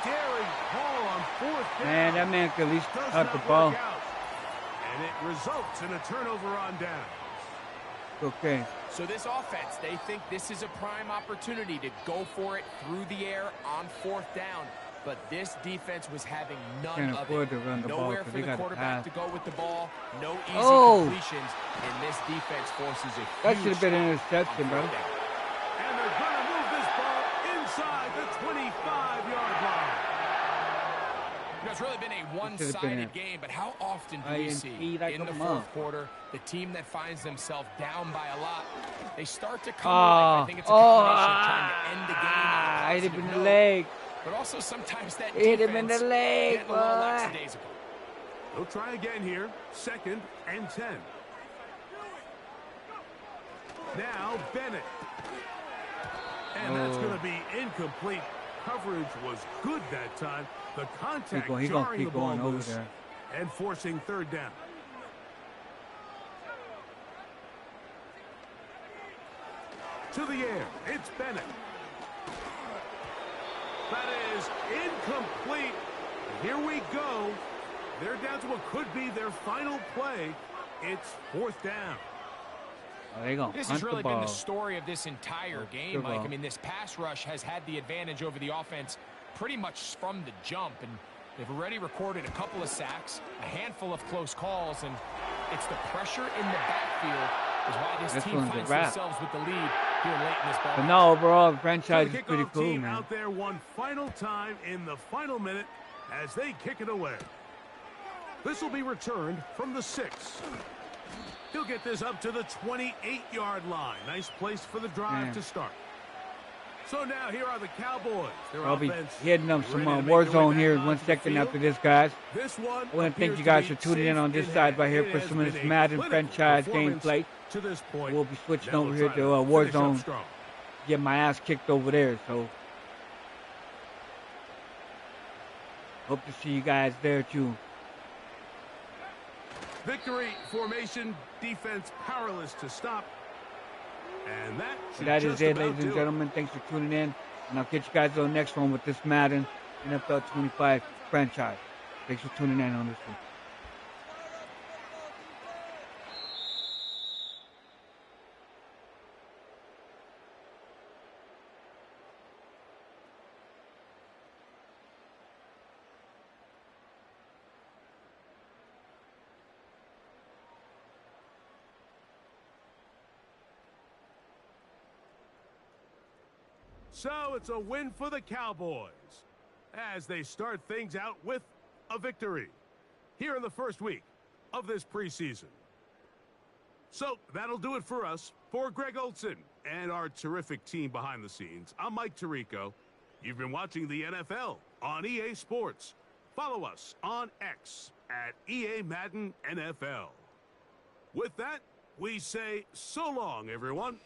Daring Hall on fourth down. Man, that man could at least cut the ball. And it results in a turnover on down. Okay. So this offense, they think this is a prime opportunity to go for it through the air on fourth down. But this defense was having none of it. Nowhere for the quarterback to go with the ball. No easy completions. And this defense forces a huge that should have been an interception, bro. And they're going to move this ball inside the 25-yard line. You know, it's really been a one-sided game, but how often do we see in the fourth quarter the team that finds themselves down by a lot, they start to come alive. I think it's a combination of trying to end the game on a hit him in the note, leg. but also sometimes that hit him in the leg, getting a little lackadaisical. They'll try again here. 2nd and 10. Now Bennett. And that's going to be incomplete. Coverage was good that time. The contact jarring the ball loose and forcing 3rd down. To the air. It's Bennett. That is incomplete. Here we go. They're down to what could be their final play. It's 4th down. This has really been the story of this entire game, Mike. I mean, this pass rush has had the advantage over the offense pretty much from the jump, and they've already recorded a couple of sacks, a handful of close calls, and it's the pressure in the backfield is why this team finds themselves with the lead here late in this ball. But no, overall, the franchise is pretty cool, man. Out there one final time in the final minute as they kick it away. This will be returned from the 6. He'll get this up to the 28-yard line. Nice place for the drive to start. So now here are the Cowboys. I'll be hitting up some war zone here 1 second after this, guys. I want to thank you guys for tuning in on this side right here for some of this Madden franchise gameplay. We'll be switching over here to war zone. Get my ass kicked over there. So hope to see you guys there too. Victory formation, defense powerless to stop. And that is it, ladies and gentlemen. Thanks for tuning in. And I'll catch you guys on the next one with this Madden NFL 25 franchise. Thanks for tuning in on this one. So it's a win for the Cowboys as they start things out with a victory here in the first week of this preseason. So that'll do it for us. For Greg Olson and our terrific team behind the scenes, I'm Mike Tirico. You've been watching the NFL on EA Sports. Follow us on X at EA Madden NFL. With that, we say so long, everyone.